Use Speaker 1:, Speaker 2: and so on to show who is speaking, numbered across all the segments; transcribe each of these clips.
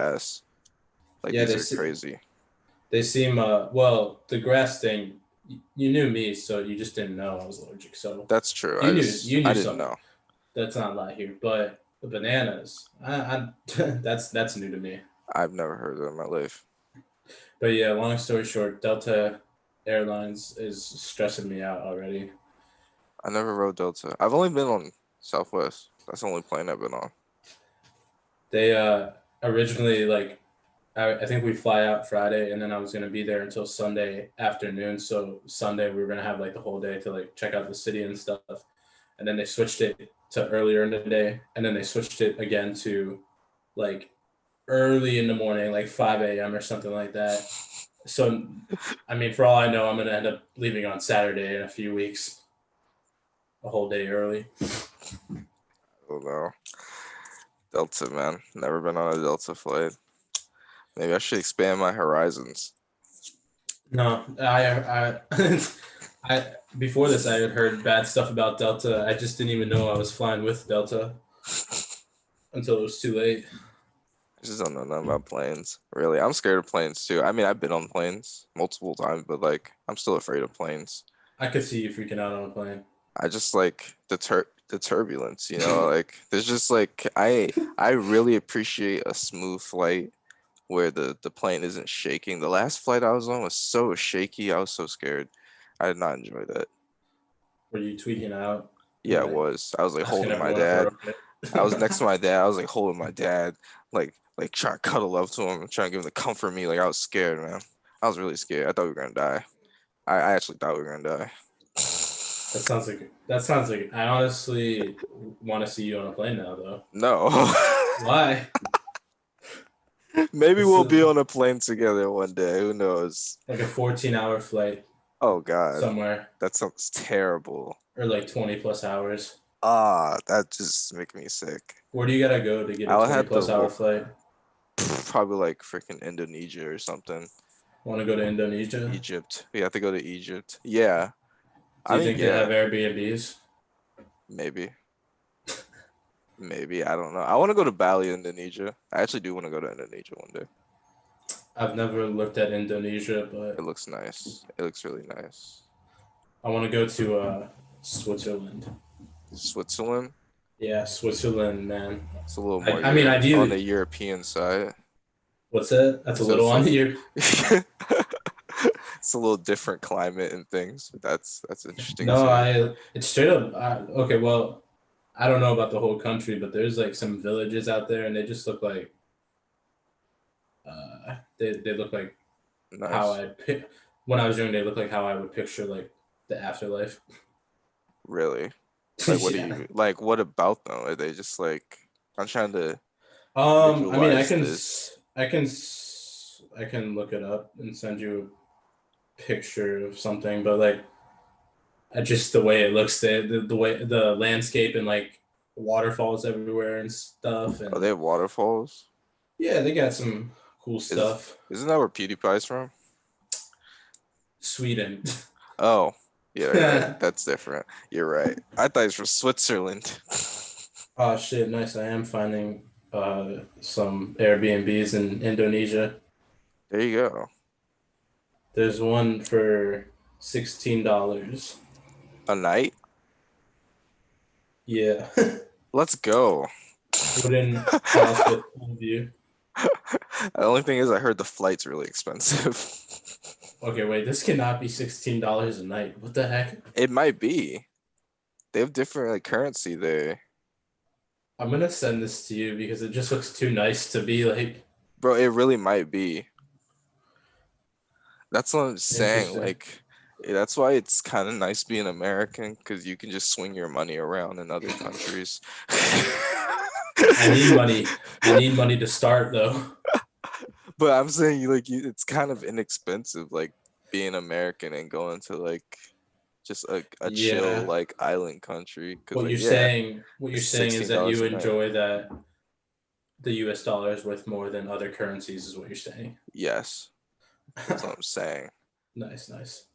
Speaker 1: grass. Like
Speaker 2: Yeah,
Speaker 1: these are crazy.
Speaker 2: they seem well, the grass thing. You knew me, so you just didn't know I was allergic. So
Speaker 1: That's true.
Speaker 2: you
Speaker 1: I
Speaker 2: knew
Speaker 1: didn't
Speaker 2: something.
Speaker 1: know.
Speaker 2: That's not a lot here, but the bananas, I that's new to me.
Speaker 1: I've never heard of it in my life.
Speaker 2: But yeah, long story short, Delta Airlines is stressing me out already.
Speaker 1: I never rode Delta. I've only been on Southwest. That's the only plane I've been on.
Speaker 2: They originally like I think we fly out Friday, and then I was gonna be there until Sunday afternoon. So Sunday we were gonna have like the whole day to like check out the city and stuff. And then they switched it to earlier in the day, and then they switched it again to like early in the morning, like 5 a.m. or something like that. So, I mean, for all I know, I'm gonna end up leaving on Saturday in a few weeks, a whole day early.
Speaker 1: Oh no. Delta, man. Never been on a Delta flight. Maybe I should expand my horizons.
Speaker 2: No, I before this I had heard bad stuff about Delta. I just didn't even know I was flying with Delta until it was too late.
Speaker 1: I just don't know nothing about planes. Really, I'm scared of planes too. I mean, I've been on planes multiple times, but like, I'm still afraid of planes.
Speaker 2: I could see you freaking out on a plane.
Speaker 1: I just like the turbulence, you know, like there's just like I really appreciate a smooth flight where the plane isn't shaking. The last flight I was on was so shaky, I was so scared. I did not enjoy that.
Speaker 2: Were you tweaking out and
Speaker 1: Yeah, it
Speaker 2: like
Speaker 1: was. I was like
Speaker 2: asking
Speaker 1: holding my
Speaker 2: everyone if they're
Speaker 1: dad.
Speaker 2: okay?
Speaker 1: I was next to my dad. I was like holding my dad, like trying to cuddle up to him, trying to give him the comfort me. Like I was scared, man. I was really scared. I thought we were gonna die. I actually thought we were gonna die.
Speaker 2: That sounds like I honestly want to see you on a plane now though.
Speaker 1: No.
Speaker 2: Why?
Speaker 1: Maybe
Speaker 2: This
Speaker 1: we'll be
Speaker 2: is
Speaker 1: on a plane together one day. Who knows?
Speaker 2: like a 14-hour flight
Speaker 1: Oh God,
Speaker 2: somewhere,
Speaker 1: that sounds terrible.
Speaker 2: or like 20 plus hours.
Speaker 1: Ah, that just make me sick.
Speaker 2: Where do you gotta go to get
Speaker 1: I
Speaker 2: a
Speaker 1: would
Speaker 2: 20
Speaker 1: have
Speaker 2: plus hour
Speaker 1: to
Speaker 2: flight?
Speaker 1: probably like freaking Indonesia or something.
Speaker 2: Want to go to Indonesia?
Speaker 1: Egypt. We have to go to Egypt. Yeah.
Speaker 2: Do
Speaker 1: I
Speaker 2: you
Speaker 1: mean,
Speaker 2: think they have
Speaker 1: yeah,
Speaker 2: Airbnbs?
Speaker 1: maybe. Maybe. I don't know. I want to go to Bali, Indonesia. I actually do want to go to Indonesia one day.
Speaker 2: I've never looked at Indonesia,
Speaker 1: It
Speaker 2: but
Speaker 1: looks nice. It looks really nice.
Speaker 2: I want to go to Switzerland.
Speaker 1: Switzerland.
Speaker 2: Yeah, Switzerland, man.
Speaker 1: It's a little more
Speaker 2: I mean,
Speaker 1: On the
Speaker 2: ideally,
Speaker 1: European side.
Speaker 2: what's that? That's a
Speaker 1: So
Speaker 2: little
Speaker 1: it's
Speaker 2: on
Speaker 1: a
Speaker 2: here.
Speaker 1: it's a little different climate and things. But that's interesting
Speaker 2: No,
Speaker 1: too.
Speaker 2: it's straight up. Okay, well, I don't know about the whole country, but there's like some villages out there, and they just look like they look like how
Speaker 1: Nice.
Speaker 2: I pick when I was young. They look like how I would picture like the afterlife.
Speaker 1: Really. Like what do
Speaker 2: Yeah.
Speaker 1: you like what about them? Are they just like I'm trying to
Speaker 2: I mean,
Speaker 1: visualize this.
Speaker 2: I can look it up and send you a picture of something, but like just the way it looks, the way the landscape and like waterfalls everywhere and stuff,
Speaker 1: Oh, they
Speaker 2: and
Speaker 1: have waterfalls?
Speaker 2: yeah, they got some cool
Speaker 1: Is
Speaker 2: stuff.
Speaker 1: isn't that where PewDiePie's from?
Speaker 2: Sweden.
Speaker 1: Oh, yeah, you're right. That's different. You're right. I thought he's from Switzerland.
Speaker 2: Oh shit, nice. I am finding some Airbnbs in Indonesia.
Speaker 1: There you go.
Speaker 2: There's one for $16.
Speaker 1: A night?
Speaker 2: Yeah.
Speaker 1: Let's go.
Speaker 2: Wooden house with pool view.
Speaker 1: The only thing is I heard the flight's really expensive.
Speaker 2: Okay, wait, this cannot be $16 a night. What the heck?
Speaker 1: It might be. They have different like currency there.
Speaker 2: I'm gonna send this to you because it just looks too nice to be like
Speaker 1: Bro, it really might be. That's what I'm saying.
Speaker 2: interesting.
Speaker 1: Like, that's why it's kind of nice being American because you can just swing your money around in other countries.
Speaker 2: I need money. I need money to start though.
Speaker 1: But I'm saying it's kind of inexpensive, like being American and going to like just a chill
Speaker 2: Yeah.
Speaker 1: like island country. Cause like yeah,
Speaker 2: What you're
Speaker 1: it's
Speaker 2: saying is
Speaker 1: sixteen
Speaker 2: that
Speaker 1: dollars
Speaker 2: you
Speaker 1: a night.
Speaker 2: enjoy that the US dollar is worth more than other currencies is what you're saying.
Speaker 1: Yes, that's what I'm saying.
Speaker 2: Nice, nice.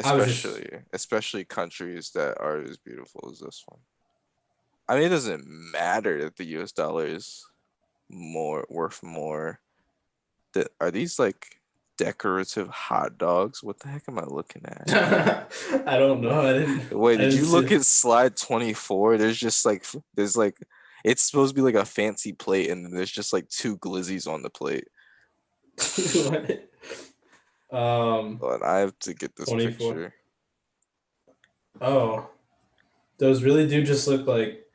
Speaker 2: I was just
Speaker 1: Especially countries that are as beautiful as this one. I mean, it doesn't matter that the US dollar is. worth more. Are these like decorative hot dogs? What the heck am I looking at?
Speaker 2: I don't know.
Speaker 1: Wait,
Speaker 2: I
Speaker 1: did
Speaker 2: didn't
Speaker 1: you
Speaker 2: see
Speaker 1: look
Speaker 2: it.
Speaker 1: at slide 24? There's just like there's like it's supposed to be like a fancy plate, and then there's just like two glizzies on the plate.
Speaker 2: What?
Speaker 1: But I have to get this
Speaker 2: 24.
Speaker 1: picture.
Speaker 2: Oh, those really do just look like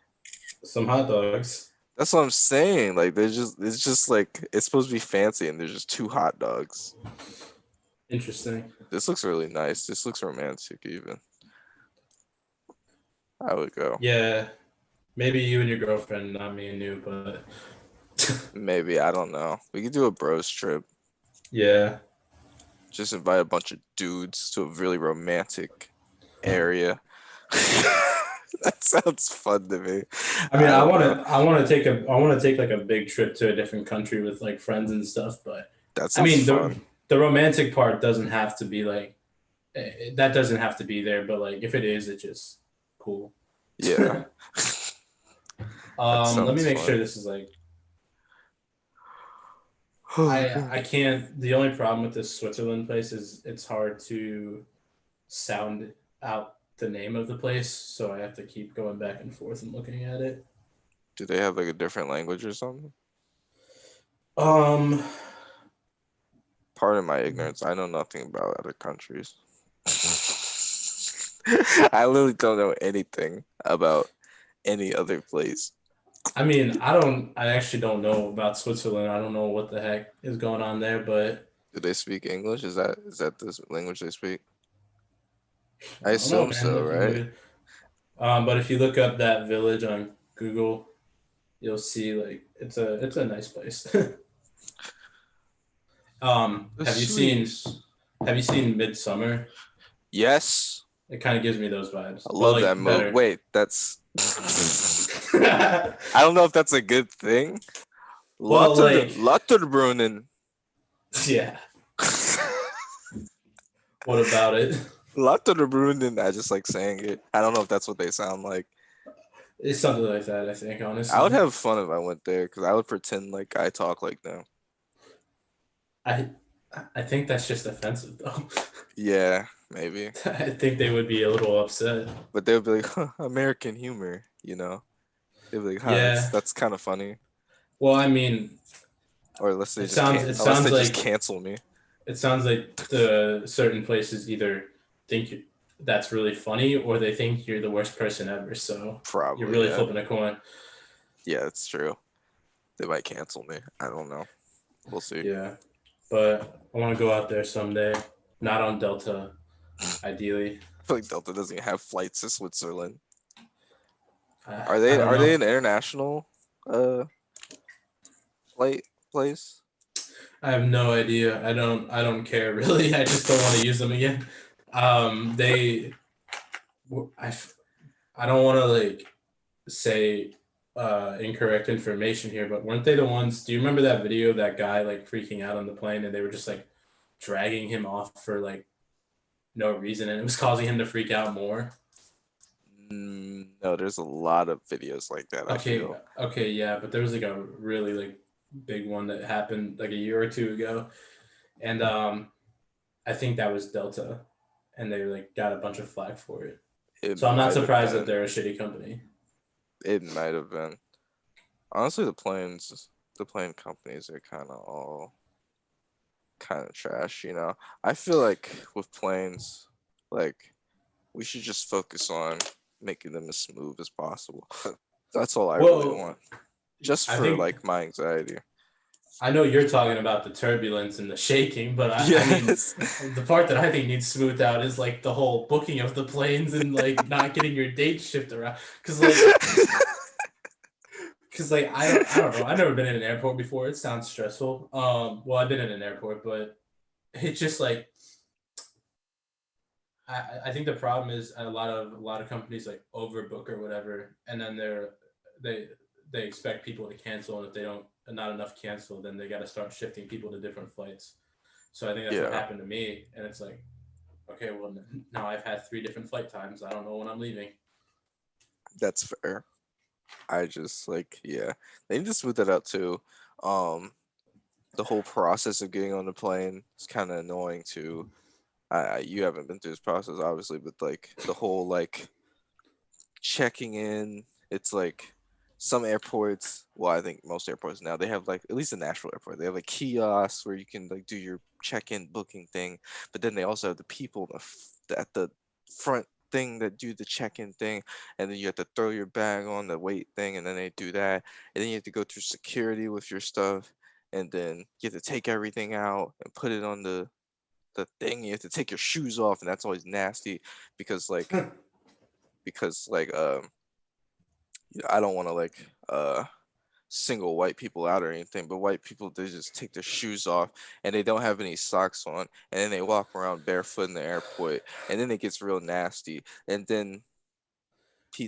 Speaker 2: some hot dogs.
Speaker 1: That's what I'm saying. Like there's just it's just like it's supposed to be fancy, and there's just two hot dogs.
Speaker 2: Interesting.
Speaker 1: This looks really nice. This looks romantic even. I would go.
Speaker 2: Yeah, maybe you and your girlfriend, not me and you, but
Speaker 1: Maybe, I don't know. We could do a bros trip.
Speaker 2: yeah.
Speaker 1: Just invite a bunch of dudes to a really romantic area. That sounds fun to me.
Speaker 2: I mean,
Speaker 1: I don't know.
Speaker 2: I want to take like a big trip to a different country with like friends and stuff. But
Speaker 1: That
Speaker 2: I
Speaker 1: sounds
Speaker 2: mean,
Speaker 1: fun.
Speaker 2: the romantic part doesn't have to be like that doesn't have to be there. But like if it is, it's just cool.
Speaker 1: Yeah, that
Speaker 2: Let me
Speaker 1: sounds
Speaker 2: make sure
Speaker 1: fun.
Speaker 2: this is like
Speaker 1: Oh god.
Speaker 2: I can't. The only problem with this Switzerland place is it's hard to sound out the name of the place, so I have to keep going back and forth and looking at it.
Speaker 1: Do they have like a different language or something?
Speaker 2: Um,
Speaker 1: Pardon my ignorance. I know nothing about other countries. I literally don't know anything about any other place.
Speaker 2: I mean, I actually don't know about Switzerland. I don't know what the heck is going on there, but
Speaker 1: Do they speak English? Is that the language they speak? I
Speaker 2: I don't know,
Speaker 1: assume
Speaker 2: man.
Speaker 1: so, right?
Speaker 2: But if you look up that village on Google, you'll see like it's a nice place.
Speaker 1: The
Speaker 2: Have you
Speaker 1: Swiss.
Speaker 2: seen Midsummer?
Speaker 1: Yes.
Speaker 2: It kind of gives me those vibes,
Speaker 1: I
Speaker 2: but
Speaker 1: love that
Speaker 2: like
Speaker 1: movie.
Speaker 2: better.
Speaker 1: Wait, that's I don't know if that's a good thing.
Speaker 2: Well, like
Speaker 1: Latterbrunnen.
Speaker 2: yeah. What about it?
Speaker 1: Latterbrunnen. I just like saying it. I don't know if that's what they sound like.
Speaker 2: It's something like that, I think,
Speaker 1: I would
Speaker 2: honestly.
Speaker 1: have fun if I went there because I would pretend like I talk like them.
Speaker 2: I I think that's just offensive though.
Speaker 1: Yeah, maybe.
Speaker 2: I think they would be a little upset.
Speaker 1: But they would be like, huh, American humor, you know? They'd be like, huh, that's
Speaker 2: Yeah.
Speaker 1: that's kind of funny.
Speaker 2: Well, I mean,
Speaker 1: Or
Speaker 2: it
Speaker 1: unless they
Speaker 2: sounds
Speaker 1: just
Speaker 2: like
Speaker 1: cancel me.
Speaker 2: the certain places either think that's really funny or they think you're the worst person ever. So you're
Speaker 1: Probably,
Speaker 2: really
Speaker 1: yeah.
Speaker 2: flipping a coin.
Speaker 1: Yeah, it's true. They might cancel me. I don't know. We'll see.
Speaker 2: Yeah. But I want to go out there someday. Not on Delta, ideally.
Speaker 1: I feel like Delta doesn't have flights to Switzerland.
Speaker 2: I,
Speaker 1: Are
Speaker 2: I
Speaker 1: they
Speaker 2: don't
Speaker 1: are they
Speaker 2: know.
Speaker 1: an international uh flight place?
Speaker 2: I have no idea. I don't care really. I just don't want to use them again. They I I don't want to like say incorrect information here, but weren't they the ones? Do you remember that video of that guy like freaking out on the plane and they were just like dragging him off for like no reason and it was causing him to freak out more?
Speaker 1: No, there's a lot of videos like that, I feel.
Speaker 2: Okay, yeah, but there was like a really like big one that happened like a year or two ago, and I think that was Delta, and they like got a bunch of flack for it.
Speaker 1: It
Speaker 2: So I'm not
Speaker 1: might have
Speaker 2: surprised that
Speaker 1: been.
Speaker 2: they're a shitty company.
Speaker 1: It might have been. Honestly, the plane companies are kind of all kind of trash, you know. I feel like with planes, like we should just focus on making them as smooth as possible. That's all I really
Speaker 2: Well,
Speaker 1: want. Just
Speaker 2: I
Speaker 1: for
Speaker 2: think
Speaker 1: like my anxiety.
Speaker 2: I know you're talking about the turbulence and the shaking, but I mean,
Speaker 1: Yes.
Speaker 2: the part that I think needs smoothed out is like the whole booking of the planes and like not getting your dates shifted around. Cause like I don't know. I've never been in an airport before. It sounds stressful. Well, I've been in an airport, but it's just like I think the problem is a lot of companies like overbook or whatever, and then they they expect people to cancel, and if they don't not enough cancel, then they got to start shifting people to different flights. So I think that's what
Speaker 1: Yeah,
Speaker 2: happened to me, and it's like, okay, well now I've had 3 different flight times. I don't know when I'm leaving.
Speaker 1: that's fair. I just like, yeah, they need to smooth that out too. Um, the whole process of getting on the plane is kind of annoying too. You haven't been through this process obviously, but like the whole like checking in, it's like some airports, well, I think most airports now, they have like, at least the Nashville airport, they have like kiosks where you can like do your check-in booking thing, but then they also have the people at the front thing that do the check-in thing, and then you have to throw your bag on the wait thing, and then they do that, and then you have to go through security with your stuff, and then you have to take everything out and put it on the thing. You have to take your shoes off, and that's always nasty because I don't want to like single white people out or anything, but white people, they just take their shoes off and they don't have any socks on, and then they walk around barefoot in the airport, and then it gets real nasty, and then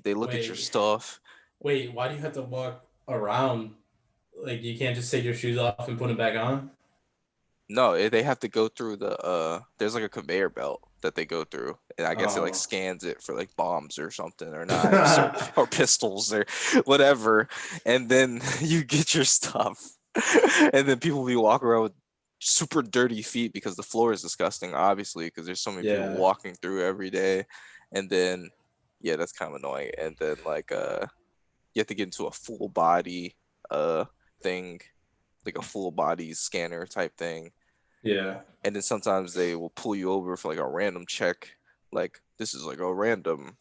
Speaker 1: they look at your
Speaker 2: Wait,
Speaker 1: stuff.
Speaker 2: wait, why do you have to walk around? Like you can't just take your shoes off and put them back on?
Speaker 1: No, they have to go through there's like a conveyor belt that they go through, and I guess it like
Speaker 2: Oh.
Speaker 1: scans it for like bombs or something, or knives, or pistols or whatever, and then you get your stuff. And then people be walking around with super dirty feet because the floor is disgusting, obviously, because there's so many people
Speaker 2: Yeah.
Speaker 1: walking through every day. And then yeah, that's kind of annoying. And then like you have to get into a full body thing, like a full body scanner type thing.
Speaker 2: Yeah.
Speaker 1: And then sometimes they will pull you over for like a random check, like this is like a random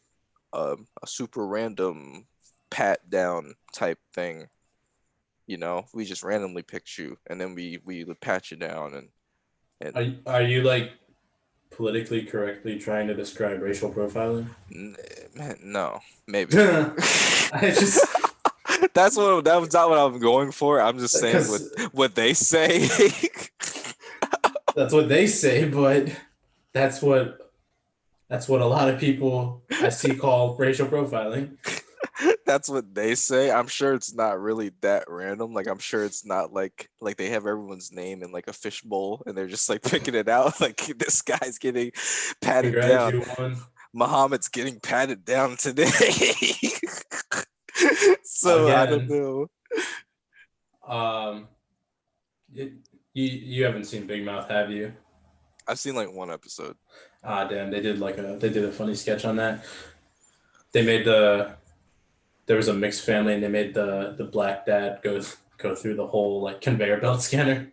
Speaker 1: a super random pat down type thing. We just randomly picked you, and then we would pat you down, and
Speaker 2: Are you like politically correctly trying to describe racial profiling?
Speaker 1: man, no, maybe.
Speaker 2: I just
Speaker 1: That was not what I'm going for. I'm just saying
Speaker 2: because
Speaker 1: what they say.
Speaker 2: that's what they say, but that's what that's what a lot of people I see call racial profiling.
Speaker 1: That's what they say. I'm sure it's not really that random. Like I'm sure it's not like they have everyone's name in like a fishbowl and they're just like picking it out. Like this guy's getting patted
Speaker 2: Congrats,
Speaker 1: down.
Speaker 2: you won
Speaker 1: Muhammad's getting patted down today. So I don't
Speaker 2: again.
Speaker 1: know.
Speaker 2: Um, you haven't seen Big Mouth, have you?
Speaker 1: I've seen like one episode.
Speaker 2: Ah, damn, they did a funny sketch on that. They made there was a mixed family and they made the black dad go through the whole like conveyor belt scanner.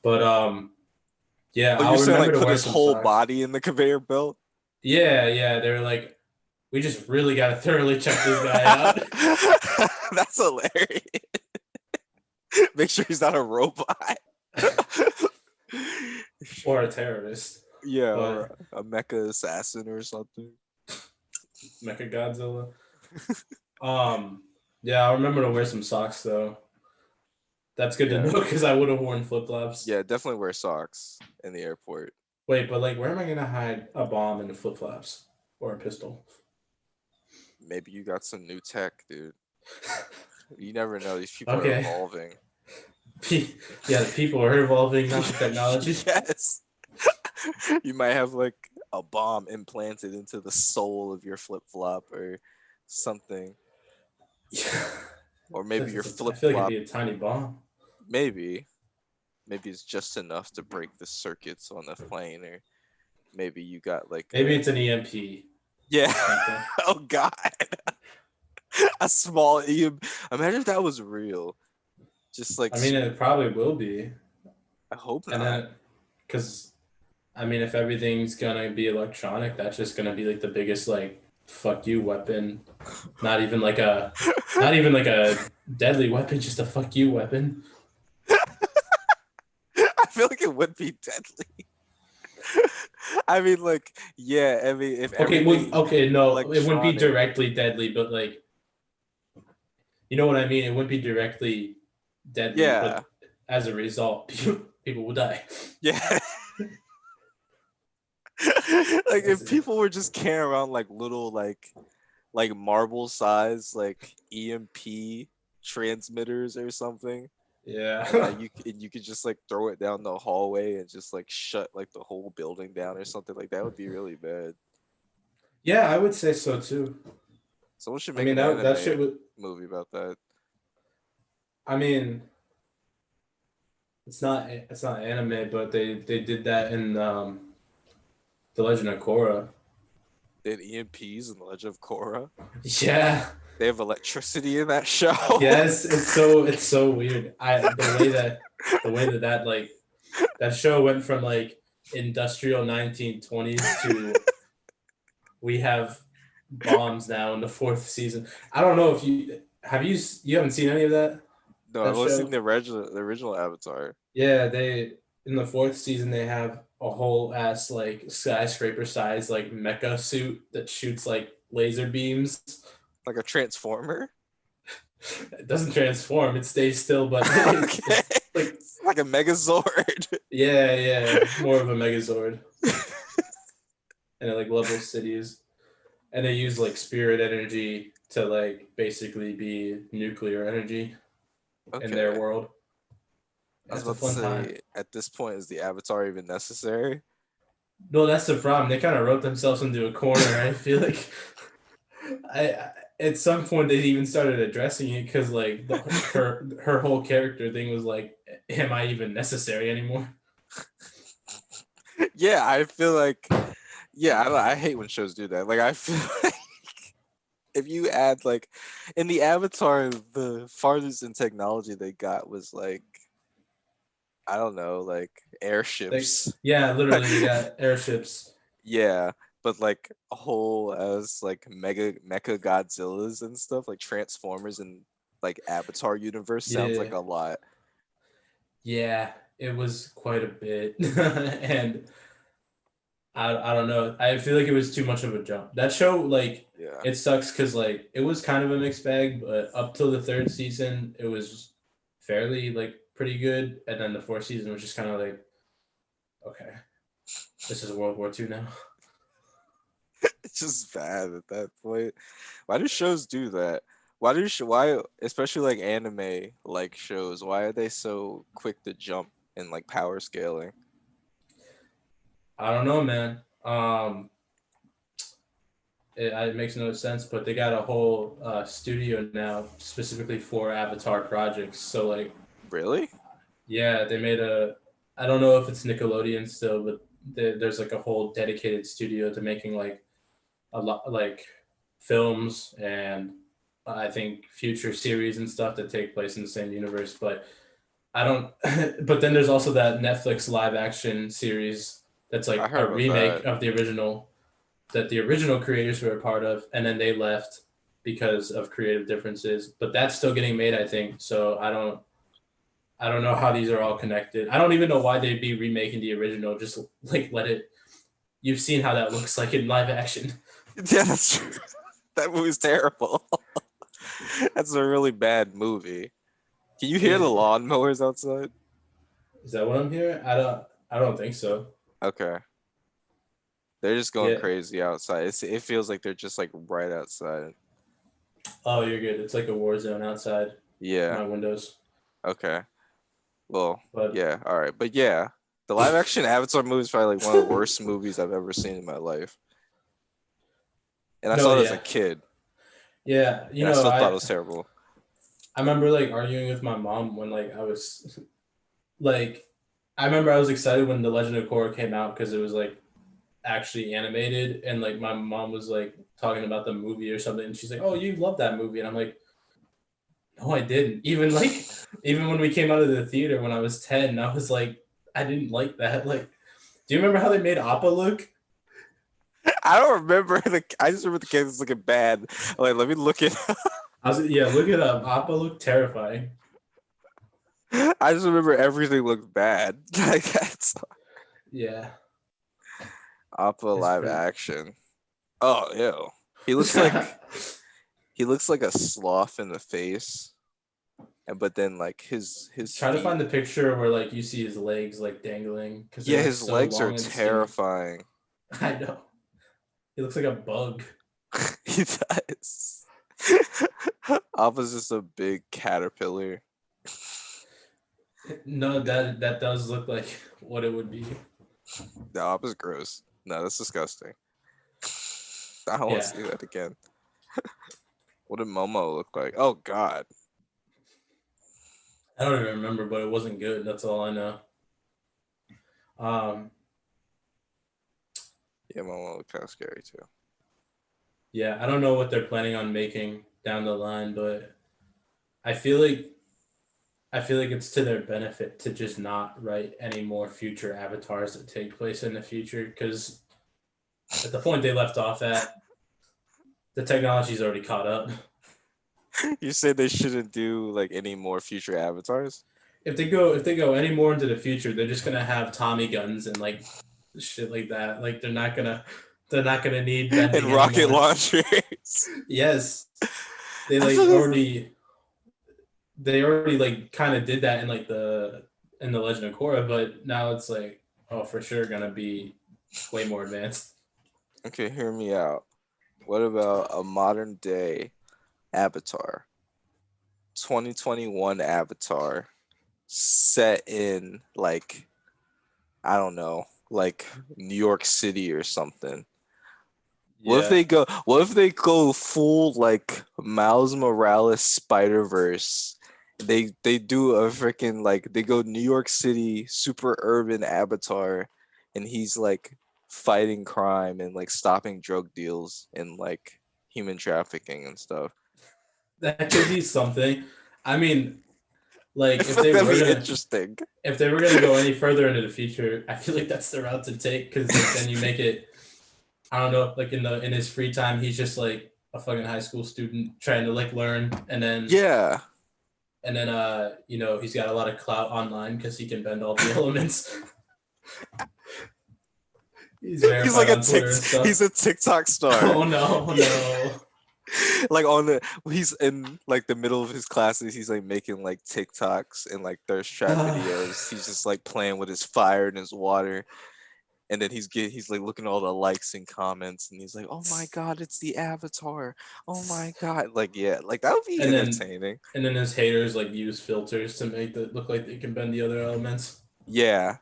Speaker 2: But yeah,
Speaker 1: Oh, you're
Speaker 2: I'll
Speaker 1: saying
Speaker 2: remember
Speaker 1: like
Speaker 2: to
Speaker 1: put
Speaker 2: wear
Speaker 1: his
Speaker 2: some
Speaker 1: whole
Speaker 2: socks.
Speaker 1: body in the conveyor belt?
Speaker 2: Yeah, yeah, they were like, we just really got to thoroughly check this guy out.
Speaker 1: That's hilarious. Make sure he's not a robot.
Speaker 2: Or a terrorist.
Speaker 1: Yeah, or
Speaker 2: But
Speaker 1: a mecha assassin or something.
Speaker 2: Mecha Godzilla. Um, yeah, I'll remember to wear some socks though. That's good to
Speaker 1: Yeah.
Speaker 2: know because I would have worn flip flops.
Speaker 1: Yeah, definitely wear socks in the airport.
Speaker 2: Wait, but like, where am I gonna hide a bomb in the flip flops or a pistol?
Speaker 1: Maybe you got some new tech, dude. You never know. These people are
Speaker 2: Okay.
Speaker 1: evolving.
Speaker 2: Yeah, the people are evolving, not the technology.
Speaker 1: Yes. You might have like a bomb implanted into the sole of your flip flop or something.
Speaker 2: Yeah.
Speaker 1: Or maybe your
Speaker 2: I
Speaker 1: flip
Speaker 2: feel like it'd
Speaker 1: flop,
Speaker 2: be a tiny bomb.
Speaker 1: maybe. Maybe it's just enough to break the circuits on the plane, or maybe you got like
Speaker 2: Maybe it's an EMP.
Speaker 1: yeah.
Speaker 2: Something.
Speaker 1: Oh God. A small imagine if that was real. Just like
Speaker 2: I mean, it probably will be.
Speaker 1: I hope
Speaker 2: And
Speaker 1: not.
Speaker 2: then, because, I mean, if everything's gonna be electronic, that's just gonna be like the biggest, like, fuck you weapon. Not even like a, not even like a deadly weapon, just a fuck you weapon.
Speaker 1: I feel like it would be deadly. I mean, like, yeah. I mean, if
Speaker 2: Okay, well,
Speaker 1: everything
Speaker 2: okay, no, it wouldn't be
Speaker 1: electronic,
Speaker 2: directly deadly, but like, you know what I mean? It wouldn't be directly deadly,
Speaker 1: yeah,
Speaker 2: but as a result, people will die.
Speaker 1: yeah. Like
Speaker 2: That's
Speaker 1: if
Speaker 2: it.
Speaker 1: people were just carrying around like little like marble size like EMP transmitters or something, and
Speaker 2: Yeah.
Speaker 1: you could just like throw it down the hallway and just like shut like the whole building down or something like that would be really bad.
Speaker 2: Yeah, I would say so too.
Speaker 1: Someone should
Speaker 2: I
Speaker 1: make
Speaker 2: mean,
Speaker 1: an
Speaker 2: that shit
Speaker 1: anime
Speaker 2: would.
Speaker 1: movie about that.
Speaker 2: I mean, it's not anime, but they did that in The Legend of Korra.
Speaker 1: Did EMPs in The Legend of Korra?
Speaker 2: Yeah.
Speaker 1: They have electricity in that show.
Speaker 2: Yes, it's so weird. The way that like that show went from like industrial 1920s to we have bombs now in the fourth season. I don't know if you haven't seen any of
Speaker 1: No, I've
Speaker 2: that
Speaker 1: only seen
Speaker 2: show.
Speaker 1: the original Avatar.
Speaker 2: Yeah, they in the fourth season they have a whole ass like skyscraper size like mecha suit that shoots like laser beams.
Speaker 1: Like a transformer.
Speaker 2: It doesn't transform; it stays still, but
Speaker 1: Okay.
Speaker 2: it's like
Speaker 1: It's like a Megazord.
Speaker 2: yeah, more of a Megazord, and it like levels cities, and they use like spirit energy to like basically be nuclear energy in their
Speaker 1: Okay.
Speaker 2: world.
Speaker 1: I was
Speaker 2: That's a
Speaker 1: about to
Speaker 2: fun time.
Speaker 1: say, at this point, is the Avatar even necessary?
Speaker 2: No, that's the problem. They kind of wrote themselves into a corner. I feel like I at some point they even started addressing it because like her whole character thing was like, am I even necessary anymore?
Speaker 1: Yeah, I feel like, yeah, I hate when shows do that. Like, I feel like if you add, like, in the Avatar, the farthest in technology they got was, like, I don't know, like,
Speaker 2: Like
Speaker 1: airships.
Speaker 2: yeah, literally they got airships.
Speaker 1: Yeah, but like a whole as like mega mecha Godzillas and stuff, like Transformers and like Avatar universe sounds like
Speaker 2: Yeah,
Speaker 1: a lot.
Speaker 2: yeah, it was quite a bit, and I don't know. I feel like it was too much of a jump. That show like
Speaker 1: Yeah.
Speaker 2: it sucks because like it was kind of a mixed bag, but up till the third season it was fairly like pretty good, and then the fourth season was just kind of like okay, this is World War II now.
Speaker 1: It's just bad at that point. Why do shows do that? Why especially like anime like shows, why are they so quick to jump in like power scaling?
Speaker 2: I don't know, man. It makes no sense, but they got a whole studio now specifically for Avatar projects. So like,
Speaker 1: Really?
Speaker 2: yeah, they made a. I don't know if it's Nickelodeon still, but there's like a whole dedicated studio to making like a lot like films and I think future series and stuff that take place in the same universe. But I don't. But then there's also that Netflix live action series that's
Speaker 1: I
Speaker 2: like
Speaker 1: heard
Speaker 2: a
Speaker 1: about
Speaker 2: remake
Speaker 1: that.
Speaker 2: of the original that the original creators were a part of, and then they left because of creative differences. But that's still getting made, I think. So I don't know how these are all connected. I don't even know why they'd be remaking the original. Just like let it. You've seen how that looks like in live action.
Speaker 1: Yeah, that's true. That movie's terrible. That's a really bad movie. Can you hear the
Speaker 2: Is
Speaker 1: lawnmowers outside?
Speaker 2: that what I'm hearing? I don't think so.
Speaker 1: Okay. They're just going
Speaker 2: Yeah.
Speaker 1: crazy outside. It feels like they're just like right outside.
Speaker 2: Oh, you're good. It's like a war zone outside
Speaker 1: Yeah.
Speaker 2: my windows.
Speaker 1: Okay. Well,
Speaker 2: But
Speaker 1: yeah. All right. But yeah, the live action Avatar movie is probably like one of the worst movies I've ever seen in my life. And I
Speaker 2: no,
Speaker 1: saw it as a
Speaker 2: yeah,
Speaker 1: kid,
Speaker 2: yeah.
Speaker 1: and I still thought it was terrible.
Speaker 2: I remember like arguing with my mom when like I was like I remember I was excited when The Legend of Korra came out because it was like actually animated, and like my mom was like talking about the movie or something, and she's like, "Oh, you love that movie," and I'm like, "No, I didn't." Even like even when we came out of the theater when I was 10, I was like, I didn't like that. Like, do you remember how they made Appa look?
Speaker 1: I don't remember the. I just remember the kids looking bad. Like, let me look it.
Speaker 2: I was yeah, look it up. Appa looked terrifying.
Speaker 1: I just remember everything looked bad. Like that's
Speaker 2: Yeah,
Speaker 1: Appa
Speaker 2: it's
Speaker 1: live
Speaker 2: pretty.
Speaker 1: action. Oh, ew. He looks like he looks like a sloth in the face, and but then like his
Speaker 2: Try to
Speaker 1: feet.
Speaker 2: find the picture where like you see his legs like dangling because they're
Speaker 1: Yeah,
Speaker 2: like
Speaker 1: his
Speaker 2: so
Speaker 1: legs are
Speaker 2: long and skinny.
Speaker 1: terrifying.
Speaker 2: I know. He looks like a bug.
Speaker 1: He does. Appa's just a big caterpillar.
Speaker 2: No, that does look like what it would be.
Speaker 1: No, Appa's gross. No, that's disgusting. I don't want to
Speaker 2: Yeah.
Speaker 1: see that again. What did Momo look like? Oh God.
Speaker 2: I don't even remember, but it wasn't good. That's all I know. Um,
Speaker 1: Yeah, my one looked kind of scary too.
Speaker 2: yeah, I don't know what they're planning on making down the line, but I feel like I feel like it's to their benefit to just not write any more future avatars that take place in the future, because at the point they left off at, the technology's already caught up.
Speaker 1: You said they shouldn't do like any more future avatars
Speaker 2: If they go any more into the future, they're just gonna have Tommy guns and like shit like that. Like they're not gonna need
Speaker 1: and
Speaker 2: bending
Speaker 1: rocket
Speaker 2: anymore.
Speaker 1: launchers.
Speaker 2: Yes, they
Speaker 1: I
Speaker 2: like
Speaker 1: feel like
Speaker 2: already like kind of did that in like the Legend of Korra, but now it's like, oh, for sure gonna be way more advanced.
Speaker 1: okay, hear me out. What about a modern day Avatar? 2021 Avatar set in like I don't know, like New York City or something.
Speaker 2: Yeah.
Speaker 1: What if they go full like Miles Morales Spider-Verse? They do a freaking like they go New York City super urban Avatar and he's like fighting crime and like stopping drug deals and like human trafficking and stuff.
Speaker 2: That could be something. I mean, like
Speaker 1: I feel like that'd be interesting.
Speaker 2: if they were gonna go any further into the future, I feel like that's the route to take, because like then you make it. I don't know, like in his free time, he's just like a fucking high school student trying to like learn, and then
Speaker 1: Yeah.
Speaker 2: he's got a lot of clout online because he can bend all the elements. He's
Speaker 1: He's
Speaker 2: verified
Speaker 1: like a
Speaker 2: on Twitter and
Speaker 1: he's
Speaker 2: stuff.
Speaker 1: a TikTok star.
Speaker 2: Oh no, no.
Speaker 1: Like he's in like the middle of his classes, he's like making like TikToks and like thirst trap videos. He's just like playing with his fire and his water. And then he's like looking at all the likes and comments and he's like, oh my god, it's the Avatar. Oh my god. Like yeah, like that would be
Speaker 2: and then
Speaker 1: entertaining.
Speaker 2: and then his haters like use filters to make it look like they can bend the other elements.
Speaker 1: Yeah.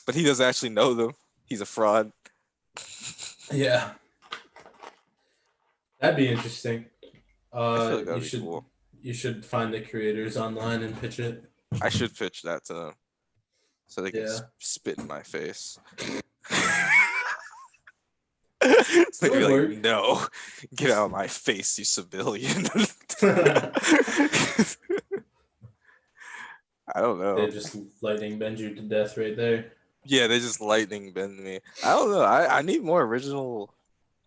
Speaker 1: But he doesn't actually know them. He's a fraud.
Speaker 2: Yeah, that'd be interesting.
Speaker 1: I feel like
Speaker 2: You
Speaker 1: that'd be
Speaker 2: should
Speaker 1: cool.
Speaker 2: you should find the creators online and pitch it.
Speaker 1: I should pitch that to them so they can
Speaker 2: Yeah,
Speaker 1: spit in my face. It's
Speaker 2: it
Speaker 1: like be
Speaker 2: would
Speaker 1: like,
Speaker 2: work.
Speaker 1: no, get out of my face, you civilian. I don't
Speaker 2: They
Speaker 1: know.
Speaker 2: just lightning bend you to death right there.
Speaker 1: Yeah, they just lightning bend me. I don't know. I need more original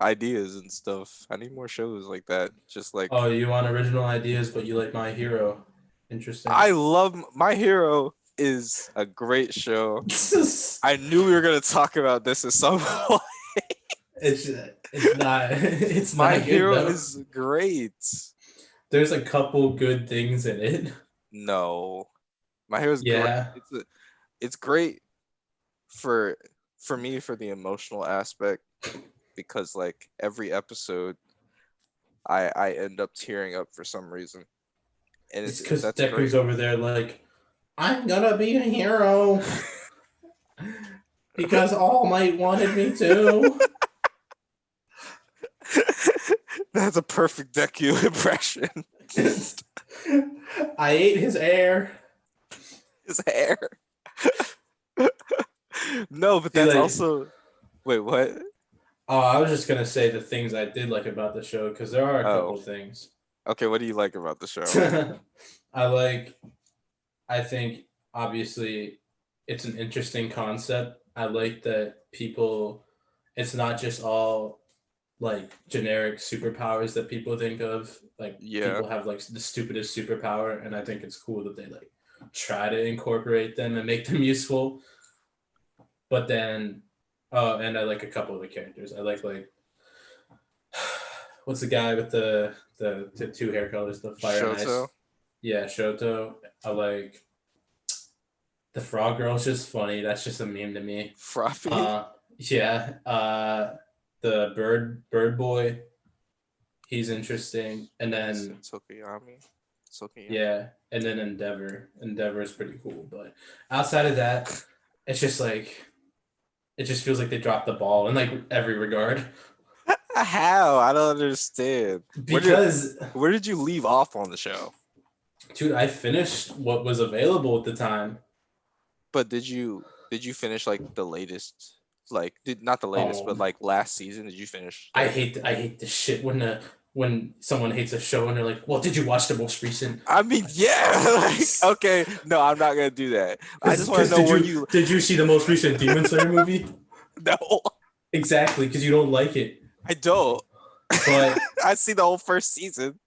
Speaker 1: ideas and stuff. I need more shows like that. Just like
Speaker 2: Oh, you want original ideas, but you like My Hero. Interesting.
Speaker 1: I love My Hero is a great show. I knew we were gonna talk about this at some point.
Speaker 2: It's not it's
Speaker 1: My
Speaker 2: not good
Speaker 1: Hero
Speaker 2: though.
Speaker 1: is great.
Speaker 2: There's a couple good things in it.
Speaker 1: No, My Hero is great.
Speaker 2: Yeah.
Speaker 1: It's great for me for the emotional aspect because like every episode I end up tearing up for some reason. And
Speaker 2: It's because
Speaker 1: that's
Speaker 2: Deku's
Speaker 1: great.
Speaker 2: over there like, I'm gonna be a hero because All Might wanted me to.
Speaker 1: That's a perfect Deku impression.
Speaker 2: I ate his air.
Speaker 1: His hair. No, but
Speaker 2: See,
Speaker 1: that's
Speaker 2: like,
Speaker 1: also wait, what?
Speaker 2: oh, I was just gonna say the things I did like about the show, because there are a
Speaker 1: Oh,
Speaker 2: couple things.
Speaker 1: okay. What do you like about the show?
Speaker 2: I like. I think obviously it's an interesting concept. I like that people. It's not just all like generic superpowers that people think of. Like
Speaker 1: Yeah,
Speaker 2: people have like the stupidest superpower, and I think it's cool that they like try to incorporate them and make them useful. But then, oh, and I like a couple of the characters. I like what's the guy with the two hair colors, the fire and
Speaker 1: Shoto,
Speaker 2: ice? Yeah, Shoto. I like the frog girl's just funny. That's just a meme to me.
Speaker 1: Froppy,
Speaker 2: Yeah. The bird boy. He's interesting. And then
Speaker 1: Tokuyami, Tokuyami.
Speaker 2: yeah, and then Endeavor. Endeavor is pretty cool, but outside of that, it's just like it just feels like they dropped the ball in like every regard.
Speaker 1: How? I don't understand.
Speaker 2: Because
Speaker 1: Where did you leave off on the show?
Speaker 2: Dude, I finished what was available at the time.
Speaker 1: But did you finish like the latest? Like did not the latest, but
Speaker 2: Oh,
Speaker 1: like last season? Did you finish
Speaker 2: I
Speaker 1: like?
Speaker 2: hate I hate the shit when someone hates a show and they're like, "Well, did you watch the most recent?"
Speaker 1: I mean, yeah. Like, okay, no, I'm not gonna do that. I just want to
Speaker 2: Because
Speaker 1: know where you.
Speaker 2: did you see the most recent Demon Slayer movie?
Speaker 1: No,
Speaker 2: Exactly, because you don't like it.
Speaker 1: I don't.
Speaker 2: But
Speaker 1: I see the whole first season.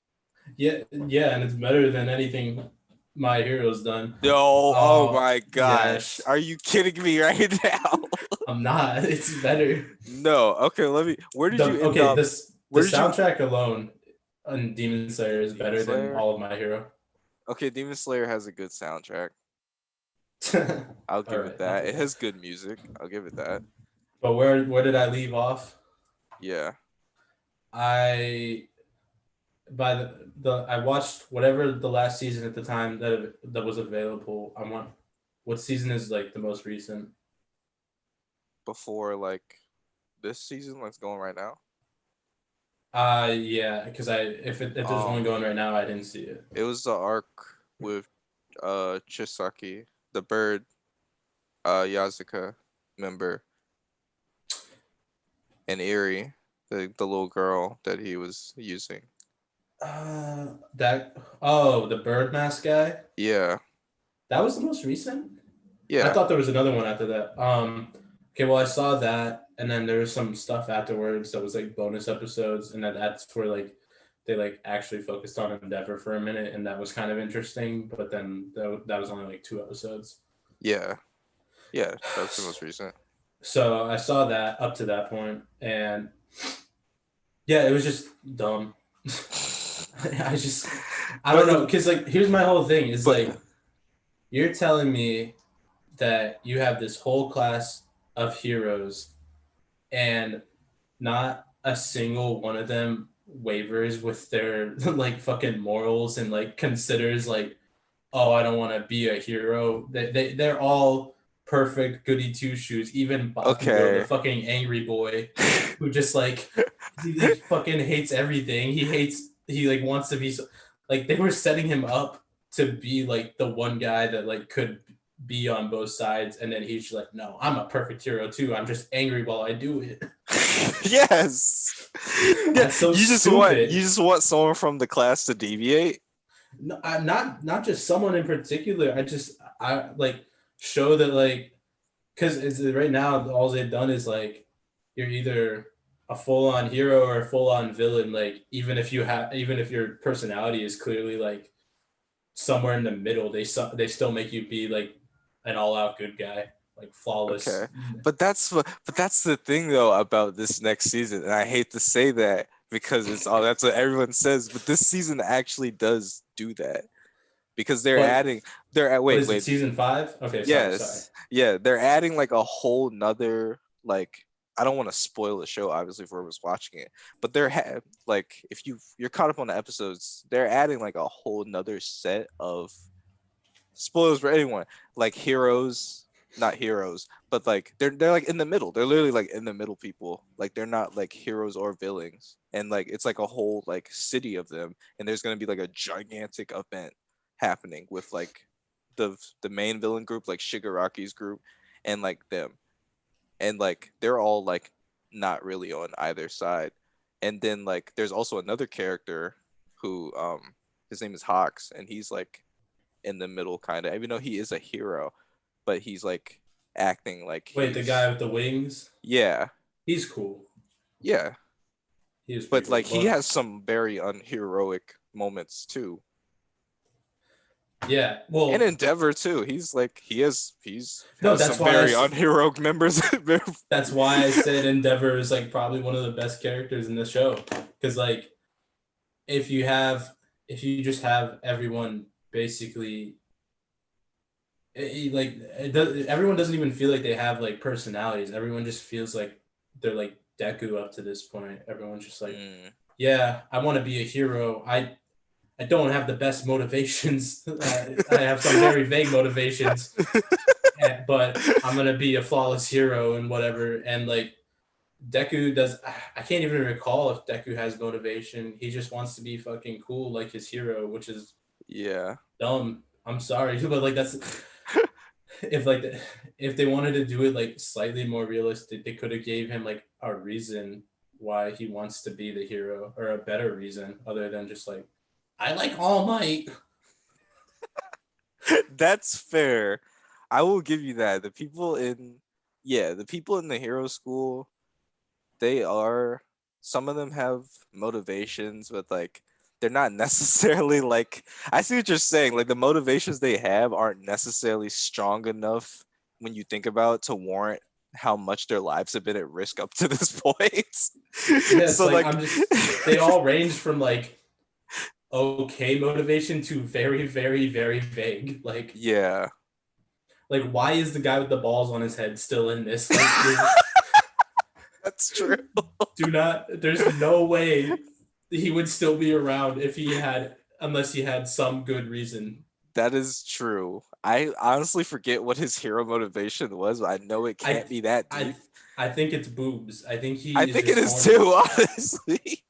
Speaker 2: yeah, yeah, and it's better than anything My Hero's done.
Speaker 1: No, oh my gosh,
Speaker 2: Yes,
Speaker 1: are you kidding me right now?
Speaker 2: I'm not. It's better.
Speaker 1: No, okay. Let me. Where did you end
Speaker 2: Okay,
Speaker 1: up?
Speaker 2: the
Speaker 1: Where did you?
Speaker 2: soundtrack alone on Demon Slayer is
Speaker 1: Demon
Speaker 2: better than
Speaker 1: Slayer.
Speaker 2: all of My Hero.
Speaker 1: Okay, Demon Slayer has a good soundtrack. I'll
Speaker 2: All
Speaker 1: give it
Speaker 2: right, not
Speaker 1: that.
Speaker 2: to
Speaker 1: It
Speaker 2: say.
Speaker 1: has good music. I'll give it that.
Speaker 2: But where did I leave off?
Speaker 1: Yeah.
Speaker 2: I by the I watched whatever the last season at the time that was available. I want what season is like the most recent?
Speaker 1: Before like this season, let's go on right now.
Speaker 2: Yeah, because if there's one
Speaker 1: Um,
Speaker 2: going right now, I didn't see it.
Speaker 1: it was the arc with Chisaki, the bird, Yazuka member, and Eri, the little girl that he was using.
Speaker 2: That the bird mask guy.
Speaker 1: Yeah,
Speaker 2: That was the most recent. I
Speaker 1: yeah,
Speaker 2: thought there was another one after that. Okay, well I saw that, and then there was some stuff afterwards that was like bonus episodes, and then that's where like they like actually focused on Endeavor for a minute, and that was kind of interesting. But then that was only like 2 episodes.
Speaker 1: yeah, yeah. That's the most recent.
Speaker 2: So I saw that up to that point, and yeah, it was just dumb. I just I don't
Speaker 1: But
Speaker 2: know, because like here's my whole thing is
Speaker 1: but
Speaker 2: like you're telling me that you have this whole class of heroes and not a single one of them wavers with their like fucking morals and like considers like, oh, I don't want to be a hero. They're all perfect goody two shoes. Even Bakugou, the
Speaker 1: okay.
Speaker 2: fucking angry boy, who just like he fucking hates everything. He like wants to be like they were setting him up to be like the one guy that like could be on both sides, and then he's just like, no, I'm a perfect hero too. I'm just angry while I do it.
Speaker 1: Yes. Yeah,
Speaker 2: That's so stupid.
Speaker 1: you just want someone from the class to deviate.
Speaker 2: No, I'm not just someone in particular. I like show that like because it's right now all they've done is like you're either a full on hero or a full on villain. Like even if your personality is clearly like somewhere in the middle, they still make you be like an all out good guy, like
Speaker 1: Okay.
Speaker 2: flawless.
Speaker 1: But that's the thing though about this next season. And I hate to say that because it's all that's what everyone says, but this season actually does do that. Because
Speaker 2: But
Speaker 1: they're at
Speaker 2: what
Speaker 1: wait,
Speaker 2: is it?
Speaker 1: wait.
Speaker 2: Season 5? Okay, sorry.
Speaker 1: Yes. Yeah, they're adding like a whole nother like I don't want to spoil the show obviously for whoever's watching it, but like if you're caught up on the episodes, they're adding like a whole nother set of spoilers for anyone, like heroes, not heroes, but like they're like in the middle. They're literally like in the middle people. Like they're not like heroes or villains. And like it's like a whole like city of them and there's going to be like a gigantic event happening with like the main villain group like Shigaraki's group and like them. And like they're all like not really on either side. And then like there's also another character who his name is Hawks and he's like in the middle kind of even though he is a hero but he's like acting like
Speaker 2: Wait, the guy
Speaker 1: he's
Speaker 2: with the wings?
Speaker 1: yeah,
Speaker 2: He's cool.
Speaker 1: yeah,
Speaker 2: He is pretty
Speaker 1: but
Speaker 2: cool.
Speaker 1: like he
Speaker 2: But
Speaker 1: has some very unheroic moments too.
Speaker 2: yeah,
Speaker 1: And
Speaker 2: well,
Speaker 1: Endeavor too, he's like he's
Speaker 2: no,
Speaker 1: has some very unheroic members.
Speaker 2: that's why I said Endeavor is like probably one of the best characters in the show because like if you have if you just have everyone basically everyone doesn't even feel like they have like personalities. Everyone just feels like they're like Deku up to this point. Everyone's just like,
Speaker 1: Mm.
Speaker 2: yeah, I want to be a hero. I don't have the best motivations. I have some very vague motivations, but I'm gonna be a flawless hero and whatever. And like Deku does, I can't even recall if Deku has motivation. He just wants to be fucking cool like his hero, which is
Speaker 1: Yeah.
Speaker 2: dumb. I'm sorry, but like that's if like if they wanted to do it like slightly more realistic, they could have gave him like a reason why he wants to be the hero, or a better reason other than just like I like All Might.
Speaker 1: That's fair. I will give you that. The people in the hero school, they are, some of them have motivations, but like they're not necessarily like, I see what you're saying. Like the motivations they have aren't necessarily strong enough when you think about it to warrant how much their lives have been at risk up to this point.
Speaker 2: Yeah, it's
Speaker 1: So
Speaker 2: like
Speaker 1: like
Speaker 2: I'm just they all range from like okay motivation to very, very, very vague.
Speaker 1: yeah.
Speaker 2: Like why is the guy with the balls on his head still in this? Like
Speaker 1: That's true.
Speaker 2: do not there's no way he would still be around if he had unless he had some good reason.
Speaker 1: That is true. I honestly forget what his hero motivation was, but I know it
Speaker 2: I
Speaker 1: can't be that
Speaker 2: I
Speaker 1: deep.
Speaker 2: I think it's boobs. I think
Speaker 1: I
Speaker 2: he is
Speaker 1: think it
Speaker 2: just
Speaker 1: is
Speaker 2: horny
Speaker 1: too, honestly.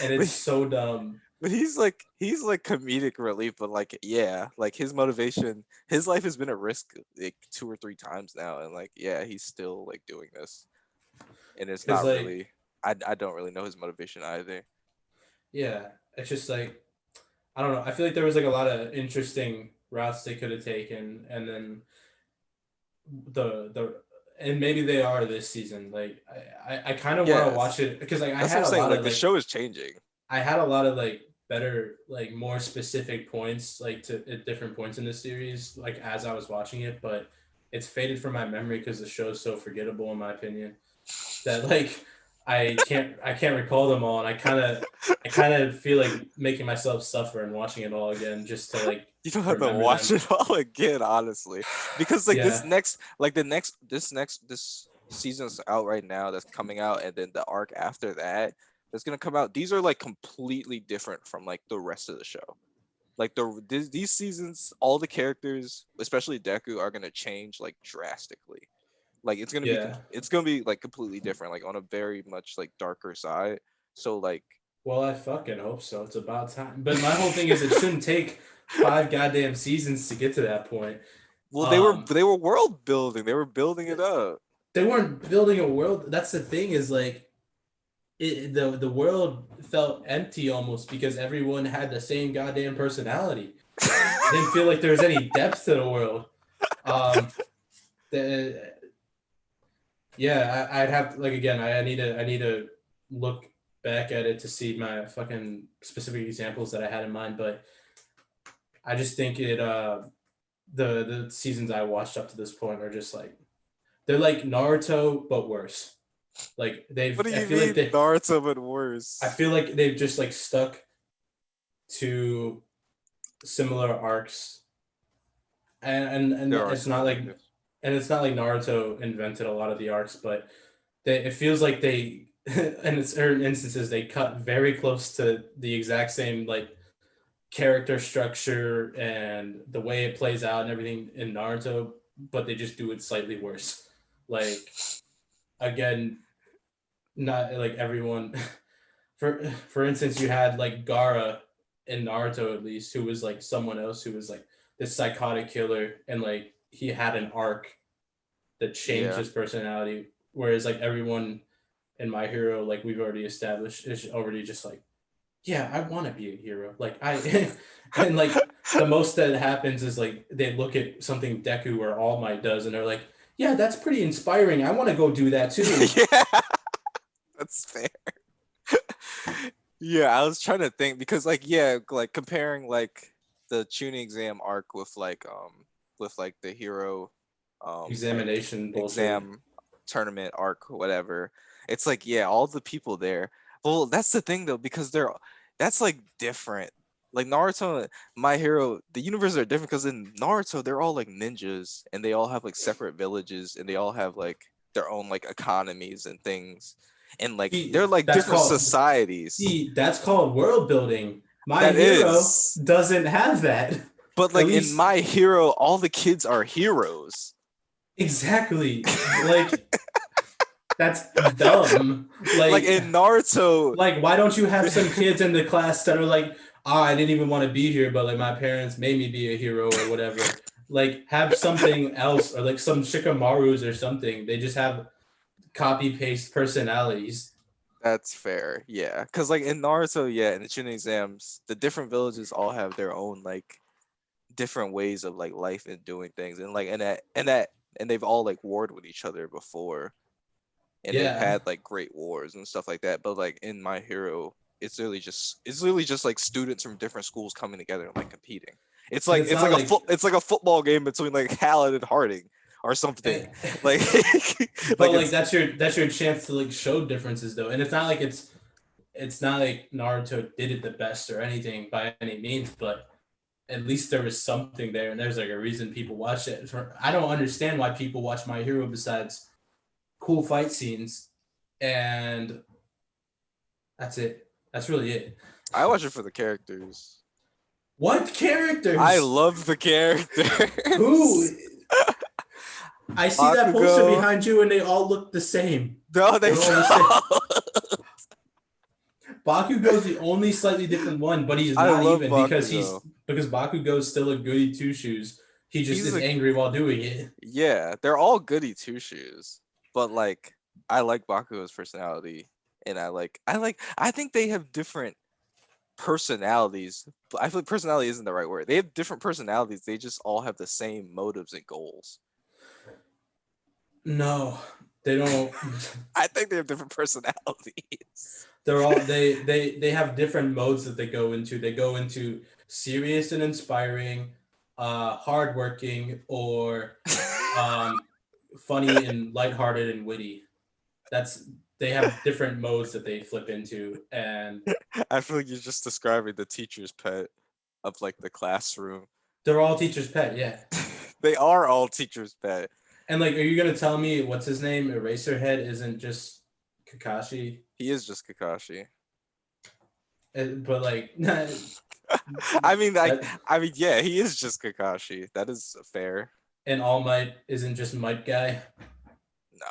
Speaker 2: and
Speaker 1: but,
Speaker 2: it's so dumb.
Speaker 1: but he's like comedic relief, but like yeah, like his motivation, his life has been at risk like 2 or 3 times now, and like yeah, he's still like doing this, and it's
Speaker 2: Cause
Speaker 1: not
Speaker 2: like
Speaker 1: really. I don't really know his motivation either.
Speaker 2: yeah, it's just like I don't know. I feel like there was like a lot of interesting routes they could have taken, and then the and maybe they are this season. Like I kind of want to watch
Speaker 1: Yes,
Speaker 2: it because like I
Speaker 1: that's what
Speaker 2: had
Speaker 1: I'm
Speaker 2: a
Speaker 1: saying.
Speaker 2: lot
Speaker 1: Like
Speaker 2: of
Speaker 1: the
Speaker 2: like
Speaker 1: show is changing.
Speaker 2: I had a lot of like better like more specific points like to at different points in the series like as I was watching it, but it's faded from my memory because the show is so forgettable in my opinion that like I can't recall them all, and I kind of feel like making myself suffer and watching it all again just to like
Speaker 1: You don't have to
Speaker 2: remember
Speaker 1: watch
Speaker 2: them.
Speaker 1: it all again, honestly, because like
Speaker 2: Yeah,
Speaker 1: this season's out right now. That's coming out, and then the arc after that that's gonna come out. These are like completely different from like the rest of the show. Like these seasons, all the characters, especially Deku, are gonna change like drastically. Like
Speaker 2: yeah.
Speaker 1: it's gonna be like completely different, like on a very much like darker side. So like
Speaker 2: Well, I fucking hope so. It's about time. But my whole thing is it shouldn't take 5 goddamn seasons to get to that point.
Speaker 1: well,
Speaker 2: Um,
Speaker 1: they were world building. They were building it up.
Speaker 2: they weren't building a world. That's the thing is like the world felt empty almost because everyone had the same goddamn personality. I didn't feel like there was any depth to the world. Um, the, yeah, I'd have to, like again. I need to look back at it to see my fucking specific examples that I had in mind, but I just think the seasons I watched up to this point are just like they're like Naruto but worse. Like
Speaker 1: What do
Speaker 2: I
Speaker 1: you
Speaker 2: feel like
Speaker 1: mean
Speaker 2: they
Speaker 1: Naruto but
Speaker 2: I
Speaker 1: worse?
Speaker 2: feel like they've just like stuck to similar arcs, and
Speaker 1: There are
Speaker 2: it's not like
Speaker 1: similarities.
Speaker 2: it's not like Naruto invented a lot of the arcs, but it feels like they in certain instances they cut very close to the exact same like character structure and the way it plays out and everything in Naruto, but they just do it slightly worse. Like again, not like everyone. For instance, you had like Gara in Naruto at least, who was like someone else who was like this psychotic killer, and like he had an arc that changed
Speaker 1: Yeah.
Speaker 2: his personality. Whereas like everyone in My Hero, like we've already established, is already just like, yeah, I want to be a hero. Like I, and like the most that happens is like they look at something Deku or All Might does, and they're like, yeah, that's pretty inspiring. I want to go do that too.
Speaker 1: Yeah, that's fair. Yeah, I was trying to think because like yeah, like comparing like the tuning exam arc with like the hero like
Speaker 2: Examination bullshit.
Speaker 1: exam tournament arc whatever. It's like yeah, all the people there. Well, that's the thing though because that's like different. Like Naruto, My Hero, the universes are different because in Naruto they're all like ninjas and they all have like separate villages and they all have like their own like economies and things and like they're like
Speaker 2: That's
Speaker 1: different
Speaker 2: called
Speaker 1: societies.
Speaker 2: see, that's called world building. My
Speaker 1: That
Speaker 2: Hero
Speaker 1: is.
Speaker 2: doesn't have that.
Speaker 1: But
Speaker 2: At
Speaker 1: like in
Speaker 2: least
Speaker 1: My Hero, all the kids are heroes.
Speaker 2: exactly. Like that's dumb.
Speaker 1: Like in Naruto,
Speaker 2: Like why don't you have some kids in the class that are like, I didn't even want to be here, but like my parents made me be a hero or whatever. Like have something else or like some Shikamarus or something. They just have copy paste personalities.
Speaker 1: That's fair. Yeah. Cause like in Naruto, yeah, in the Chunin exams, the different villages all have their own like different ways of like life and doing things. And like and they've all like warred with each other before. And they've
Speaker 2: Yeah.
Speaker 1: had like great wars and stuff like that. But like in My Hero, it's literally just like students from different schools coming together and like competing. It's
Speaker 2: And
Speaker 1: like
Speaker 2: it's not like
Speaker 1: it's like a football game between like Howard and Harding or something. Like
Speaker 2: but
Speaker 1: like
Speaker 2: like
Speaker 1: it's
Speaker 2: that's your chance to like show differences though. And it's not like it's not like Naruto did it the best or anything by any means, but at least there was something there and there's like a reason people watch it. I don't understand why people watch My Hero besides cool fight scenes and that's it. That's really it.
Speaker 1: I watch it for the characters.
Speaker 2: What
Speaker 1: I
Speaker 2: characters?
Speaker 1: love the
Speaker 2: Who?
Speaker 1: characters.
Speaker 2: I see that poster
Speaker 1: Bakugo.
Speaker 2: behind you and they all look the same.
Speaker 1: No, they
Speaker 2: They're all the same.
Speaker 1: don't.
Speaker 2: Bakugo's the only slightly different one, but he's
Speaker 1: I
Speaker 2: not
Speaker 1: love
Speaker 2: even
Speaker 1: Bakugo.
Speaker 2: because Bakugo's still a goody two shoes. He just
Speaker 1: He's
Speaker 2: is
Speaker 1: a
Speaker 2: angry while doing it.
Speaker 1: Yeah, they're all goody two shoes. But like I like Bakugo's personality and I think they have different personalities. But I feel like personality isn't the right word. They have different personalities. They just all have the same motives and goals.
Speaker 2: No, they don't.
Speaker 1: I think they have different personalities.
Speaker 2: They're all they have different modes that they go into. They go into serious and inspiring, hardworking, or um, funny and lighthearted and witty. That's they have different modes that they flip into, and
Speaker 1: I feel like you're just describing the teacher's pet of like the classroom.
Speaker 2: they're all teacher's pet. Yeah.
Speaker 1: They are all teacher's pet.
Speaker 2: And like, are you gonna tell me what's his name? Eraserhead isn't just Kakashi,
Speaker 1: He is just Kakashi.
Speaker 2: but like,
Speaker 1: I mean,
Speaker 2: that,
Speaker 1: yeah, he is just Kakashi. That is fair.
Speaker 2: and All Might isn't just Might Guy,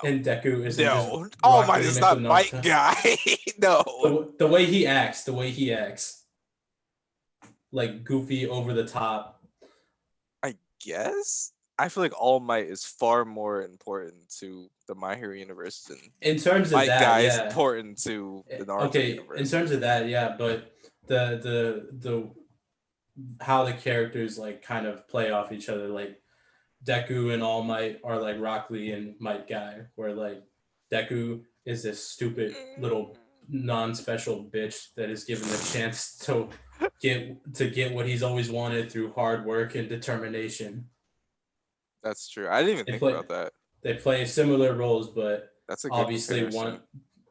Speaker 1: No,
Speaker 2: and Deku isn't just
Speaker 1: no. All
Speaker 2: Rock
Speaker 1: Might
Speaker 2: Lee
Speaker 1: is
Speaker 2: mixed with
Speaker 1: not Might
Speaker 2: Naruto.
Speaker 1: Guy. No,
Speaker 2: The way he acts, like goofy, over the top.
Speaker 1: I guess. I feel like All Might is far more important to the My Hero universe than
Speaker 2: In terms of
Speaker 1: Might
Speaker 2: that,
Speaker 1: Guy is
Speaker 2: yeah.
Speaker 1: important to the Naruto
Speaker 2: Okay, in
Speaker 1: universe.
Speaker 2: terms of that, yeah, but the how the characters like kind of play off each other, like Deku and All Might are like Rock Lee and Might Guy, where like Deku is this stupid little non-special bitch that is given the chance to get what he's always wanted through hard work and determination.
Speaker 1: That's true. I didn't even
Speaker 2: They
Speaker 1: think
Speaker 2: play
Speaker 1: about that.
Speaker 2: they play similar roles, but
Speaker 1: That's a good
Speaker 2: obviously
Speaker 1: comparison.
Speaker 2: one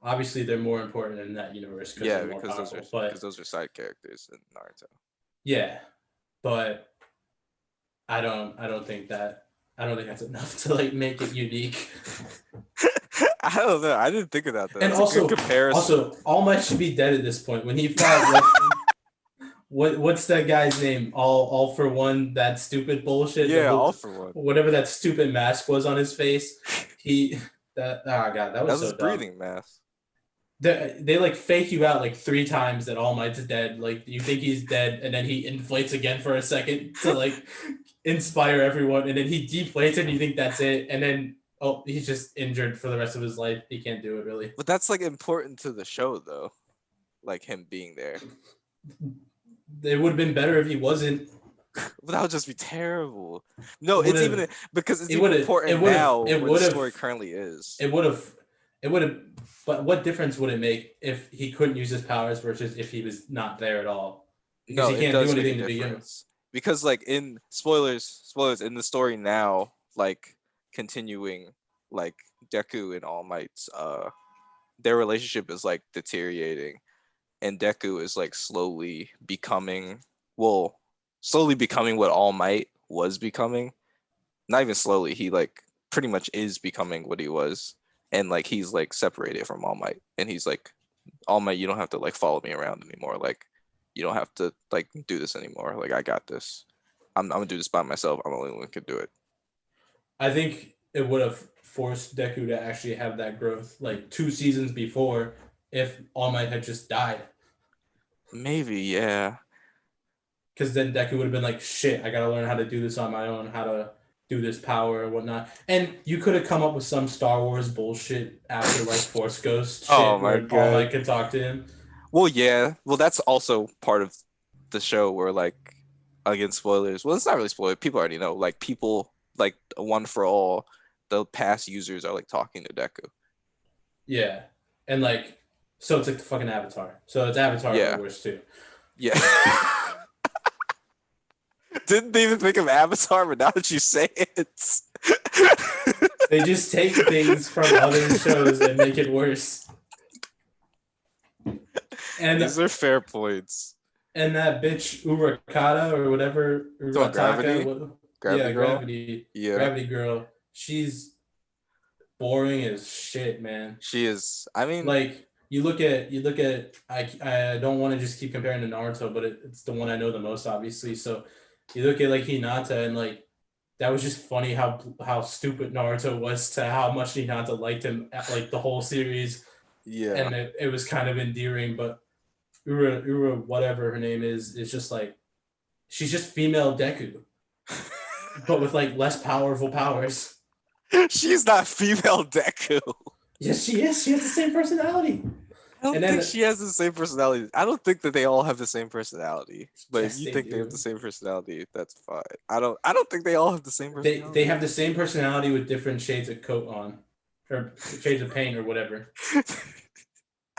Speaker 2: obviously they're more important in that universe because
Speaker 1: Yeah,
Speaker 2: they're more powerful.
Speaker 1: because
Speaker 2: But
Speaker 1: those are side characters in Naruto.
Speaker 2: yeah, but I don't think that's enough to like make it unique.
Speaker 1: I don't know. I didn't think of that though.
Speaker 2: And
Speaker 1: That's a good comparison.
Speaker 2: All Might should be dead at this point. When he fought what's that guy's name? All for one, that stupid bullshit that
Speaker 1: Yeah, all
Speaker 2: looked
Speaker 1: for one.
Speaker 2: whatever that stupid mask was on his face. He that oh god, that
Speaker 1: That
Speaker 2: was
Speaker 1: was his
Speaker 2: so dumb.
Speaker 1: breathing mask.
Speaker 2: They like fake you out like 3 times that All Might's dead. Like you think he's dead, and then he inflates again for a second to like inspire everyone, and then he deflates and you think that's it, and then oh he's just injured for the rest of his life. He can't do it really.
Speaker 1: But that's like important to the show though. Like him being there.
Speaker 2: It would have been better if he wasn't.
Speaker 1: But that would just be terrible. No,
Speaker 2: It
Speaker 1: it's
Speaker 2: would've-
Speaker 1: even because it's
Speaker 2: it
Speaker 1: even
Speaker 2: would've-
Speaker 1: important
Speaker 2: it would've-
Speaker 1: now
Speaker 2: it
Speaker 1: where the
Speaker 2: would've-
Speaker 1: story currently is.
Speaker 2: It would have. It would have. But what difference would it make if he couldn't use his powers versus if he was not there at all? Because
Speaker 1: No,
Speaker 2: he
Speaker 1: it
Speaker 2: can't
Speaker 1: does
Speaker 2: do
Speaker 1: make a
Speaker 2: anything to begin with.
Speaker 1: difference. Because like in spoilers in the story now, like continuing like Deku and All Might's their relationship is like deteriorating and Deku is like slowly becoming what All Might was becoming. Not even slowly, he like pretty much is becoming what he was. And like he's like separated from All Might. And he's like, All Might, you don't have to like follow me around anymore. Like you don't have to like do this anymore. Like I got this. I'm gonna do this by myself. I'm the only one who can do it.
Speaker 2: I think it would have forced Deku to actually have that growth like 2 seasons before if All Might had just died.
Speaker 1: Maybe, yeah.
Speaker 2: because then Deku would have been like, shit, I gotta learn how to do this on my own, how to do this power and whatnot. And you could have come up with some Star Wars bullshit after like Force Ghost
Speaker 1: Oh
Speaker 2: shit
Speaker 1: my
Speaker 2: where All
Speaker 1: god.
Speaker 2: Might could talk to him.
Speaker 1: Well, yeah. Well, that's also part of the show where like again spoilers. Well, it's not really spoiler. People already know. Like people like One for All, the past users are like talking to Deku.
Speaker 2: Yeah. And like, so it's like the fucking Avatar. So it's Avatar, but
Speaker 1: Yeah.
Speaker 2: worse too.
Speaker 1: Yeah. Didn't even think of Avatar, but now that you say it.
Speaker 2: They just take things from other shows and make it worse. And
Speaker 1: These are fair points.
Speaker 2: and that bitch Urakata or whatever,
Speaker 1: So
Speaker 2: Urataka,
Speaker 1: Gravity?
Speaker 2: what,
Speaker 1: Gravity
Speaker 2: yeah,
Speaker 1: Girl?
Speaker 2: Gravity,
Speaker 1: Yeah.
Speaker 2: Gravity Girl. She's boring as shit, man.
Speaker 1: She is. I mean,
Speaker 2: Like you look at I don't want to just keep comparing to Naruto, but it's the one I know the most, obviously. So you look at like Hinata and like that was just funny how stupid Naruto was to how much Hinata liked him at like the whole series,
Speaker 1: yeah.
Speaker 2: and it was kind of endearing. But Ura whatever her name is just like she's just female Deku, but with like less powerful powers.
Speaker 1: She's not female Deku.
Speaker 2: Yes, she is. She has the same personality.
Speaker 1: I don't
Speaker 2: And
Speaker 1: think
Speaker 2: then-
Speaker 1: she has the same personality. I don't think that they all have the same personality. But
Speaker 2: Yes,
Speaker 1: if you
Speaker 2: they
Speaker 1: think they have
Speaker 2: do.
Speaker 1: the same personality, that's fine. I don't think they all have the same personality.
Speaker 2: They have the same personality with different shades of coat on, or shades of paint or whatever.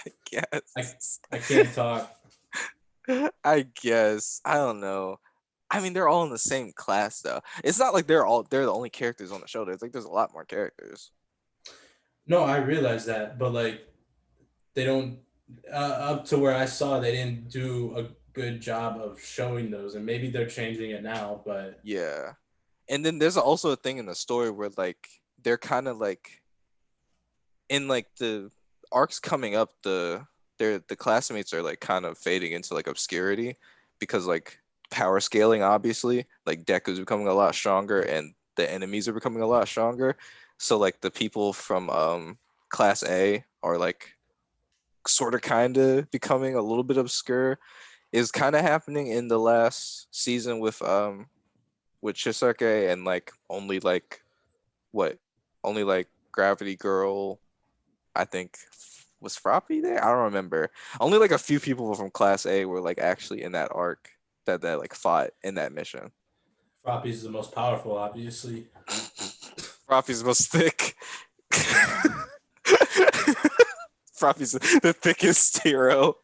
Speaker 1: I guess.
Speaker 2: I can't talk.
Speaker 1: I guess. I don't know. I mean, they're all in the same class though. It's not like they're the only characters on the show. There's a lot more characters.
Speaker 2: No, I realize that, but like they don't up to where I saw they didn't do a good job of showing those, and maybe they're changing it now. But
Speaker 1: Yeah. And then there's also a thing in the story where like they're kind of like in like the arcs coming up, the classmates are like kind of fading into like obscurity because like power scaling, obviously, like Deku's becoming a lot stronger and the enemies are becoming a lot stronger. So like the people from class A are like sort of kind of becoming a little bit obscure. Is kind of happening in the last season with Chisake and like only like only like Gravity Girl, I think was Froppy there? I don't remember. Only like a few people from class A were like actually in that arc that like fought in that mission.
Speaker 2: Froppy's the most powerful, obviously.
Speaker 1: Froppy's the most thick. Froppy's the thickest hero.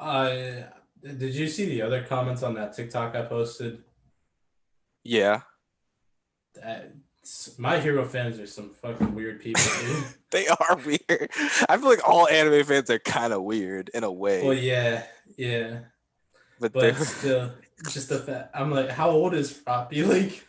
Speaker 2: Did you see the other comments on that TikTok I posted?
Speaker 1: Yeah.
Speaker 2: My Hero fans are some fucking weird people, dude.
Speaker 1: They are weird. I feel like all anime fans are kind of weird in a way.
Speaker 2: Well, yeah.
Speaker 1: But
Speaker 2: But still, just the fact I'm like, how old is Froppy? Like,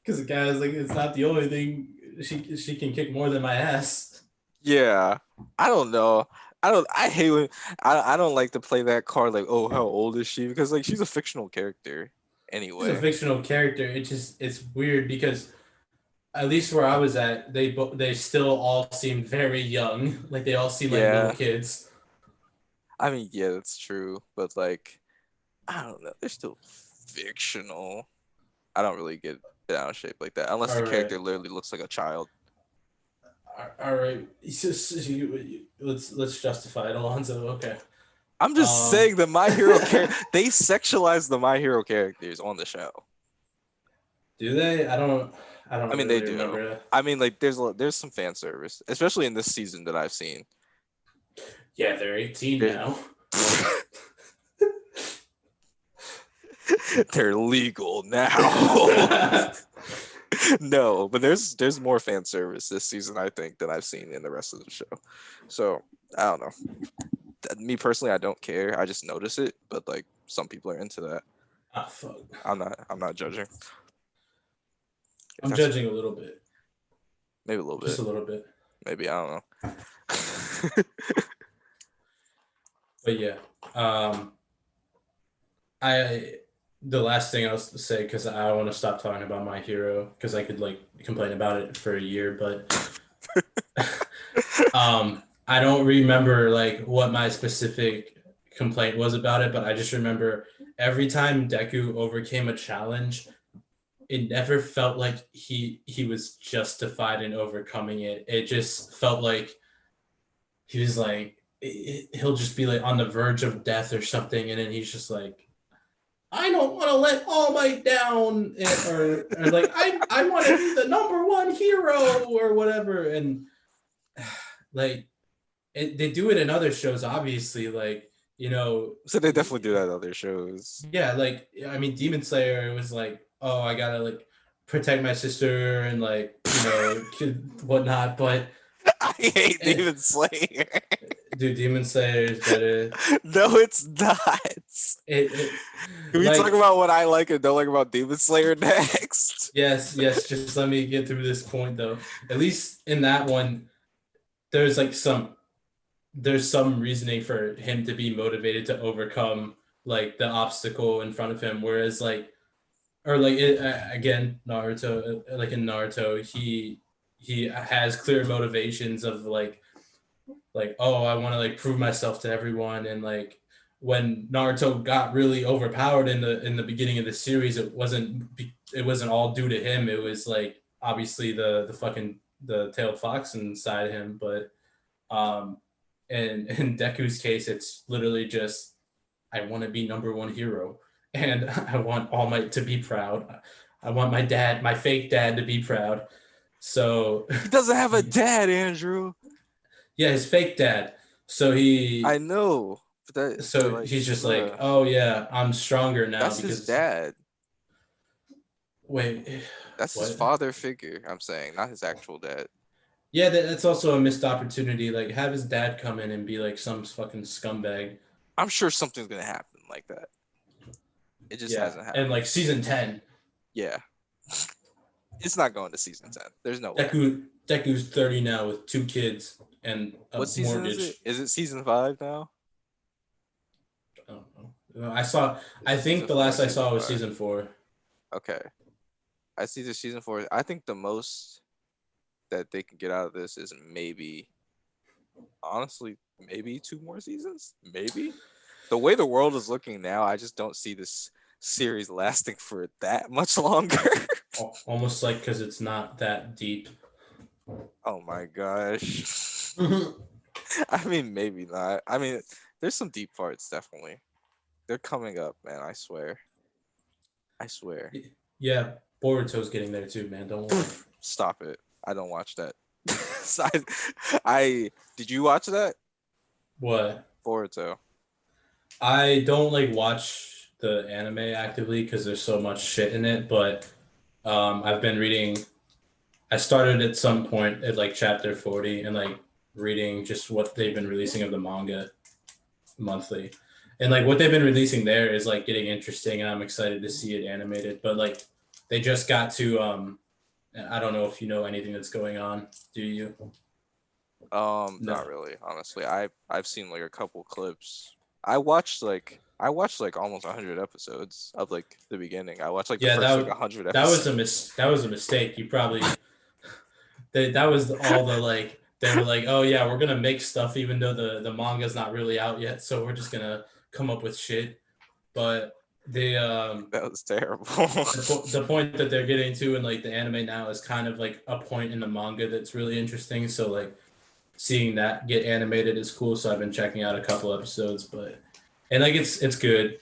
Speaker 2: because the guy is like, it's not the only thing she can kick more than my ass.
Speaker 1: yeah, I don't know. I hate when I don't like to play that card like, oh, how old is she? Because like she's a fictional character anyway.
Speaker 2: She's a fictional character. It's weird because at least where I was at, they still all seemed very young. Like they all seem like
Speaker 1: Yeah.
Speaker 2: little kids.
Speaker 1: I mean, yeah, that's true, but like, I don't know. They're still fictional. I don't really get down shape like that unless the
Speaker 2: Alright.
Speaker 1: character literally looks like a child.
Speaker 2: All right, let's justify it, Alonzo. Okay.
Speaker 1: I'm just saying that My Hero they sexualize the My Hero characters on the show.
Speaker 2: Do they? I don't.
Speaker 1: I mean,
Speaker 2: really
Speaker 1: they do.
Speaker 2: remember.
Speaker 1: I mean, like there's some fan service, especially in this season that I've seen.
Speaker 2: Yeah, they're 18
Speaker 1: Yeah.
Speaker 2: now.
Speaker 1: They're legal now. No, but there's more fan service this season, I think, than I've seen in the rest of the show. So I don't know. Me personally, I don't care. I just notice it, but like some people are into that.
Speaker 2: Ah, fuck.
Speaker 1: I'm not judging.
Speaker 2: I'm judging a little bit.
Speaker 1: Maybe a little bit.
Speaker 2: Just a little bit.
Speaker 1: Maybe, I don't know.
Speaker 2: But yeah. The last thing I was to say, because I want to stop talking about My Hero, because I could like complain about it for a year, but I don't remember like what my specific complaint was about it, but I just remember every time Deku overcame a challenge, it never felt like he was justified in overcoming it. It just felt like he was like he'll just be like on the verge of death or something, and then he's just like, I don't want to let All Might down, or like I want to be the number one hero or whatever, and like they do it in other shows, obviously, like
Speaker 1: So they definitely do that in other shows.
Speaker 2: yeah, like I mean, Demon Slayer was like, oh, I gotta like protect my sister and like whatnot, but
Speaker 1: I hate Demon Slayer.
Speaker 2: dude, Demon Slayer is better.
Speaker 1: No, it's not.
Speaker 2: It
Speaker 1: Can we
Speaker 2: like
Speaker 1: talk about what I like and don't like about Demon Slayer next?
Speaker 2: yes, just let me get through this point though. At least in that one, there's like there's some reasoning for him to be motivated to overcome like the obstacle in front of him, whereas like or like again Naruto, like in Naruto, he has clear motivations of like oh, I want to like prove myself to everyone, and like when Naruto got really overpowered in the beginning of the series, it wasn't all due to him. It was like obviously the fucking the tailed fox inside him, but in Deku's case, it's literally just I want to be number one hero, and I want All Might to be proud. I want my dad, my fake dad, to be proud. So
Speaker 1: He doesn't have a dad, Andrew.
Speaker 2: yeah, his fake dad. So
Speaker 1: I know. But like,
Speaker 2: he's just like, oh yeah, I'm stronger now
Speaker 1: that's
Speaker 2: because
Speaker 1: his dad.
Speaker 2: wait,
Speaker 1: That's his
Speaker 2: what?
Speaker 1: father figure. I'm saying, not his actual dad.
Speaker 2: Yeah, that's also a missed opportunity. Like, have his dad come in and be like some fucking scumbag.
Speaker 1: I'm sure something's gonna happen like that. It just
Speaker 2: Yeah,
Speaker 1: hasn't
Speaker 2: and
Speaker 1: happened.
Speaker 2: like season 10,
Speaker 1: Yeah. It's not going to season 10. There's no way.
Speaker 2: Deku's 30 now with 2 kids and a
Speaker 1: What season is it?
Speaker 2: mortgage.
Speaker 1: Is it season 5 now?
Speaker 2: I don't know. I think
Speaker 1: Season
Speaker 2: the
Speaker 1: 4,
Speaker 2: last I
Speaker 1: season
Speaker 2: saw was
Speaker 1: 5.
Speaker 2: season 4.
Speaker 1: Okay. I see the season 4. I think the most that they can get out of this is maybe, honestly, maybe 2 more seasons. Maybe. The way the world is looking now, I just don't see this series lasting for that much longer.
Speaker 2: Almost like because it's not that deep.
Speaker 1: Oh my gosh. I mean, maybe not. I mean, there's some deep parts, definitely. They're coming up, man. I swear. I swear.
Speaker 2: Yeah, Boruto's getting there too, man. Don't worry.
Speaker 1: Stop it. I don't watch that. I did you watch that?
Speaker 2: What?
Speaker 1: Boruto.
Speaker 2: I don't like watch the anime actively because there's so much shit in it, but I've been reading. I started at some point at like chapter 40 and like reading just what they've been releasing of the manga monthly. And like what they've been releasing there is like getting interesting, and I'm excited to see it animated. But like they just got to I don't know if you know anything that's going on. Do you? No.
Speaker 1: Not really, honestly. I've seen like a couple clips. I watched like almost 100 episodes of like the beginning. I watched like the
Speaker 2: Yeah,
Speaker 1: first like 100
Speaker 2: that was
Speaker 1: episodes.
Speaker 2: that was a mistake. You probably that was all the like they were like, oh yeah, we're gonna make stuff even though the manga's not really out yet, so we're just gonna come up with shit. But
Speaker 1: That was terrible.
Speaker 2: the point that they're getting to in like the anime now is kind of like a point in the manga that's really interesting. So like seeing that get animated is cool. So I've been checking out a couple episodes, but and like it's good.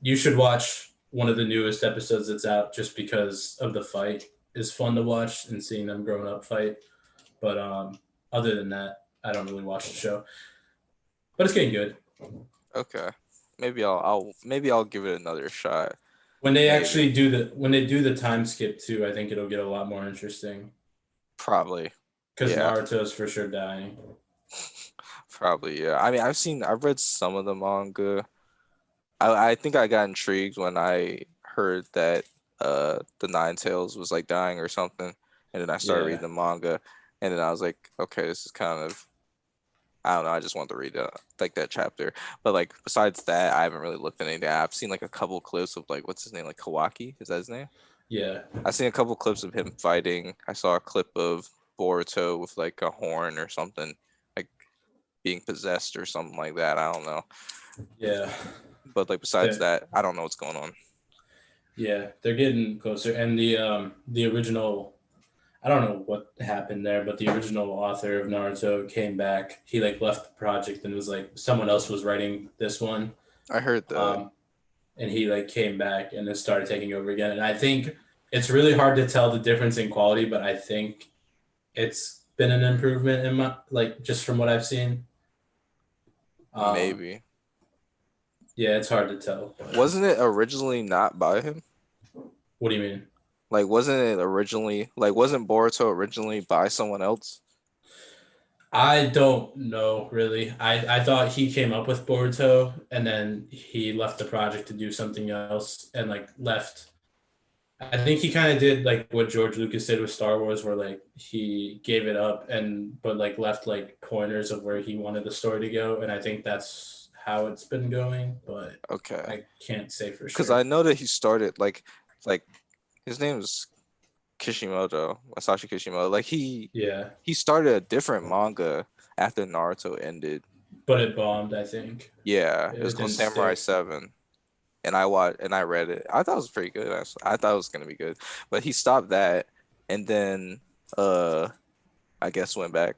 Speaker 2: You should watch one of the newest episodes that's out just because of the fight is fun to watch and seeing them growing up fight. But other than that, I don't really watch the show. But it's getting good.
Speaker 1: Okay. Maybe I'll give it another shot.
Speaker 2: When they
Speaker 1: Maybe.
Speaker 2: actually do the time skip too, I think it'll get a lot more interesting.
Speaker 1: Probably.
Speaker 2: Because
Speaker 1: Yeah.
Speaker 2: Naruto's for sure dying.
Speaker 1: Probably, yeah. I mean, I've read some of the manga. I think I got intrigued when I heard that the Nine Tails was like dying or something, and then I started reading the manga, and then I was like, okay, this is kind of, I don't know, I just want to read like that chapter. But like besides that, I haven't really looked at anything. I've seen like a couple clips of like what's his name, like Kawaki, is that his name?
Speaker 2: Yeah.
Speaker 1: I've seen a couple clips of him fighting. I saw a clip of Boruto with like a horn or something. Like being possessed or something like that. I don't know.
Speaker 2: Yeah.
Speaker 1: But like besides
Speaker 2: They're,
Speaker 1: that, I don't know what's going on.
Speaker 2: yeah, they're getting closer. And the original, I don't know what happened there, but the original author of Naruto came back. He like left the project and was like someone else was writing this one.
Speaker 1: I heard that.
Speaker 2: Um, and he like came back and then started taking over again. And I think it's really hard to tell the difference in quality, but I think it's been an improvement in my like just from what I've seen. Um,
Speaker 1: Maybe.
Speaker 2: yeah, it's hard to tell.
Speaker 1: Wasn't it originally not by him?
Speaker 2: What do you mean?
Speaker 1: Like, wasn't it originally like wasn't Boruto originally by someone else?
Speaker 2: I don't know really. I thought he came up with Boruto and then he left the project to do something else and like left. I think he kind of did like what George Lucas did with Star Wars, where like he gave it up and but like left like pointers of where he wanted the story to go, and I think that's how it's been going, but
Speaker 1: Okay.
Speaker 2: I can't say for
Speaker 1: Because
Speaker 2: sure.
Speaker 1: I know that he started like his name is Kishimoto, Masashi Kishimoto. Like
Speaker 2: Yeah,
Speaker 1: he started a different manga after Naruto ended.
Speaker 2: but it bombed. I think
Speaker 1: Yeah, it was
Speaker 2: it
Speaker 1: called
Speaker 2: didn't
Speaker 1: Samurai
Speaker 2: stick.
Speaker 1: 7. And I read it. I thought it was pretty good. Actually. I thought it was gonna be good. But he stopped that and then uh I guess went back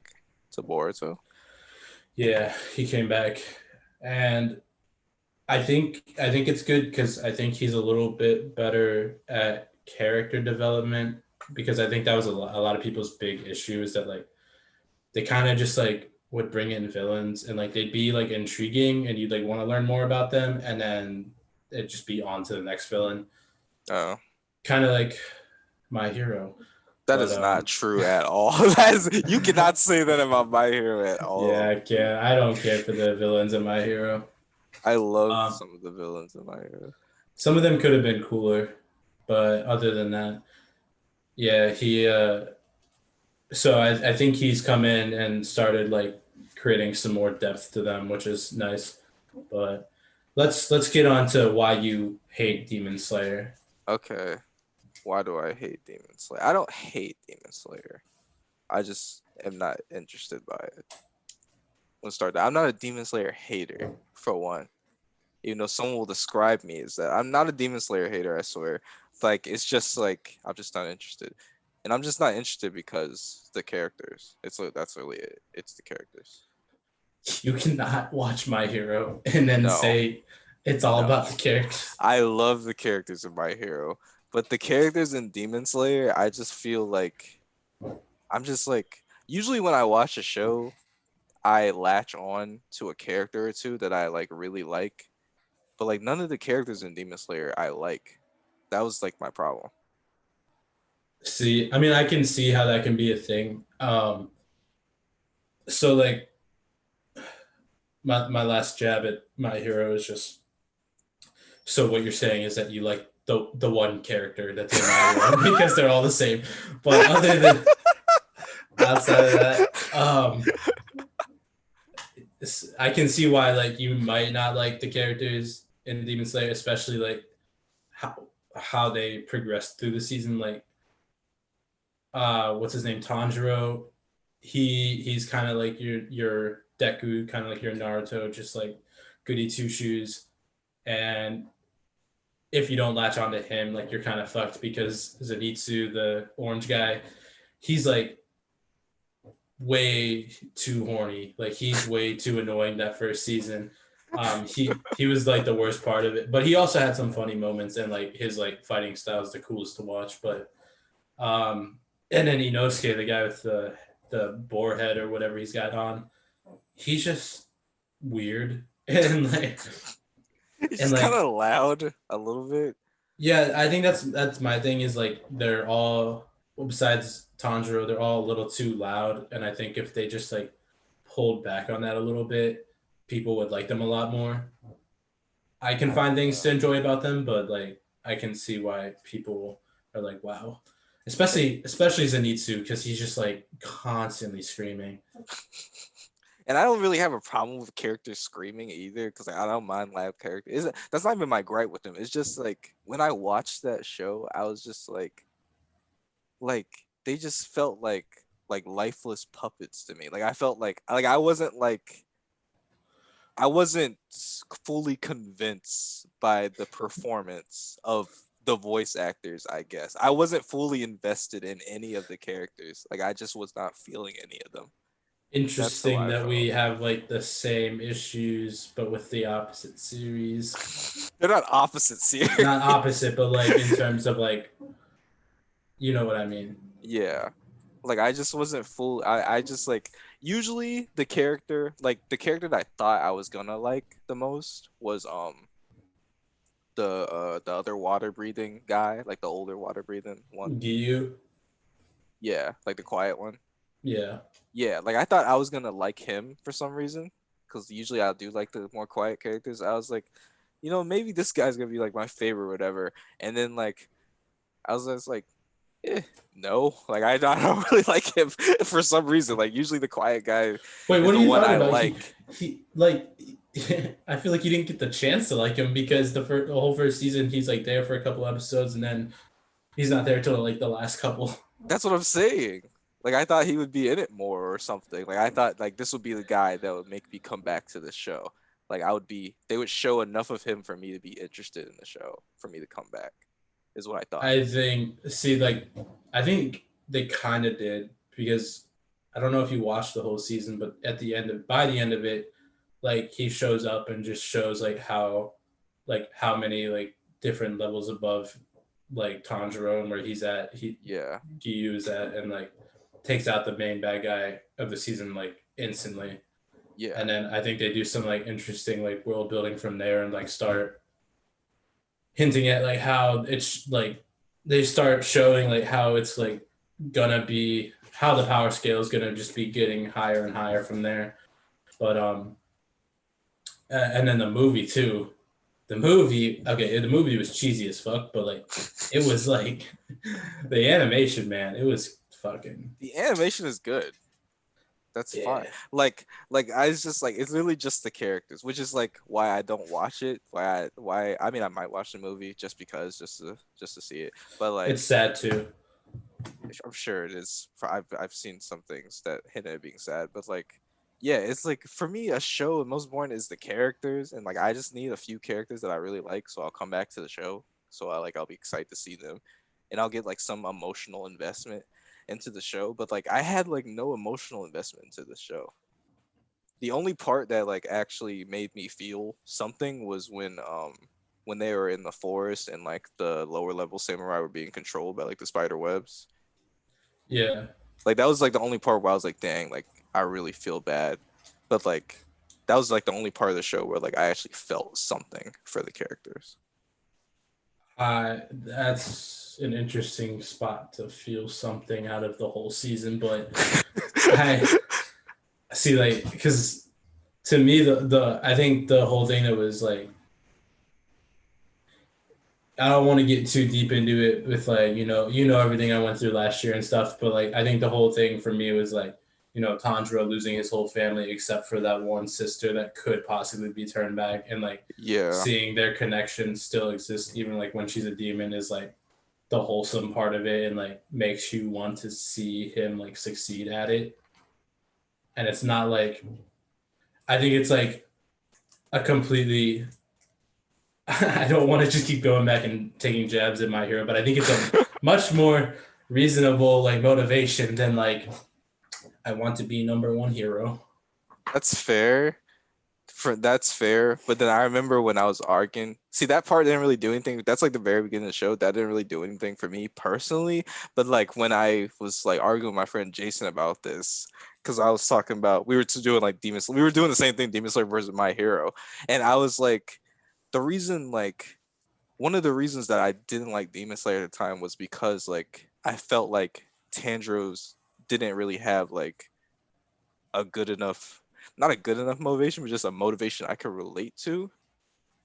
Speaker 1: to Boruto.
Speaker 2: Yeah, he came back, and I think it's good because I think he's a little bit better at character development because I think that was a lot of people's big issue is that like they kind of just like would bring in villains and like they'd be like intriguing and you'd like want to learn more about them and then it'd just be on to the next villain,
Speaker 1: Oh.
Speaker 2: kind of like My Hero.
Speaker 1: That
Speaker 2: But
Speaker 1: is not true at all. That's you cannot say that about My Hero at
Speaker 2: yeah,
Speaker 1: all.
Speaker 2: I don't care for the villains in My Hero.
Speaker 1: I love
Speaker 2: um
Speaker 1: some of the villains in My Hero.
Speaker 2: some of them could have been cooler, but other than that, yeah, he so I think he's come in and started like creating some more depth to them, which is nice. But let's get on to why you hate Demon Slayer.
Speaker 1: Okay. Why do I hate Demon Slayer? I don't hate Demon Slayer. I just am not interested by it. Let's start that. I'm not a Demon Slayer hater, for one. Even though someone will describe me as that. I'm not a Demon Slayer hater, I swear. Like it's just like I'm just not interested. And I'm just not interested because the characters. That's really it. It's the characters.
Speaker 2: You cannot watch My Hero and then
Speaker 1: No.
Speaker 2: say it's all
Speaker 1: No.
Speaker 2: about the characters.
Speaker 1: I love the characters in My Hero, but the characters in Demon Slayer, I just feel like I'm just like usually when I watch a show, I latch on to a character or two that I like really like, but like none of the characters in Demon Slayer I like. That was like my problem.
Speaker 2: See, I mean, I can see how that can be a thing. So like my last jab at My Hero is just so what you're saying is that you like the one character that's in My Hero because they're all the same. But other than outside of that, I can see why like you might not like the characters in Demon Slayer, especially like how they progressed through the season. Like what's his name, Tanjiro. He's kind of like your Deku, kind of like your Naruto, just like goody two shoes. And if you don't latch onto him, like you're kind of fucked because Zenitsu, the orange guy, he's like way too horny. Like he's way too annoying that first season. He was like the worst part of it, but he also had some funny moments and like his like fighting style is the coolest to watch. But and then Inosuke, the guy with the boar head or whatever he's got on, he's just weird and like
Speaker 1: It's
Speaker 2: and
Speaker 1: just kind
Speaker 2: like
Speaker 1: of loud a little bit.
Speaker 2: yeah, I think that's my thing is like they're all well, besides Tanjiro, they're all a little too loud, and I think if they just like pulled back on that a little bit, people would like them a lot more. I can find things to enjoy about them, but like I can see why people are like, wow. Especially Zenitsu, because he's just like constantly screaming.
Speaker 1: And I don't really have a problem with characters screaming either, because I don't mind loud characters. That's not even my gripe with them. It's just like when I watched that show, I was just like they just felt like lifeless puppets to me. Like I felt like I wasn't like I wasn't fully convinced by the performance of the voice actors, I guess. I wasn't fully invested in any of the characters. Like I just was not feeling any of them. That's how
Speaker 2: Interesting
Speaker 1: I
Speaker 2: that we
Speaker 1: felt.
Speaker 2: have like the same issues, but with the opposite series.
Speaker 1: They're not opposite
Speaker 2: Not
Speaker 1: series.
Speaker 2: opposite, but like in terms of like, you know what I mean.
Speaker 1: Yeah. Like I just wasn't full. I just like usually the character that I thought I was gonna like the most was the other water breathing guy, like the older water breathing one.
Speaker 2: Giyu,
Speaker 1: Yeah, like the quiet one.
Speaker 2: yeah.
Speaker 1: Yeah, like I thought I was gonna like him for some reason, because usually I do like the more quiet characters. I was like, maybe this guy's gonna be like my favorite, or whatever. And then like I was just like, no, like I don't really like him for some reason. Like usually the quiet guy
Speaker 2: Wait,
Speaker 1: is
Speaker 2: what are
Speaker 1: the
Speaker 2: you
Speaker 1: one
Speaker 2: talking
Speaker 1: I
Speaker 2: about?
Speaker 1: like.
Speaker 2: He like I feel like you didn't get the chance to like him because the whole first season he's like there for a couple episodes and then he's not there till like the last couple.
Speaker 1: That's what I'm saying. Like I thought he would be in it more or something. Like I thought like this would be the guy that would make me come back to the show. Like they would show enough of him for me to be interested in the show for me to come back. Is what I thought.
Speaker 2: I think see like I think they kind of did because I don't know if you watched the whole season, but at the end of by the end of it, like he shows up and just shows like how many like different levels above like Tanjiro and where he's at
Speaker 1: Yeah.
Speaker 2: Giyu is at and like takes out the main bad guy of the season like instantly.
Speaker 1: Yeah.
Speaker 2: And then I think they do some like interesting like world building from there and like start hinting at like how it's like they start showing like how it's like gonna be how the power scale is gonna just be getting higher and higher from there. But and then the movie too. The movie was cheesy as fuck, but like it was like the animation, man, it was fucking
Speaker 1: The animation is good. That's fine.
Speaker 2: yeah.
Speaker 1: Like I was just like it's literally just the characters, which is like why I don't watch it. Why I mean I might watch the movie just because just to see it. But
Speaker 2: It's
Speaker 1: like
Speaker 2: sad too.
Speaker 1: I'm sure it is. I've seen some things that hint at being sad, but like, yeah, it's like for me a show. The most important is the characters, and like I just need a few characters that I really like, so I'll come back to the show. So I'll be excited to see them, and I'll get like some emotional investment into the show. But like I had like no emotional investment into the show. The only part that like actually made me feel something was when they were in the forest and like the lower level samurai were being controlled by like the spider webs.
Speaker 2: Yeah.
Speaker 1: Like that was like the only part where I was like, dang, like I really feel bad. But like that was like the only part of the show where like I actually felt something for the characters.
Speaker 2: That's an interesting spot to feel something out of the whole season, but I see like because to me the I think the whole thing that was like I don't want to get too deep into it with like everything I went through last year and stuff, but like I think the whole thing for me was like Tanjiro losing his whole family except for that one sister that could possibly be turned back, and like
Speaker 1: Yeah.
Speaker 2: seeing their connection still exist even like when she's a demon is like the wholesome part of it and like makes you want to see him like succeed at it. And it's not like I think it's like a completely I don't want to just keep going back and taking jabs at my hero, but I think it's a much more reasonable like motivation than like I want to be number one hero.
Speaker 1: That's fair. That's fair. But then I remember when I was arguing. See, that part didn't really do anything. That's like the very beginning of the show. That didn't really do anything for me personally. But like when I was like arguing with my friend Jason about this, because I was talking about we were doing like Demon Slayer. We were doing the same thing, Demon Slayer versus My Hero, and I was like, the reason like one of the reasons that I didn't like Demon Slayer at the time was because like I felt like Tanjiro's didn't really have like a good enough not a good enough motivation, but just a motivation I could relate to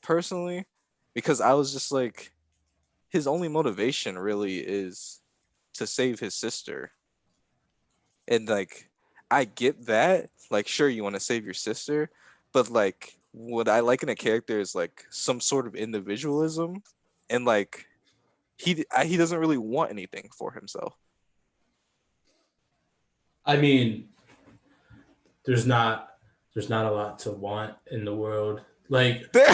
Speaker 1: personally. Because I was just like his only motivation really is to save his sister. And like I get that. Like sure you want to save your sister, but like what I like in a character is like some sort of individualism and like he doesn't really want anything for himself.
Speaker 2: I mean, there's not. there's not a lot to want in the world. Like
Speaker 1: There,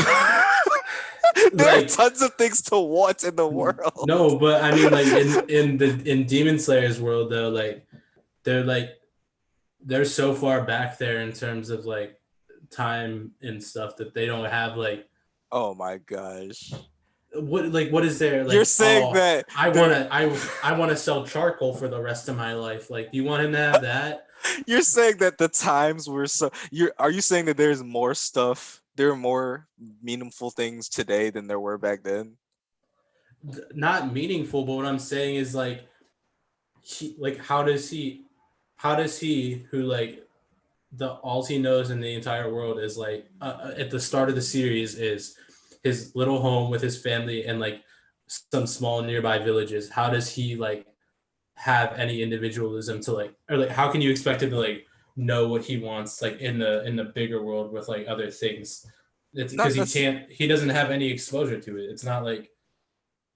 Speaker 1: there are
Speaker 2: like
Speaker 1: tons of things to want in the world.
Speaker 2: no, but I mean like in Demon Slayer's world though, like they're so far back there in terms of like time and stuff that they don't have like
Speaker 1: Oh my gosh.
Speaker 2: what is there
Speaker 1: You're
Speaker 2: like
Speaker 1: saying
Speaker 2: oh
Speaker 1: that
Speaker 2: I want
Speaker 1: there
Speaker 2: to I want to sell charcoal for the rest of my life. Like do you want him to have that?
Speaker 1: you're saying that the times were so you're are you saying that there's more stuff, there are more meaningful things today than there were back then?
Speaker 2: Not meaningful, but what I'm saying is like like how does he who like the all he knows in the entire world is like at the start of the series is his little home with his family and like some small nearby villages. How does he like have any individualism to like, or like how can you expect him to like know what he wants like in the bigger world with like other things? It's because
Speaker 1: Not necessarily.
Speaker 2: he doesn't have any exposure to it. It's not like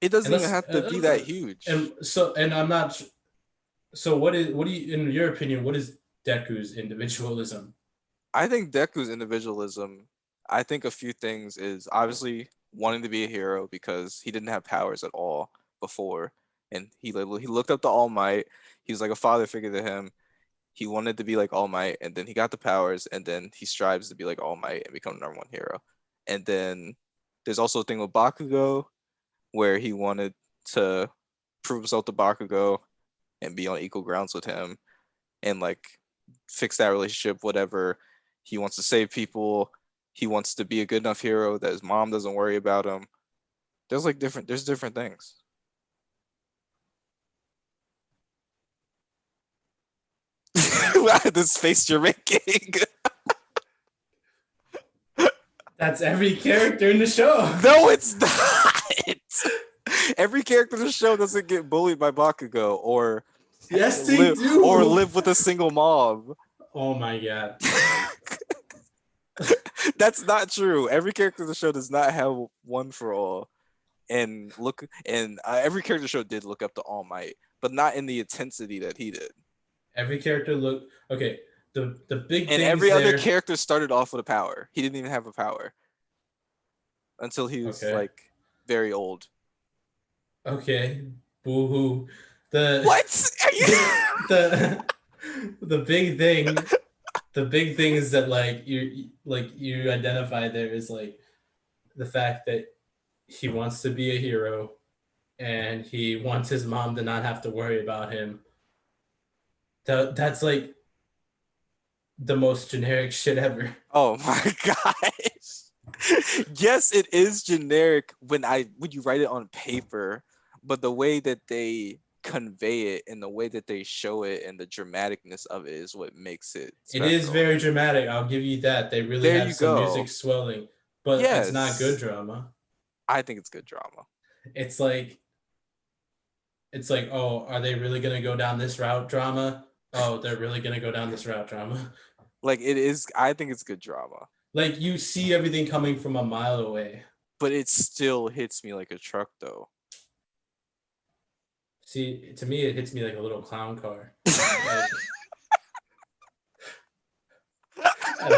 Speaker 1: It doesn't even
Speaker 2: unless
Speaker 1: have to be that huge.
Speaker 2: and so and I'm not so what do you in your opinion what is Deku's individualism?
Speaker 1: I think Deku's individualism, I think a few things is obviously wanting to be a hero because he didn't have powers at all before. And he looked up to All Might. He was like a father figure to him. He wanted to be like All Might, and then he got the powers, and then he strives to be like All Might and become the number one hero. And then there's also a thing with Bakugo where he wanted to prove himself to Bakugo and be on equal grounds with him and like fix that relationship, whatever. He wants to save people. He wants to be a good enough hero that his mom doesn't worry about him. There's different things. This face you're making.
Speaker 2: That's every character in the show.
Speaker 1: No, it's not. Every character in the show doesn't get bullied by Bakugo
Speaker 2: Yes, they
Speaker 1: or
Speaker 2: do.
Speaker 1: live with a single mom.
Speaker 2: Oh my god.
Speaker 1: That's not true. Every character in the show does not have one for all. Every character in the show did look up to All Might, but not in the intensity that he did.
Speaker 2: Every character look okay. The big
Speaker 1: And
Speaker 2: things
Speaker 1: every other
Speaker 2: there.
Speaker 1: character started off with a power. He didn't even have a power until he was
Speaker 2: Okay.
Speaker 1: like very old.
Speaker 2: Okay. Boo hoo. The
Speaker 1: What? Are you?
Speaker 2: the the big thing the big thing is that like you identify there is like the fact that he wants to be a hero and he wants his mom to not have to worry about him. That's like the most generic shit ever.
Speaker 1: Oh my gosh. Yes, it is generic when you write it on paper, but the way that they convey it and the way that they show it and the dramaticness of it is what makes it
Speaker 2: It is
Speaker 1: special.
Speaker 2: very dramatic. I'll give you that. They really
Speaker 1: There
Speaker 2: have
Speaker 1: you
Speaker 2: some music
Speaker 1: go.
Speaker 2: swelling, but it's not good
Speaker 1: Yes.
Speaker 2: drama.
Speaker 1: I think it's good drama.
Speaker 2: It's like oh, are they really gonna go down this route drama? Oh, they're really gonna go down this route drama.
Speaker 1: Like it is I think it's good drama.
Speaker 2: Like you see everything coming from a mile away.
Speaker 1: But it still hits me like a truck though.
Speaker 2: See, to me, it hits me like a little clown car. Like, and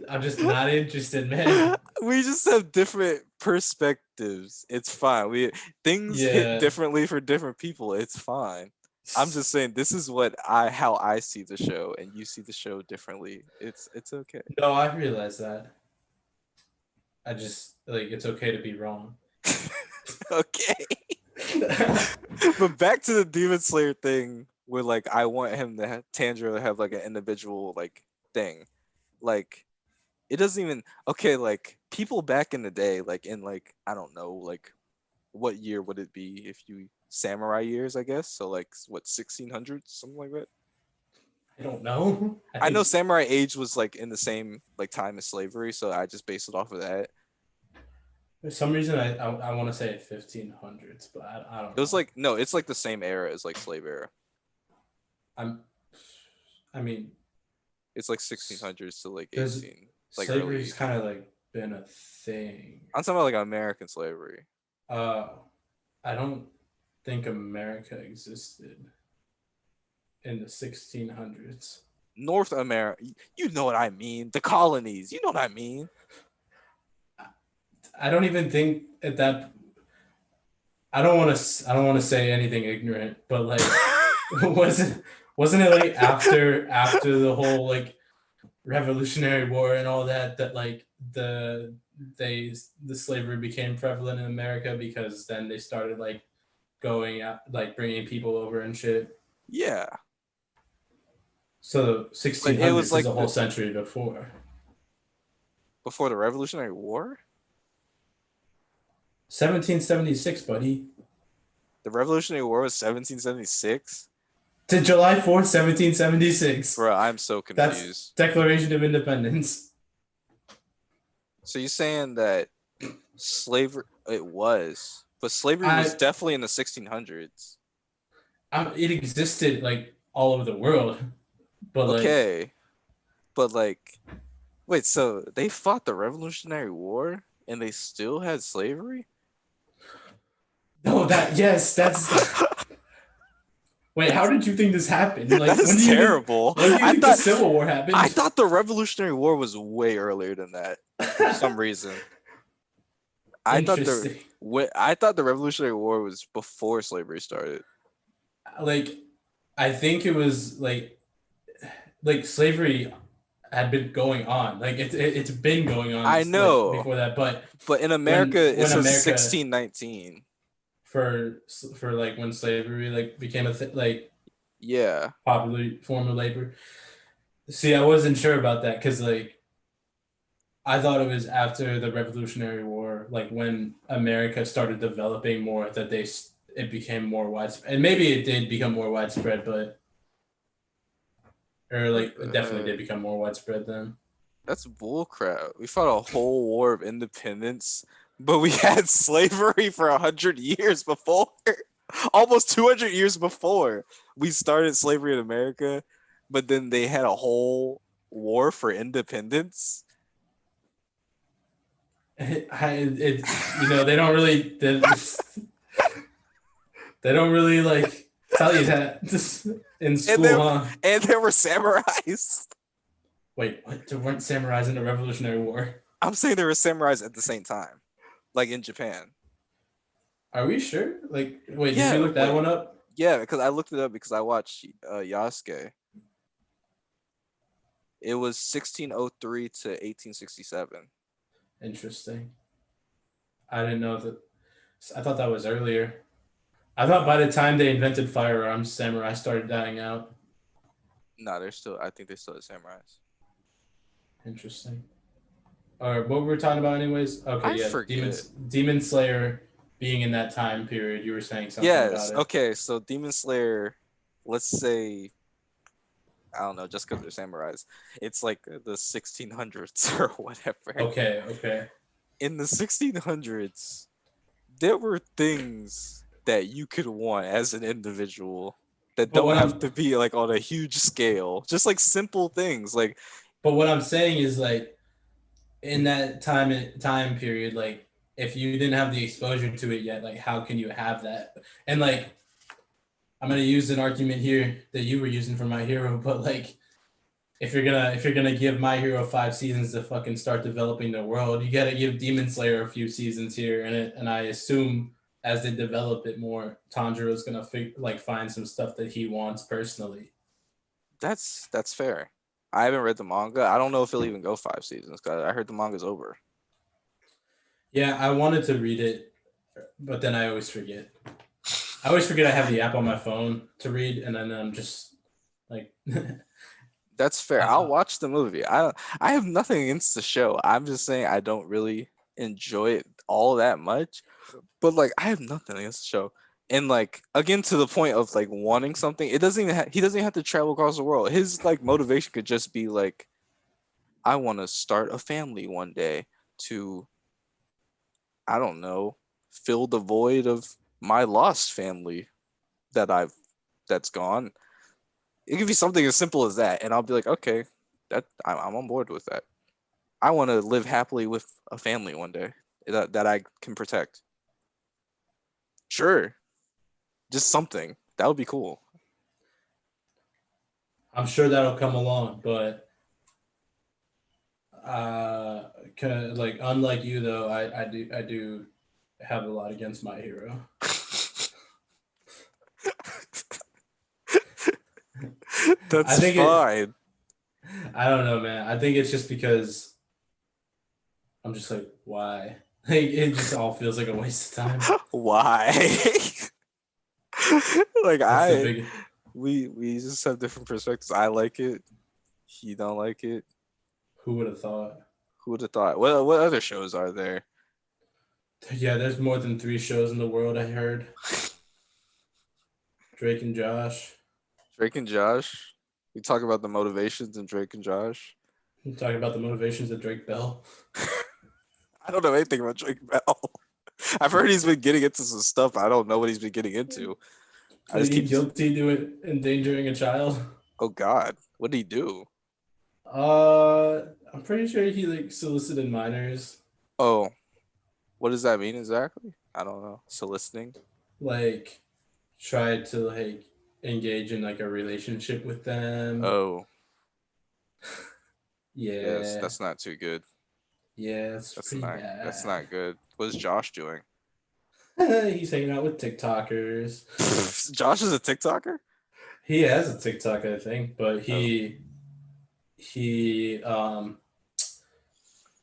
Speaker 2: I'm just not interested, man.
Speaker 1: We just have different perspectives. It's fine. Things hit
Speaker 2: Yeah.
Speaker 1: differently for different people. It's fine. I'm just saying this is how I see the show and you see the show differently. It's okay.
Speaker 2: No, I realize that. I just like it's okay to be wrong.
Speaker 1: Okay. But back to the Demon Slayer thing where like I want him to Tanjiro to have like an individual like thing. Like it doesn't even okay, like people back in the day, like in like I don't know, like what year would it be if you samurai years, I guess? So like what 1600s, something like that.
Speaker 2: I don't know. I
Speaker 1: I know
Speaker 2: think
Speaker 1: samurai age was like in the same like time as slavery, so I just based it off of that.
Speaker 2: for some reason I want to say 1500s, but I don't
Speaker 1: It was
Speaker 2: know.
Speaker 1: like no, it's like the same era as like slave era.
Speaker 2: I'm I mean,
Speaker 1: It's like 1600s to like
Speaker 2: because
Speaker 1: 18, like
Speaker 2: slavery's
Speaker 1: early.
Speaker 2: kind of like been a thing.
Speaker 1: I'm talking about like American slavery.
Speaker 2: Uh, I don't think America existed in the 1600s.
Speaker 1: North America. You know what I mean? The colonies. You know what I mean?
Speaker 2: I don't even think at that. I don't want to. I don't want to say anything ignorant, but like, wasn't wasn't it like after the whole like Revolutionary War and all that like the slavery became prevalent in America because then they started like going out like bringing people over and shit.
Speaker 1: Yeah,
Speaker 2: So
Speaker 1: but it was
Speaker 2: 1600s is
Speaker 1: like
Speaker 2: a whole century before.
Speaker 1: before the Revolutionary War.
Speaker 2: 1776, buddy.
Speaker 1: The Revolutionary War was 1776.
Speaker 2: To July 4th, 1776.
Speaker 1: Bro, I'm so
Speaker 2: That's
Speaker 1: confused.
Speaker 2: Declaration of Independence.
Speaker 1: So you're saying that slavery it was, but slavery was
Speaker 2: I,
Speaker 1: definitely in the 1600s.
Speaker 2: it existed like all over the world, but like
Speaker 1: Okay, but like, wait, so they fought the Revolutionary War and they still had slavery?
Speaker 2: no, that yes, that's. Wait, how did you think this happened? Like,
Speaker 1: That's terrible.
Speaker 2: when do you think the Civil War happened?
Speaker 1: I thought the Revolutionary War was way earlier than that for some reason.
Speaker 2: Interesting.
Speaker 1: I thought the Revolutionary War was before slavery started.
Speaker 2: Like, I think it was like slavery had been going on. Like it's been going on
Speaker 1: I
Speaker 2: like
Speaker 1: know,
Speaker 2: before that. But
Speaker 1: but in America it
Speaker 2: when
Speaker 1: says
Speaker 2: America
Speaker 1: 1619.
Speaker 2: for like when slavery like became a like
Speaker 1: Yeah,
Speaker 2: popular form of labor. See, I wasn't sure about that because like I thought it was after the Revolutionary War, like when America started developing more, that it became more widespread, and maybe it did become more widespread, but or
Speaker 1: what
Speaker 2: like it
Speaker 1: the
Speaker 2: definitely
Speaker 1: heck?
Speaker 2: did become more widespread then.
Speaker 1: That's bullcrap. We fought a whole war of independence, but we had slavery for 100 years before. Almost 200 years before we started slavery in America, but then they had a whole war for independence.
Speaker 2: It's they don't really they don't really like tell you that in
Speaker 1: and
Speaker 2: school,
Speaker 1: there
Speaker 2: huh?
Speaker 1: and there were samurais.
Speaker 2: Wait, what? There weren't samurais in the Revolutionary War?
Speaker 1: I'm saying there were samurais at the same time, like in Japan.
Speaker 2: Are we sure? Like, wait, did you
Speaker 1: Yeah,
Speaker 2: look that one up?
Speaker 1: yeah, because I looked it up because I watched Yasuke. It was 1603 to 1867.
Speaker 2: Interesting. I didn't know that. I thought that was earlier. I thought by the time they invented firearms, samurai started dying out.
Speaker 1: No, they're still. I think they still had samurais.
Speaker 2: Interesting. Or what were we talking about, anyways? Okay,
Speaker 1: I
Speaker 2: yeah,
Speaker 1: forget.
Speaker 2: Demon Slayer being in that time period. You were saying something
Speaker 1: Yes.
Speaker 2: about it.
Speaker 1: Okay. So Demon Slayer. Let's say I don't know, just because they're samurais, it's like the 1600s or whatever.
Speaker 2: Okay, okay.
Speaker 1: In the 1600s, there were things that you could want as an individual that
Speaker 2: But
Speaker 1: don't
Speaker 2: what
Speaker 1: have
Speaker 2: I'm
Speaker 1: to be like on a huge scale. Just like simple things. Like
Speaker 2: but what I'm saying is like in that time period, like if you didn't have the exposure to it yet, like how can you have that? And like I'm gonna use an argument here that you were using for My Hero, but like if you're gonna give My Hero 5 seasons to fucking start developing the world, you gotta give Demon Slayer a few seasons here, and I assume as they develop it more, Tanjiro's gonna find some stuff that he wants personally.
Speaker 1: that's fair. I haven't read the manga. I don't know if it'll even go 5 seasons because I heard the manga's over.
Speaker 2: Yeah, I wanted to read it, but then I always forget. I always forget I have the app on my phone to read, and then I'm just like,
Speaker 1: That's fair. I'll
Speaker 2: uh,
Speaker 1: watch the movie. I have nothing against the show. I'm just saying I don't really enjoy it all that much. But like I have nothing against the show. And like again to the point of like wanting something, it doesn't even he doesn't even have to travel across the world. His like motivation could just be like I want to start a family one day to I don't know, fill the void of my lost family that that's gone. It could be something as simple as that, and I'll be like, okay, I'm on board with that. I want to live happily with a family one day that I can protect. Sure, just something that would be cool.
Speaker 2: I'm sure that'll come along, but like unlike you though, I do have a lot against My Hero. I
Speaker 1: That's
Speaker 2: think it.
Speaker 1: fine.
Speaker 2: I don't know, man. I think it's just because I'm just like, why? Like, it just all feels like a waste of time.
Speaker 1: Why? Like
Speaker 2: That's the big.
Speaker 1: we just have different perspectives. I like it. He don't like it.
Speaker 2: Who would have thought?
Speaker 1: Who would have thought? What other shows are there?
Speaker 2: Yeah, there's more than 3 shows in the world. I heard Drake and Josh.
Speaker 1: Drake and Josh. We talk about the motivations in Drake and Josh.
Speaker 2: I'm talking about the motivations of Drake Bell.
Speaker 1: I don't know anything about Drake Bell. I've heard he's been getting into some stuff. But I don't know what he's been getting into. I just
Speaker 2: Pleading
Speaker 1: keep.
Speaker 2: guilty to it, endangering a child.
Speaker 1: Oh God, what did he do?
Speaker 2: I'm pretty sure he like solicited minors,
Speaker 1: Oh, what does that mean exactly? I don't know. Soliciting.
Speaker 2: like tried to like engage in like a relationship with them.
Speaker 1: Oh, yes,
Speaker 2: Yeah,
Speaker 1: that's not too good.
Speaker 2: yeah, it's
Speaker 1: That's
Speaker 2: pretty
Speaker 1: not. That's
Speaker 2: bad.
Speaker 1: not good. What's Josh doing?
Speaker 2: He's hanging out with TikTokers.
Speaker 1: Josh is a TikToker.
Speaker 2: He has a TikTok, I think, but
Speaker 1: Oh,
Speaker 2: he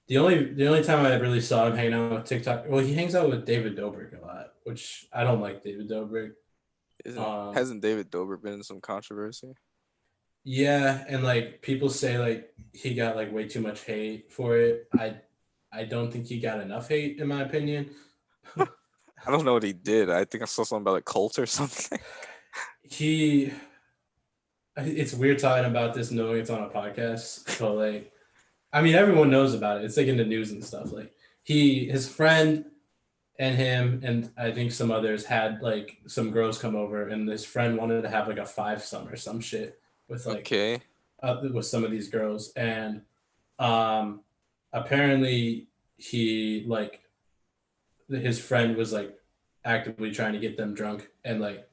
Speaker 2: the only time I really saw him hanging out with TikTok, well, he hangs out with David Dobrik a lot, which I don't like David Dobrik.
Speaker 1: isn't
Speaker 2: Um,
Speaker 1: hasn't David Dobrik been in some controversy?
Speaker 2: yeah, and like people say like he got like way too much hate for it. I don't think he got enough hate in my opinion.
Speaker 1: I don't know what he did. I think I saw something about a cult or something.
Speaker 2: He it's weird talking about this knowing it's on a podcast, but like I mean everyone knows about it. It's like in the news and stuff. Like his friend and him and I think some others had like some girls come over and this friend wanted to have like a fivesome or some shit with like
Speaker 1: Okay.
Speaker 2: with some of these girls and um apparently he like his friend was like actively trying to get them drunk and like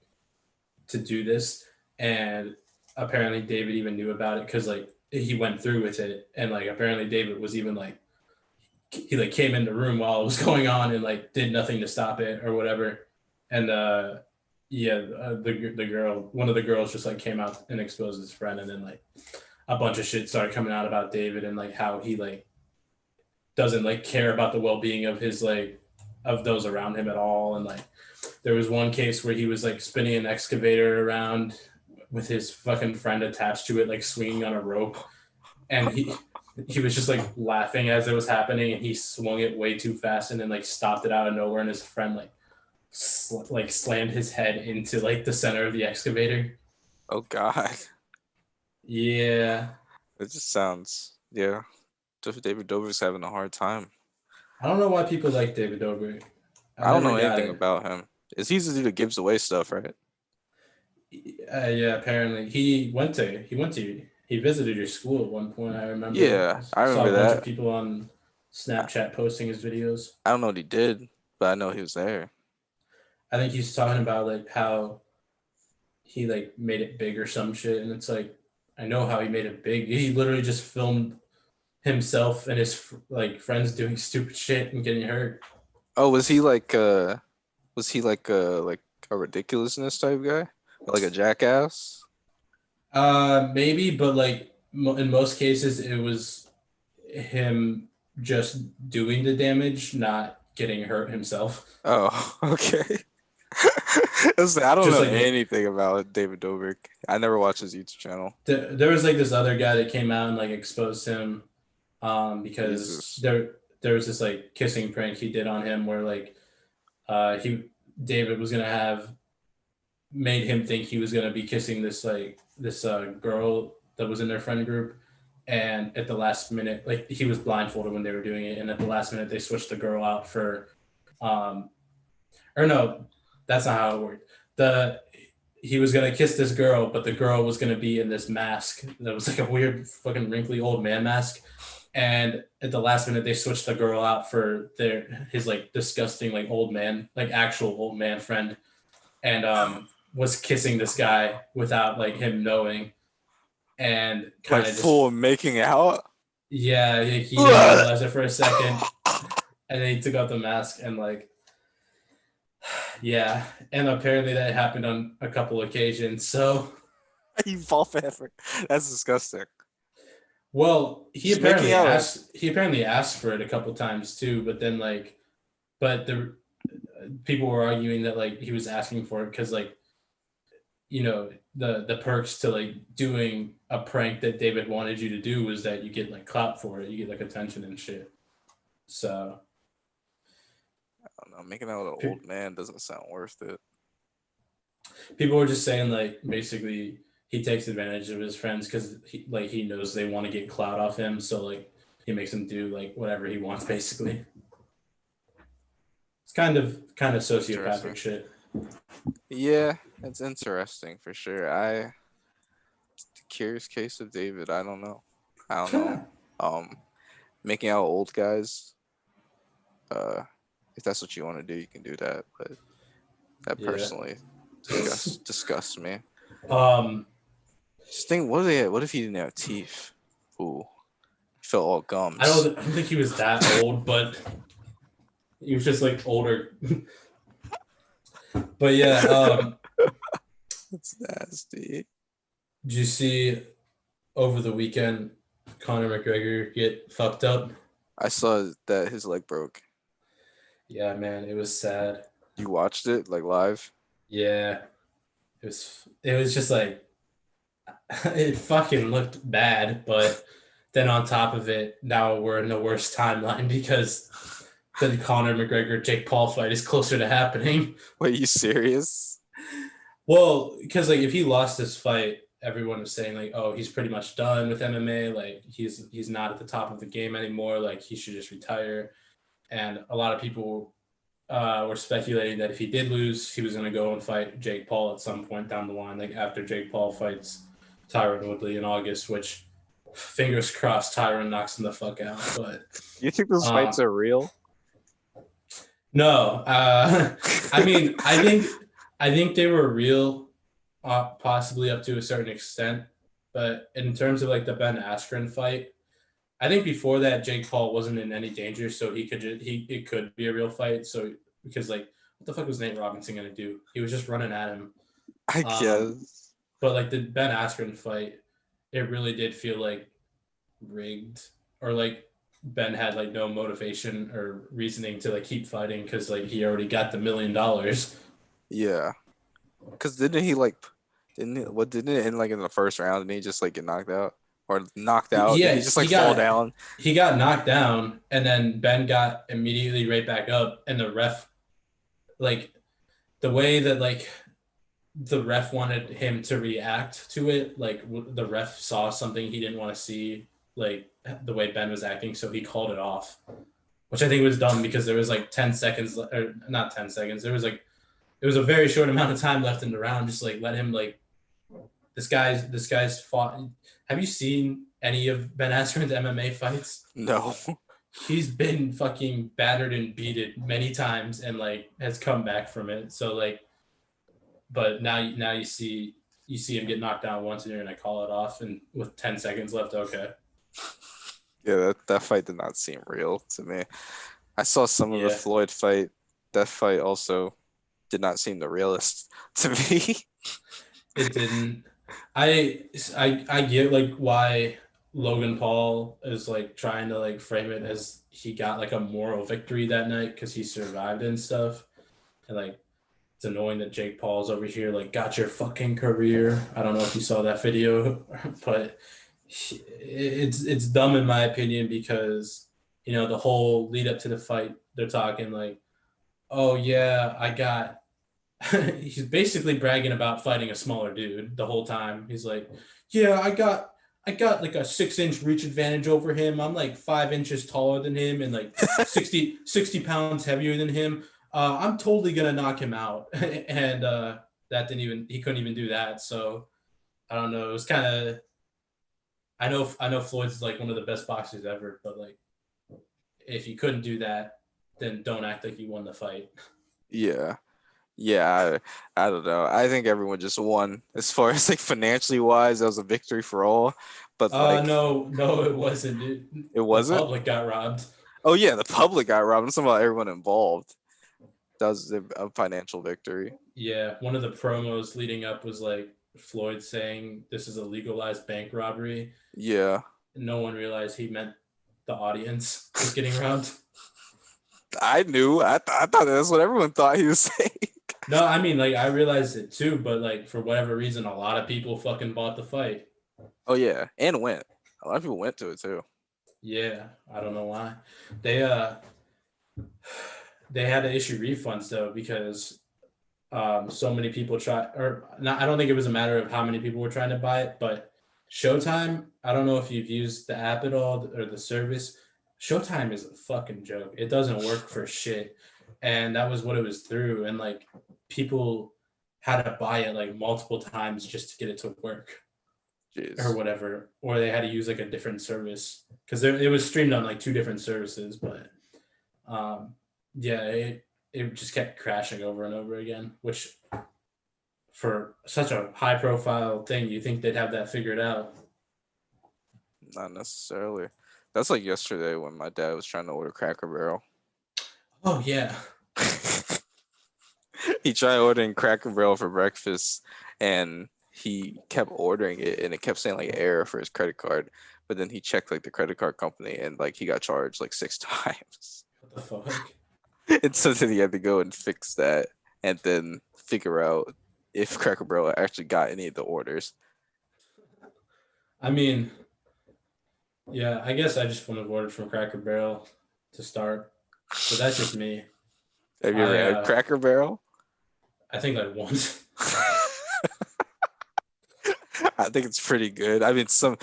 Speaker 2: to do this and apparently David even knew about it because like he went through with it and like apparently David was even like he like came in the room while it was going on and like did nothing to stop it or whatever and the girl one of the girls just like came out and exposed his friend and then like a bunch of shit started coming out about David and like how he like doesn't like care about the well-being of his like of those around him at all and like there was one case where he was like spinning an excavator around with his fucking friend attached to it like swinging on a rope and he was just like laughing as it was happening and he swung it way too fast and then like stopped it out of nowhere and his friend like slammed his head into like the center of the excavator.
Speaker 1: Oh God.
Speaker 2: Yeah,
Speaker 1: It just sounds. Yeah. David Dobrik's having a hard time.
Speaker 2: I don't know why people like David Dobrik. I
Speaker 1: I don't
Speaker 2: never
Speaker 1: know
Speaker 2: got
Speaker 1: anything
Speaker 2: it.
Speaker 1: about him. Is he's the dude that gives away stuff, right?
Speaker 2: Yeah, apparently he visited your school at one point. I remember
Speaker 1: Yeah, I
Speaker 2: saw
Speaker 1: remember
Speaker 2: a bunch of
Speaker 1: that.
Speaker 2: people on
Speaker 1: I
Speaker 2: Snapchat posting his videos.
Speaker 1: I don't know what he did, but I know he was there.
Speaker 2: I think he's talking about like how he like made it big or some shit, and it's like I know how he made it big. He literally just filmed himself and his like friends doing stupid shit and getting hurt.
Speaker 1: Oh, was he like a ridiculousness type guy? Or like a jackass?
Speaker 2: Maybe, but like in most cases, it was him just doing the damage, not getting hurt himself.
Speaker 1: Oh, okay. I don't
Speaker 2: Just
Speaker 1: know
Speaker 2: like
Speaker 1: anything about David Dobrik. I never watched his YouTube channel.
Speaker 2: there was like this other guy that came out and like exposed him because
Speaker 1: Jesus.
Speaker 2: there was this like kissing prank he did on him where like he David was gonna have made him think he was gonna be kissing this girl that was in their friend group, and at the last minute, like he was blindfolded when they were doing it, and at the last minute they switched the girl out for, um, or no, that's not how it worked. He was gonna kiss this girl, but the girl was gonna be in this mask that was like a weird fucking wrinkly old man mask. And at the last minute, they switched the girl out for his like disgusting like old man, like actual old man friend, and was kissing this guy without like him knowing. and kind
Speaker 1: Like
Speaker 2: of
Speaker 1: full
Speaker 2: just
Speaker 1: making out.
Speaker 2: yeah, he didn't realize it for a second, and then he took out the mask and like yeah, and apparently that happened on a couple occasions. So
Speaker 1: You fall for effort. That's disgusting.
Speaker 2: well,
Speaker 1: Just making out. Like,
Speaker 2: he apparently asked for it a couple times too, but then like but the people were arguing that like he was asking for it because like you know the perks to like doing a prank that David wanted you to do was that you get like clout for it, you get like attention and shit. So
Speaker 1: I don't know. Making out with an old man doesn't sound worth it.
Speaker 2: people were just saying like basically he takes advantage of his friends because he knows they want to get clout off him, so like he makes them do like whatever he wants basically. It's kind of sociopathic
Speaker 1: Interesting.
Speaker 2: shit.
Speaker 1: Yeah, it's interesting for sure. The curious case of David. I don't know. I don't know. Making out with old guys. If that's what you want to do, you can do that. But that
Speaker 2: Yeah.
Speaker 1: personally disgusts me.
Speaker 2: Um,
Speaker 1: Just think, what if he didn't have teeth? Ooh, he felt all gums.
Speaker 2: I don't think he was that old, but he was just like older. But yeah,
Speaker 1: That's nasty.
Speaker 2: did you see over the weekend Conor McGregor get fucked up?
Speaker 1: I saw that his leg broke.
Speaker 2: Yeah, man, it was sad.
Speaker 1: You watched it like live?
Speaker 2: Yeah, it was just like it fucking looked bad, but then on top of it, now we're in the worst timeline because the Conor McGregor Jake Paul fight is closer to happening.
Speaker 1: Wait, you serious?
Speaker 2: Well, because like if he lost this fight, everyone was saying like, oh, he's pretty much done with MMA. Like he's not at the top of the game anymore. Like he should just retire. And a lot of people were speculating that if he did lose, he was going to go and fight Jake Paul at some point down the line, like after Jake Paul fights Tyron Woodley in August. Which, fingers crossed, Tyron knocks him the fuck out. But
Speaker 1: You think those fights are real?
Speaker 2: no, I mean, I think they were real, possibly up to a certain extent. But in terms of like the Ben Askren fight, I think before that Jake Paul wasn't in any danger, so it could be a real fight. So because like what the fuck was Nate Robinson gonna do? He was just running at him.
Speaker 1: I guess.
Speaker 2: But like the Ben Askren fight, it really did feel like rigged, or like Ben had like no motivation or reasoning to like keep fighting because like he already got the $1 million.
Speaker 1: Yeah. Cause didn't it end like in the first round and he just like get knocked out? Or knocked out?
Speaker 2: Yeah,
Speaker 1: Did he just like fall down?
Speaker 2: He got knocked down, and then Ben got immediately right back up, and the ref, like, the way that like the ref wanted him to react to it, like the ref saw something he didn't want to see, like the way Ben was acting, so he called it off, which I think was dumb because there was like 10 seconds, or not 10 seconds. There was like it was a very short amount of time left in the round. Just like let him like this guy's fought. Have you seen any of Ben Askren's MMA fights?
Speaker 1: No.
Speaker 2: He's been fucking battered and beaten many times and like has come back from it. So like, but now you see him get knocked down once and you're gonna call it off, and with 10 seconds left, okay.
Speaker 1: Yeah, that fight did not seem real to me. I saw some of the
Speaker 2: Yeah.
Speaker 1: Floyd fight. That fight also did not seem the realest to me.
Speaker 2: It didn't. I get like why Logan Paul is like trying to like frame it as he got like a moral victory that night because he survived and stuff, and like it's annoying that Jake Paul's over here like got your fucking career. I don't know if you saw that video, but it's dumb in my opinion because you know the whole lead up to the fight they're talking like, oh yeah, I got he's basically bragging about fighting a smaller dude the whole time. He's like, yeah, I got like a 6-inch reach advantage over him. I'm like 5 inches taller than him and like 60 pounds heavier than him. I'm totally gonna knock him out. And he couldn't even do that. So I don't know. It was kind of I know Floyd's like one of the best boxers ever, but like if you couldn't do that, then don't act like you won the fight.
Speaker 1: Yeah. Yeah, I don't know. I think everyone just won as far as like financially wise. That was a victory for all. But like,
Speaker 2: No, it wasn't, dude.
Speaker 1: it
Speaker 2: The
Speaker 1: wasn't.
Speaker 2: public got robbed.
Speaker 1: Oh yeah, the public got robbed. I'm talking about everyone involved. That was a financial victory.
Speaker 2: Yeah, one of the promos leading up was like Floyd saying this is a legalized bank robbery.
Speaker 1: Yeah,
Speaker 2: No one realized he meant the audience was getting robbed.
Speaker 1: I knew. I thought that's what everyone thought he was saying.
Speaker 2: No, I mean, like, I realized it too, but like, for whatever reason, a lot of people fucking bought the fight.
Speaker 1: Oh yeah, and went. A lot of people went to it too.
Speaker 2: Yeah, I don't know why. They uh they had to issue refunds though because so many people try or not. I don't think it was a matter of how many people were trying to buy it, but Showtime. I don't know if you've used the app at all or the service. Showtime is a fucking joke. It doesn't work for shit, and that was what it was through. And like people had to buy it like multiple times just to get it to work or
Speaker 1: Jeez.
Speaker 2: whatever, or they had to use like a different service because it was streamed on like two different services. But um, yeah, it just kept crashing over and over again, which for such a high profile thing, you think they'd have that figured out.
Speaker 1: Not necessarily. That's like yesterday when my dad was trying to order Cracker Barrel.
Speaker 2: Oh yeah.
Speaker 1: He tried ordering Cracker Barrel for breakfast, and he kept ordering it, and it kept saying like error for his credit card. But then he checked like the credit card company, and like he got charged like 6 times.
Speaker 2: What the fuck?
Speaker 1: And so then he had to go and fix that, and then figure out if Cracker Barrel actually got any of the orders.
Speaker 2: I mean, yeah, I guess I just wouldn't have ordered from Cracker Barrel to start, but that's just me.
Speaker 1: Have you ever
Speaker 2: I
Speaker 1: had Cracker Barrel?
Speaker 2: I think like once.
Speaker 1: I think it's pretty good. I mean, some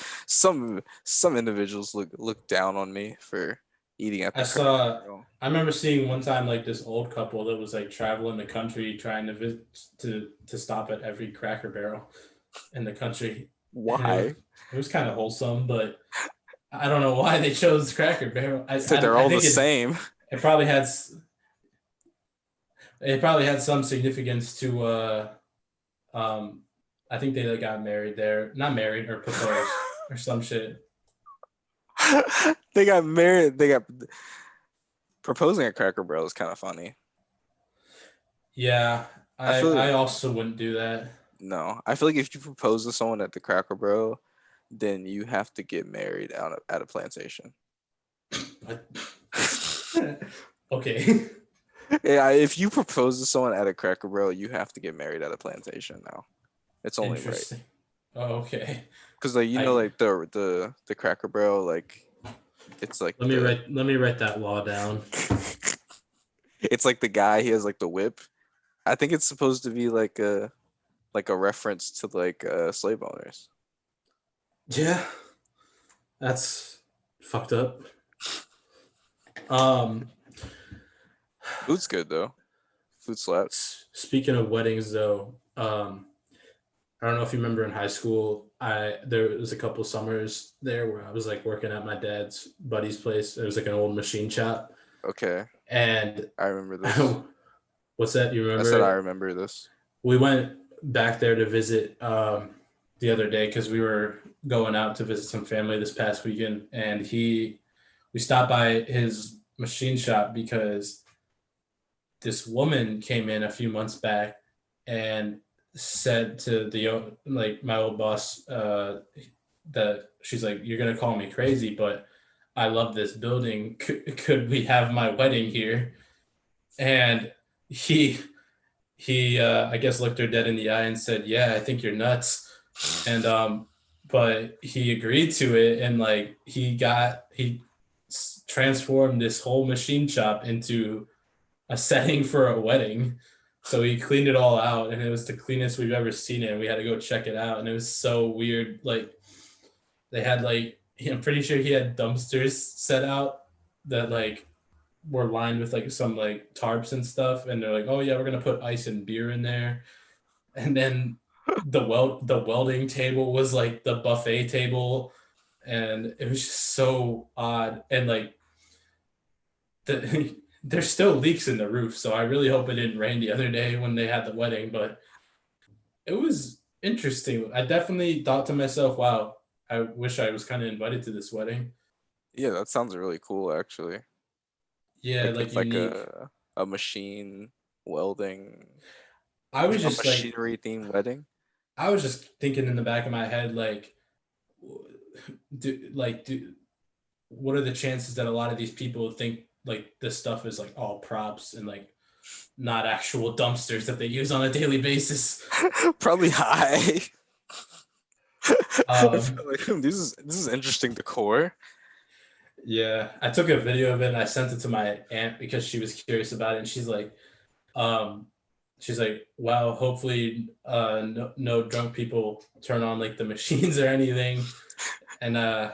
Speaker 1: individuals look down on me for eating at the
Speaker 2: I
Speaker 1: Cracker
Speaker 2: saw.
Speaker 1: Barrel.
Speaker 2: I remember seeing one time like this old couple that was like traveling the country trying to visit to stop at every Cracker Barrel in the country. And
Speaker 1: Why?
Speaker 2: it was kind of wholesome, but I don't know why they chose Cracker Barrel.
Speaker 1: So they're
Speaker 2: I
Speaker 1: all the
Speaker 2: think
Speaker 1: same.
Speaker 2: it probably had some significance to um I think they like got married there, not married or proposed or some shit.
Speaker 1: They got married. They got proposing at Cracker Barrel is kind of funny.
Speaker 2: Yeah,
Speaker 1: I
Speaker 2: I
Speaker 1: feel
Speaker 2: also wouldn't do that.
Speaker 1: no. I feel like if you propose to someone at the Cracker Barrel, then you have to get married at a plantation.
Speaker 2: But okay.
Speaker 1: Yeah, if you propose to someone at a Cracker Barrel, you have to get married at a plantation now. It's only right.
Speaker 2: Interesting. Oh, okay.
Speaker 1: Because like you know,
Speaker 2: I
Speaker 1: like the Cracker Barrel, like it's like
Speaker 2: let me write that law down.
Speaker 1: it's like the guy, he has like the whip. I think it's supposed to be like a reference to like slave owners.
Speaker 2: Yeah, that's fucked up. Um,
Speaker 1: Food's good though. Food slaps.
Speaker 2: Speaking of weddings, though, I don't know if you remember in high school, there was a couple summers there where I was like working at my dad's buddy's place. There was like an old machine shop,
Speaker 1: Okay,
Speaker 2: and
Speaker 1: I remember this.
Speaker 2: what's that? You
Speaker 1: I
Speaker 2: remember?
Speaker 1: said
Speaker 2: it?
Speaker 1: I remember this.
Speaker 2: We went back there to visit the other day because we were going out to visit some family this past weekend, and we stopped by his machine shop because this woman came in a few months back and said to the like my old boss that she's like, you're gonna call me crazy, but I love this building. Could we have my wedding here? And he I guess looked her dead in the eye and said, yeah, I think you're nuts. And but he agreed to it, and like he transformed this whole machine shop into a setting for a wedding. So he cleaned it all out, and it was the cleanest we've ever seen it. And we had to go check it out, and it was so weird. Like they had like, I'm pretty sure he had dumpsters set out that like were lined with like some like tarps and stuff, and they're like, oh yeah, we're gonna put ice and beer in there. And then the welding table was like the buffet table, and it was just so odd. And like there's still leaks in the roof, so I really hope it didn't rain the other day when they had the wedding. But it was interesting. I definitely thought to myself, "Wow, I wish I was kind of invited to this wedding."
Speaker 1: Yeah, that sounds really cool actually.
Speaker 2: Yeah,
Speaker 1: Like
Speaker 2: like
Speaker 1: it's like
Speaker 2: unique.
Speaker 1: a machine welding,
Speaker 2: I was
Speaker 1: a
Speaker 2: just like,
Speaker 1: machinery themed wedding.
Speaker 2: I was just thinking in the back of my head, like, do what are the chances that a lot of these people think like this stuff is like all props and like not actual dumpsters that they use on a daily basis?
Speaker 1: Probably high. I
Speaker 2: Um,
Speaker 1: feel like this is interesting decor.
Speaker 2: yeah, I took a video of it and I sent it to my aunt because she was curious about it, and um, she's like, "Wow, hopefully, no drunk people turn on like the machines or anything." And I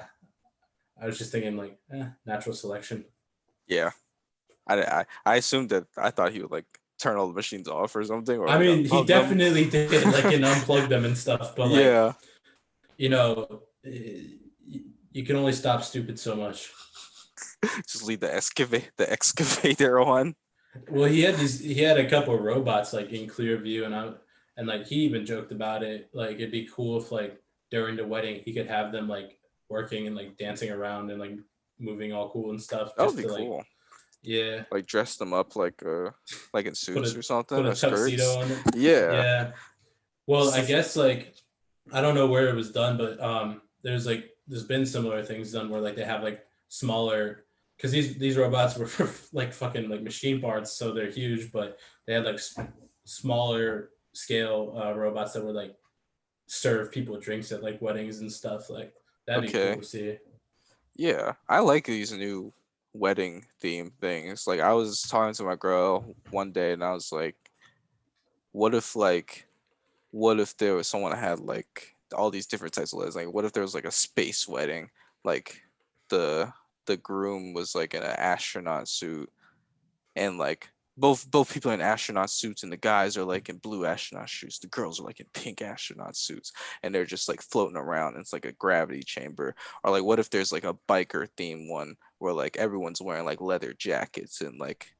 Speaker 2: was just thinking like, natural selection.
Speaker 1: Yeah, I assumed that I thought he would like turn all the machines off or something or
Speaker 2: I
Speaker 1: like
Speaker 2: mean, he
Speaker 1: unplug them.
Speaker 2: definitely did, like, and unplug them and stuff, but like,
Speaker 1: Yeah,
Speaker 2: you know, you can only stop stupid so much.
Speaker 1: just leave the excavator on.
Speaker 2: Well, he had a couple of robots like in clear view, and like he even joked about it. Like it'd be cool if like during the wedding he could have them like working and like dancing around and like moving all cool and stuff,
Speaker 1: That would
Speaker 2: just
Speaker 1: be
Speaker 2: to like,
Speaker 1: cool.
Speaker 2: yeah,
Speaker 1: Like dress them up like in
Speaker 2: put
Speaker 1: suits
Speaker 2: a
Speaker 1: or something
Speaker 2: put a
Speaker 1: or
Speaker 2: tuxedo
Speaker 1: skirts.
Speaker 2: on it.
Speaker 1: Yeah.
Speaker 2: Yeah. Well, I guess like I don't know where it was done, but there's been similar things done where like they have like smaller, because these robots were like fucking like machine parts, so they're huge, but they had like smaller scale robots that would like serve people drinks at like weddings and stuff. Like that'd be cool
Speaker 1: Okay.
Speaker 2: to see.
Speaker 1: Yeah, I like these new wedding theme things. Like I was talking to my girl one day and I was like, what if like what if there was someone that had like all these different types of weddings? Like what if there was like a space wedding? Like the the groom was like in an astronaut suit and like both people in astronaut suits and the guys are like in blue astronaut suits. The girls are like in pink astronaut suits and they're just like floating around. And it's like a gravity chamber. Or like what if there's like a biker theme one where like everyone's wearing like leather jackets and like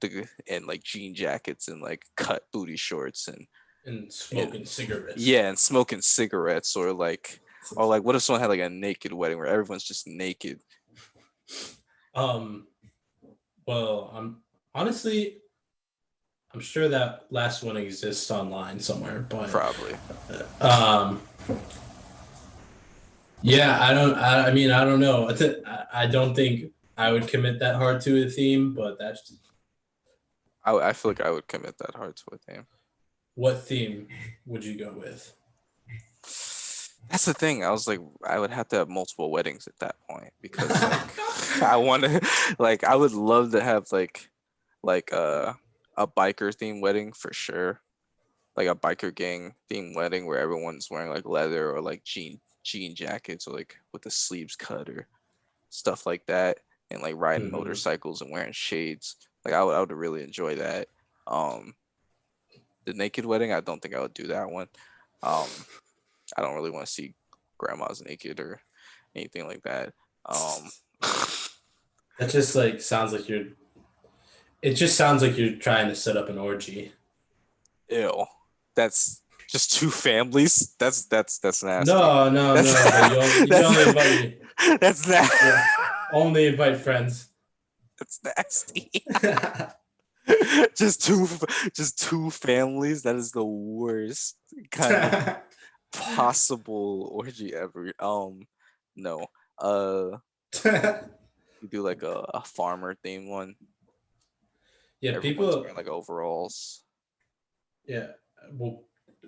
Speaker 1: like jean jackets and like cut booty shorts
Speaker 2: And
Speaker 1: and
Speaker 2: smoking cigarettes.
Speaker 1: yeah and smoking cigarettes or like what if someone had like a naked wedding where everyone's just naked.
Speaker 2: Um. Well, I'm sure that last one exists online somewhere, but
Speaker 1: Probably.
Speaker 2: um, yeah, I mean, I don't know. I don't think I would commit that hard to a theme, but that's
Speaker 1: I feel like I would commit that hard to a theme.
Speaker 2: what theme would you go with?
Speaker 1: That's the thing. I was like, I would have to have multiple weddings at that point because like I want to, like, I would love to have like a biker theme wedding for sure, like a biker gang theme wedding where everyone's wearing like leather or like jean jackets or like with the sleeves cut or stuff like that, and like riding
Speaker 2: Mhm.
Speaker 1: motorcycles and wearing shades. Like I would really enjoy that. Um, the naked wedding, I don't think I would do that one. Um, I don't really want to see grandmas naked or anything like that. Um,
Speaker 2: That just like sounds like you're. It just sounds like you're trying to set up an orgy.
Speaker 1: ew, that's just two families. That's nasty.
Speaker 2: No, no,
Speaker 1: That's
Speaker 2: no. But you can
Speaker 1: that's
Speaker 2: only invite
Speaker 1: that's that
Speaker 2: yeah, only invite friends.
Speaker 1: that's nasty. just two just two families. That is the worst kind of possible orgy ever. No. You do like a farmer theme one.
Speaker 2: Yeah,
Speaker 1: Everyone's
Speaker 2: people.
Speaker 1: wearing like overalls.
Speaker 2: Yeah, well,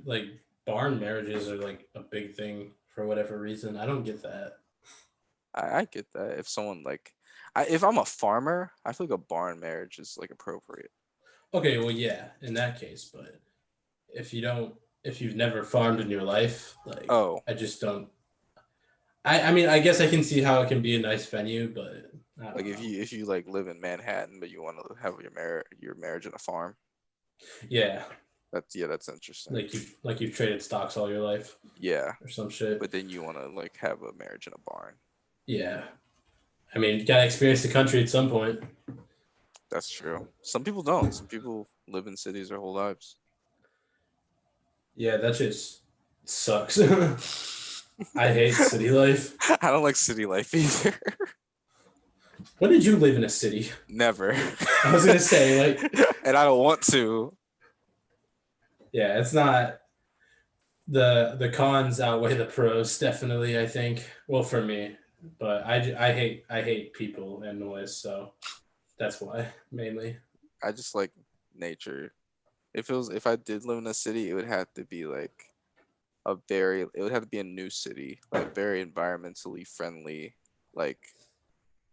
Speaker 2: like barn marriages are like a big thing for whatever reason. I don't get that.
Speaker 1: I get that. If someone like, if I'm a farmer, I feel like a barn marriage is like appropriate.
Speaker 2: Okay, well, yeah, in that case, but if you've never farmed in your life, like
Speaker 1: Oh,
Speaker 2: I just don't. I mean, I guess I can see how it can be a nice venue, but I
Speaker 1: like
Speaker 2: don't know.
Speaker 1: if you like live in Manhattan but you want to have your marriage in a farm.
Speaker 2: Yeah,
Speaker 1: That's interesting.
Speaker 2: like you've traded stocks all your life
Speaker 1: Yeah,
Speaker 2: or some shit.
Speaker 1: but then you want to like have a marriage in a barn.
Speaker 2: Yeah, I mean, you gotta experience the country at some point.
Speaker 1: That's true. Some people don't. Some people live in cities their whole lives.
Speaker 2: Yeah, that just sucks. I hate city life.
Speaker 1: I don't like city life either.
Speaker 2: When did you live in a city?
Speaker 1: Never.
Speaker 2: I was gonna say, like,
Speaker 1: And I don't want to.
Speaker 2: yeah, it's not the cons outweigh the pros, definitely. I think. Well, for me, but I hate people and noise, so that's why mainly.
Speaker 1: I just like nature. If I did live in a city, it would have to be like it would have to be a new city, like very environmentally friendly, like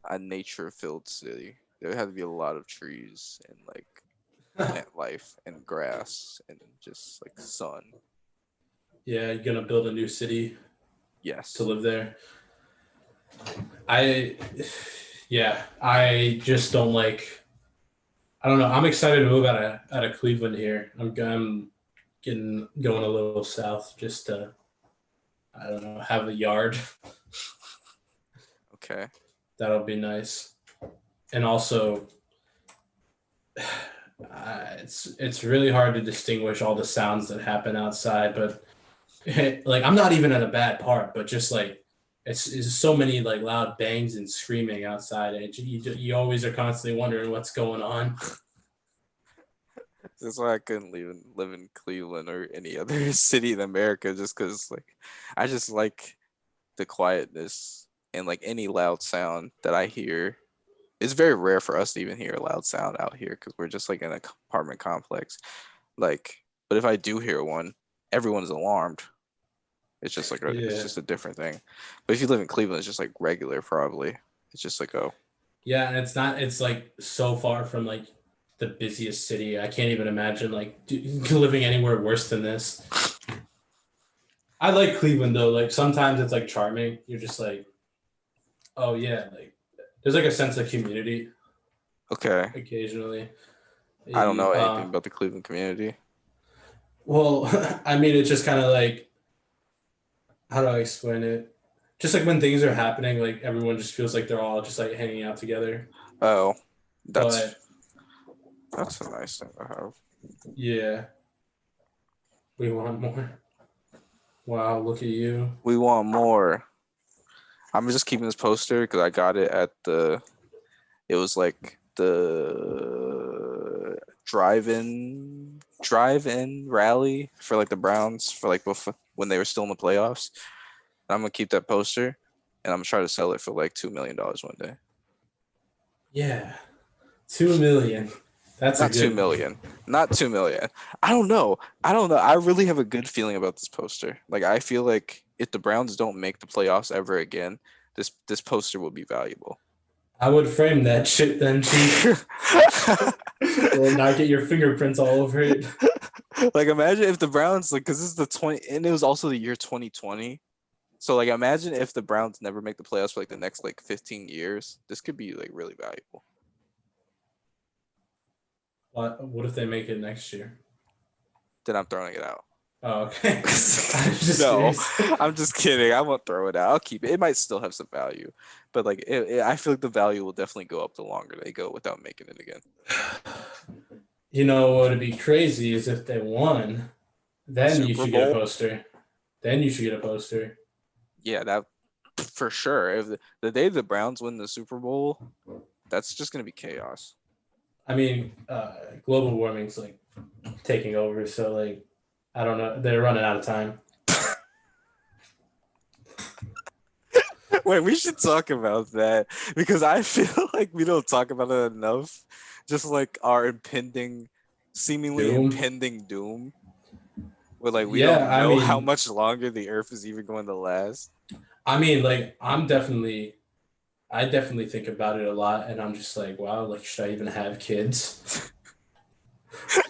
Speaker 1: a nature filled city. There would have to be a lot of trees and like plant life and grass and just like sun.
Speaker 2: Yeah, you're gonna build a new city to
Speaker 1: Yes.
Speaker 2: live there. I, yeah, I just don't like. I don't know. I'm excited to move out of Cleveland here. I'm getting going a little south just to I don't know have a yard.
Speaker 1: Okay.
Speaker 2: That'll be nice. And also, it's really hard to distinguish all the sounds that happen outside. But like I'm not even at a bad part, but just like it's so many like loud bangs and screaming outside, and you always are constantly wondering what's going on.
Speaker 1: That's why I couldn't live in Cleveland or any other city in America, just because like I just like the quietness and like any loud sound that I hear. It's very rare for us to even hear a loud sound out here because we're just like in an apartment complex. Like, but if I do hear one, everyone's alarmed. It's
Speaker 2: Yeah,
Speaker 1: just a different thing. But if you live in Cleveland, it's just like regular probably. It's just like, oh,
Speaker 2: yeah, and it's not. It's like so far from like the busiest city. I can't even imagine like living anywhere worse than this. I like Cleveland though. Like sometimes it's like charming. You're just like, oh yeah, like there's like a sense of community
Speaker 1: okay.
Speaker 2: occasionally.
Speaker 1: I don't know
Speaker 2: You,
Speaker 1: anything about the Cleveland community.
Speaker 2: well, I mean, it's just kind of like how do I explain it? Just like when things are happening, like everyone just feels like they're all just like hanging out together.
Speaker 1: Oh, that's
Speaker 2: But
Speaker 1: that's a nice thing to have.
Speaker 2: yeah, we want more. Wow, look at you.
Speaker 1: We want more. I'm just keeping this poster because I got it at the. It was like the drive-in rally for like the Browns for like before when they were still in the playoffs. And I'm gonna keep that poster, and I'm gonna try to sell it for like $2 million one day.
Speaker 2: Yeah, 2 million. That's a
Speaker 1: Not two
Speaker 2: good.
Speaker 1: million. Not 2 million. I don't know. I don't know. I really have a good feeling about this poster. Like I feel like if the Browns don't make the playoffs ever again, this poster will be valuable.
Speaker 2: I would frame that shit then, chief. Will not get your fingerprints all over it.
Speaker 1: Like imagine if the Browns like because this is the 20 and it was also the year 2020. So like imagine if the Browns never make the playoffs for like the next like 15 years. This could be like really valuable.
Speaker 2: What if they make it next year?
Speaker 1: Then I'm throwing it out.
Speaker 2: Oh, okay. I was just
Speaker 1: No,
Speaker 2: curious.
Speaker 1: I'm just kidding. I won't throw it out. I'll keep it. It might still have some value, but like I feel like the value will definitely go up the longer they go without making it again.
Speaker 2: You know what would be crazy is if they won, then you
Speaker 1: Super
Speaker 2: should get a
Speaker 1: Bowl,
Speaker 2: poster. Then you should get a poster.
Speaker 1: yeah, that for sure. If the day the Browns win the Super Bowl, that's just gonna be chaos.
Speaker 2: I mean, global warming's like taking over, so like I don't know. They're running out of time.
Speaker 1: Wait, we should talk about that because I feel like we don't talk about it enough. Just like our seemingly
Speaker 2: Doom.
Speaker 1: impending doom, where like we
Speaker 2: Yeah,
Speaker 1: don't know how much longer the Earth is even going to last.
Speaker 2: I mean, like I definitely think about it a lot, and I'm just like, wow, like should I even have kids?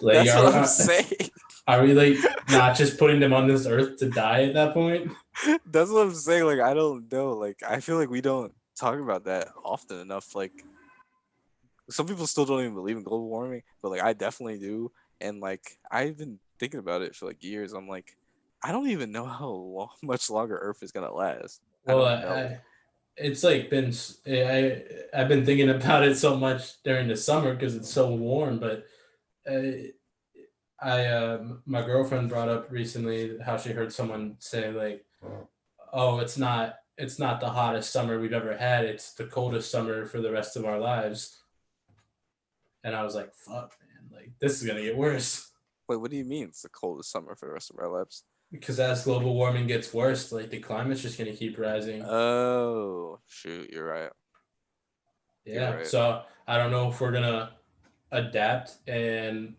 Speaker 2: Like,
Speaker 1: That's what I'm saying.
Speaker 2: are we like not just putting them on this earth to die at that point?
Speaker 1: That's what I'm saying. Like I don't know. Like I feel like we don't talk about that often enough. Like some people still don't even believe in global warming, but like I definitely do. And like I've been thinking about it for like years. I'm like, I don't even know how much longer Earth is gonna last. I
Speaker 2: Well,
Speaker 1: don't know.
Speaker 2: it's like I've been thinking about it so much during the summer because it's so warm. But uh, my girlfriend brought up recently how she heard someone say like, "Oh, it's not the hottest summer we've ever had. It's the coldest summer for the rest of our lives." And I was like, "Fuck, man! Like this is gonna get worse."
Speaker 1: Wait, what do you mean it's the coldest summer for the rest of our lives?
Speaker 2: Because as global warming gets worse, like the climate's just gonna keep rising.
Speaker 1: Oh, shoot, you're right. You're
Speaker 2: Yeah.
Speaker 1: right.
Speaker 2: So I don't know if we're gonna adapt and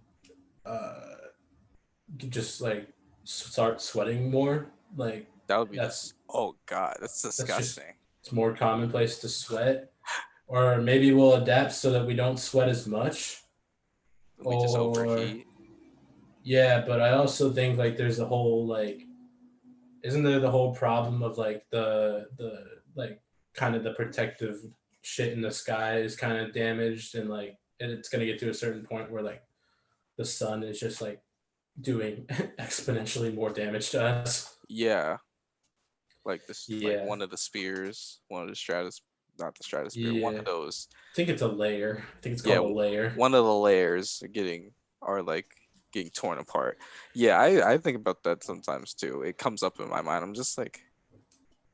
Speaker 2: uh, just like start sweating more. Like
Speaker 1: That would be
Speaker 2: that's
Speaker 1: just, oh God, that's
Speaker 2: that's just
Speaker 1: disgusting.
Speaker 2: it's more commonplace to sweat, or maybe we'll adapt so that we don't sweat as much.
Speaker 1: We just
Speaker 2: Or
Speaker 1: overheat.
Speaker 2: yeah, but I also think like there's a whole like isn't there the whole problem of like the like kind of the protective shit in the sky is kind of damaged and like it's gonna get to a certain point where like the sun is just like doing exponentially more damage to us.
Speaker 1: Yeah, like this, like
Speaker 2: Yeah,
Speaker 1: one of the spears, one of the stratus, not the stratosphere, one
Speaker 2: yeah.
Speaker 1: of those.
Speaker 2: I think it's a layer. I think it's
Speaker 1: Yeah,
Speaker 2: called a layer.
Speaker 1: one of the layers are like getting torn apart. Yeah, I think about that sometimes too. It comes up in my mind. I'm just like,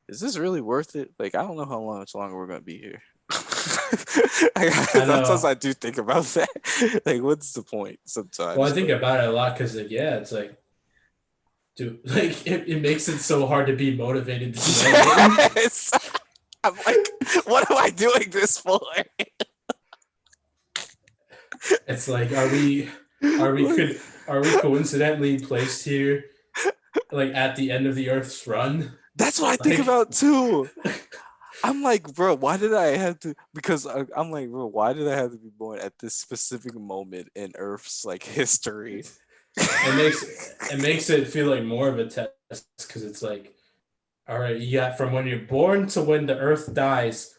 Speaker 1: is this really worth it? Like, I don't know how much longer we're gonna be here.
Speaker 2: I
Speaker 1: Sometimes
Speaker 2: know.
Speaker 1: I do think about that. Like, what's the point?
Speaker 2: Well, I
Speaker 1: Sometimes,
Speaker 2: think
Speaker 1: but
Speaker 2: about it a lot because like yeah, it's like dude, like it makes it so hard to be motivated to do anything.
Speaker 1: yes, I'm like, what am I doing this for?
Speaker 2: It's like are we
Speaker 1: Like,
Speaker 2: could are we coincidentally placed here like at the end of the Earth's run?
Speaker 1: that's what I think
Speaker 2: Like
Speaker 1: about too. I'm like, bro, why did I have to? Because I'm like, bro, why did I have to be born at this specific moment in Earth's like history?
Speaker 2: it makes it makes it feel like more of a test because it's like, all right, you got from when you're born to when the Earth dies.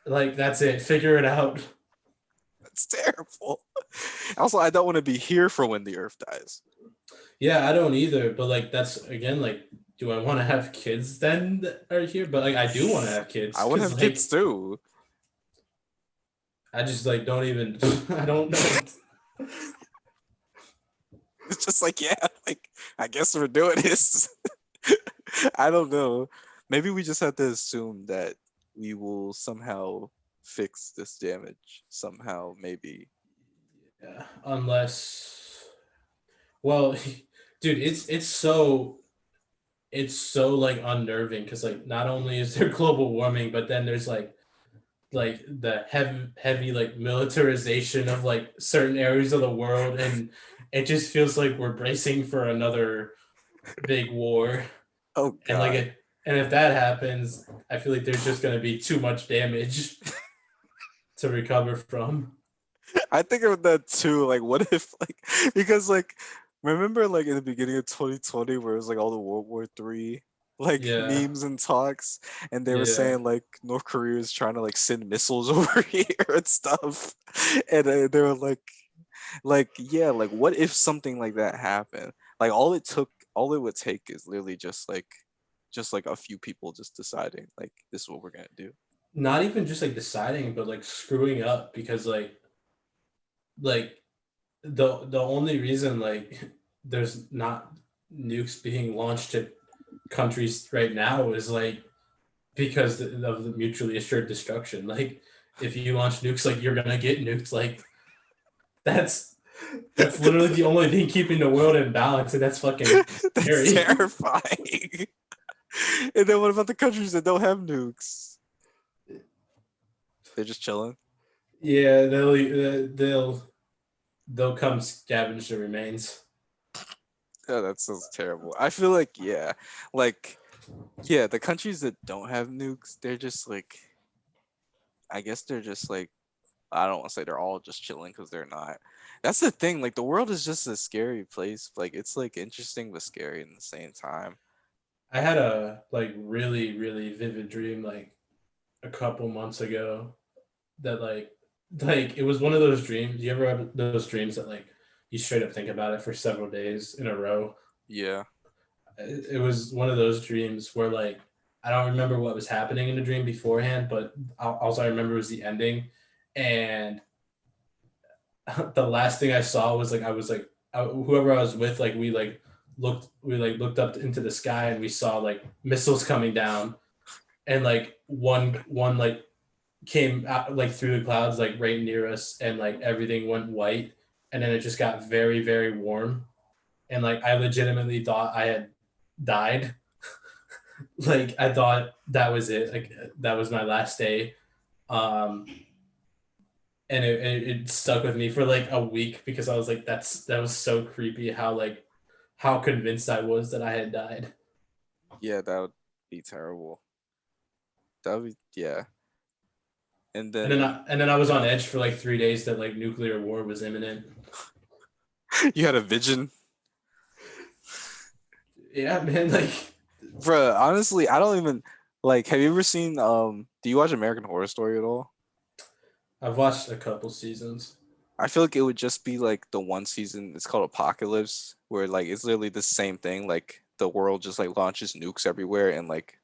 Speaker 2: Like that's it. Figure it out.
Speaker 1: It's terrible. Also, I don't want to be here for when the Earth dies.
Speaker 2: Yeah, I don't either. But like that's again like, do I want to have kids then that are here? But like I do want to have
Speaker 1: I
Speaker 2: kids
Speaker 1: want to
Speaker 2: because
Speaker 1: have kids
Speaker 2: like
Speaker 1: too.
Speaker 2: I just like don't even I don't know.
Speaker 1: It's just like, yeah, like I guess we're doing this. I don't know. Maybe we just have to assume that we will somehow fix this damage. Somehow, maybe.
Speaker 2: Yeah, unless well, dude, it's so like unnerving because like not only is there global warming, but then there's like the heavy like militarization of like certain areas of the world, and it just feels like we're bracing for another big war.
Speaker 1: Oh
Speaker 2: And like
Speaker 1: God.
Speaker 2: it, and if that happens, I feel like there's just gonna be too much damage to recover from.
Speaker 1: I think of that too. Like, what if, like, because, like, remember, like, in the beginning of 2020, where it was like all the World War III, like,
Speaker 2: Yeah,
Speaker 1: memes and talks, and they were
Speaker 2: yeah.
Speaker 1: saying, like, North Korea is trying to, like, send missiles over here and stuff. And they were like, yeah, like, what if something like that happened? Like, all it would take is literally just like a few people just deciding, like, this is what we're gonna do.
Speaker 2: Not even just like deciding, but like screwing up because like the only reason like there's not nukes being launched at countries right now is like because of the mutually assured destruction. Like if you launch nukes, like you're gonna get nuked. Like that's that's literally the only thing keeping the world in balance, and that's fucking
Speaker 1: That's
Speaker 2: scary.
Speaker 1: terrifying. And then what about the countries that don't have nukes? They're just chilling.
Speaker 2: Yeah, they'll come scavenge the remains.
Speaker 1: Yeah, that sounds terrible. I feel like, yeah, like, yeah, the countries that don't have nukes, they're just like, I guess they're just like, I don't want to say they're all just chilling because they're not. That's the thing. Like, the world is just a scary place. Like, it's like interesting but scary in the same time.
Speaker 2: I had a like really vivid dream like a couple months ago that like it was one of those dreams. You ever have those dreams that like you straight up think about it for several days in a row?
Speaker 1: Yeah.
Speaker 2: It was one of those dreams where like I don't remember what was happening in the dream beforehand, but also I remember was the ending. And the last thing I saw was like I was like whoever I was with, like we looked up into the sky and we saw like missiles coming down, and like one like came out like through the clouds like right near us, and like everything went white, and then it just got very very warm, and like I legitimately thought I had died. Like I thought that was it, like that was my last day. um and it stuck with me for like a week because I was like, that was so creepy how like how convinced I was that I had died.
Speaker 1: Yeah, that would be terrible. That would be, yeah. And then
Speaker 2: And then I was on edge for like 3 days that like nuclear war was imminent.
Speaker 1: you had a vision.
Speaker 2: Yeah, man. Like
Speaker 1: Bruh, honestly, I don't even like, have you ever seen do you watch American Horror Story at all?
Speaker 2: I've watched a couple seasons.
Speaker 1: I feel like it would just be like the one season, it's called Apocalypse, where like it's literally the same thing. Like the world just like launches nukes everywhere and like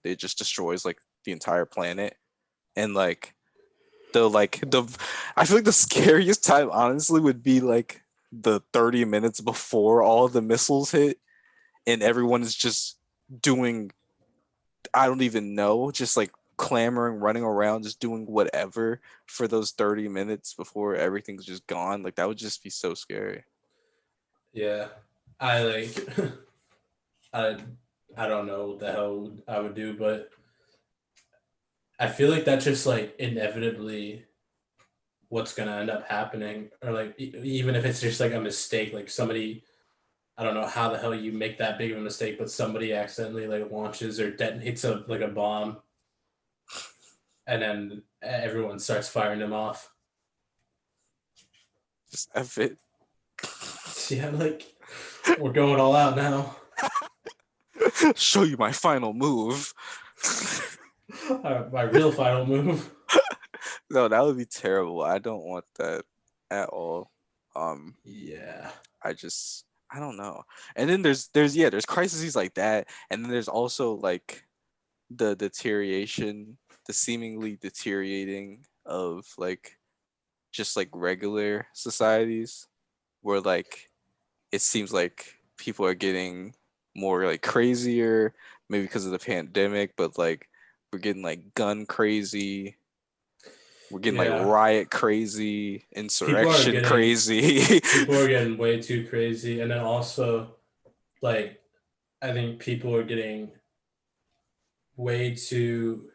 Speaker 1: it just destroys like the entire planet. And like the I feel like the scariest time honestly would be like the 30 minutes before all of the missiles hit and everyone is just doing, I don't even know, just like clamoring, running around, just doing whatever for those 30 minutes before everything's just gone. Like that would just be so scary.
Speaker 2: Yeah, I like I I don't know what the hell I would do, but I feel like that's just like inevitably what's gonna end up happening, or like even if it's just like a mistake, like somebody, I don't know how the hell you make that big of a mistake, but somebody accidentally like launches or detonates a like a bomb, and then everyone starts firing them off.
Speaker 1: Just F it.
Speaker 2: Yeah, like we're going all out now.
Speaker 1: Show you my final move.
Speaker 2: My real final move.
Speaker 1: No, that would be terrible. I don't want that at all. Um,
Speaker 2: Yeah.
Speaker 1: I don't know. And then there's crises like that, and then there's also like the deterioration, the seemingly deteriorating of like just like regular societies where like it seems like people are getting more like crazier, maybe because of the pandemic, but like we're getting like gun crazy, we're getting like
Speaker 2: Yeah.
Speaker 1: riot crazy,
Speaker 2: People are
Speaker 1: insurrection
Speaker 2: getting
Speaker 1: crazy.
Speaker 2: people are getting way too crazy, and then also like I think people are getting way too,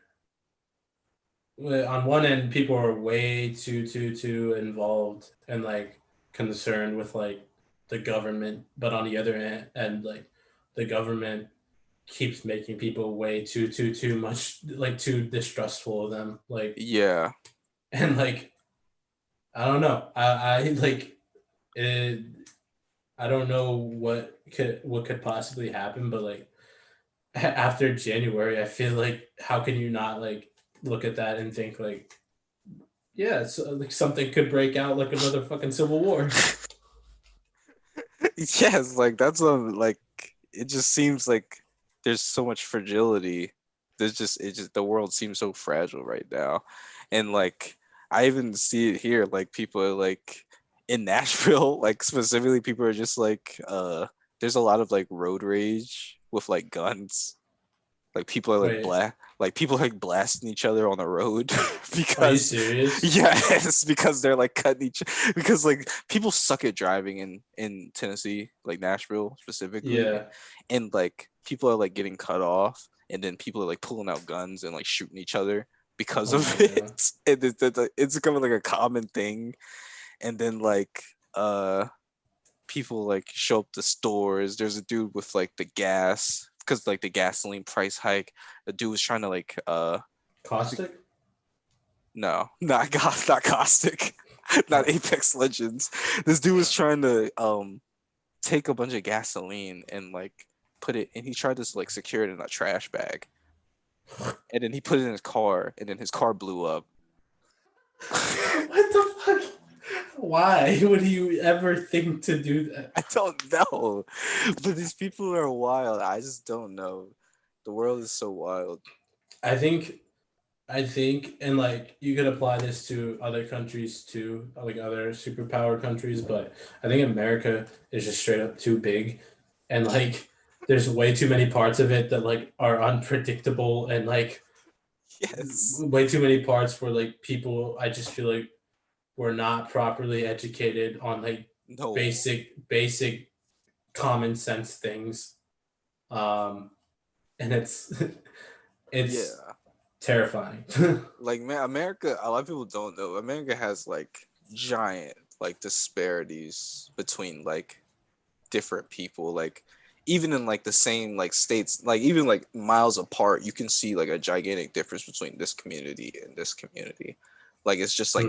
Speaker 2: on one end people are way too involved and like concerned with like the government, but on the other end like the government keeps making people way too much like too distrustful of them, like,
Speaker 1: Yeah.
Speaker 2: and like I don't know, I like it, I don't know what could possibly happen, but like after January, I feel like how can you not like look at that and think like, yeah, it's like something could break out like another fucking civil war.
Speaker 1: Yes, like that's like it just seems like there's so much fragility. There's just it just the world seems so fragile right now. And like I even see it here, like people are like in Nashville, like specifically people are just like there's a lot of like road rage with like guns. Like people are like
Speaker 2: Wait,
Speaker 1: like people like blasting each other on the road
Speaker 2: are you
Speaker 1: because
Speaker 2: serious?
Speaker 1: yes, because they're like cutting each because like people suck at driving in Tennessee, like Nashville specifically,
Speaker 2: Yeah.
Speaker 1: and like people are like getting cut off, and then people are like pulling out guns and like shooting each other because
Speaker 2: Oh
Speaker 1: of
Speaker 2: my
Speaker 1: it.
Speaker 2: god.
Speaker 1: And it's becoming like a common thing. And then like people like show up to stores. There's a dude with like the gas because like the gasoline price hike. The dude was trying to like
Speaker 2: Caustic?
Speaker 1: no, not caustic, not
Speaker 2: Oh.
Speaker 1: Apex Legends. This dude was trying to take a bunch of gasoline and like put it, and he tried to like secure it in a trash bag, and then he put it in his car, and then his car blew up.
Speaker 2: What the fuck? Why would you ever think to do that?
Speaker 1: I don't know, but these people are wild. I just don't know. The world is so wild.
Speaker 2: I think I think, and like you could apply this to other countries too, like other superpower countries, but I think America is just straight up too big, and like there's way too many parts of it that like are unpredictable, and like
Speaker 1: Yes.
Speaker 2: way too many parts where like people, I just feel like we're not properly educated on like
Speaker 1: No.
Speaker 2: basic common sense things, um, and it's
Speaker 1: Yeah.
Speaker 2: terrifying.
Speaker 1: Like man, America, a lot of people don't know. America has like giant like disparities between like different people. Like even in like the same like states, like even like miles apart, you can see like a gigantic difference between this community and this community. Like
Speaker 2: Hmm.
Speaker 1: it's just like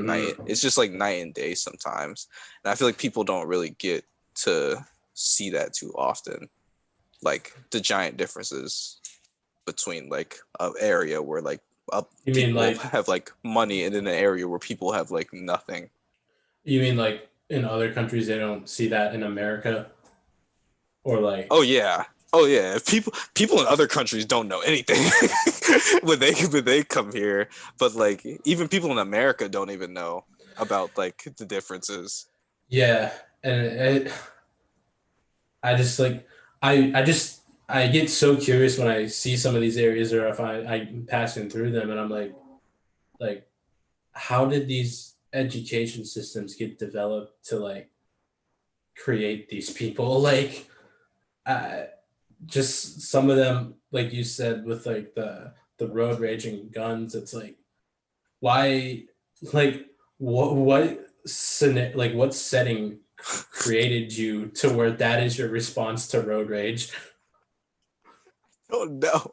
Speaker 1: night and day sometimes. And I feel like people don't really get to see that too often. Like the giant differences between like an area where like
Speaker 2: You mean
Speaker 1: people
Speaker 2: like
Speaker 1: have like money and in an area where people have like nothing.
Speaker 2: You mean like in other countries they don't see that in America, or
Speaker 1: Oh
Speaker 2: like,
Speaker 1: yeah. Oh yeah. If people in other countries don't know anything when they come here, but like even people in America don't even know about like the differences.
Speaker 2: yeah, and I just like I get so curious when I see some of these areas, or if I'm passing through them, and I'm like how did these education systems get developed to like create these people? Like, uh, just some of them, like you said, with like the road raging guns. It's like, why, like, like what setting created you to where that is your response to road rage?
Speaker 1: Oh no.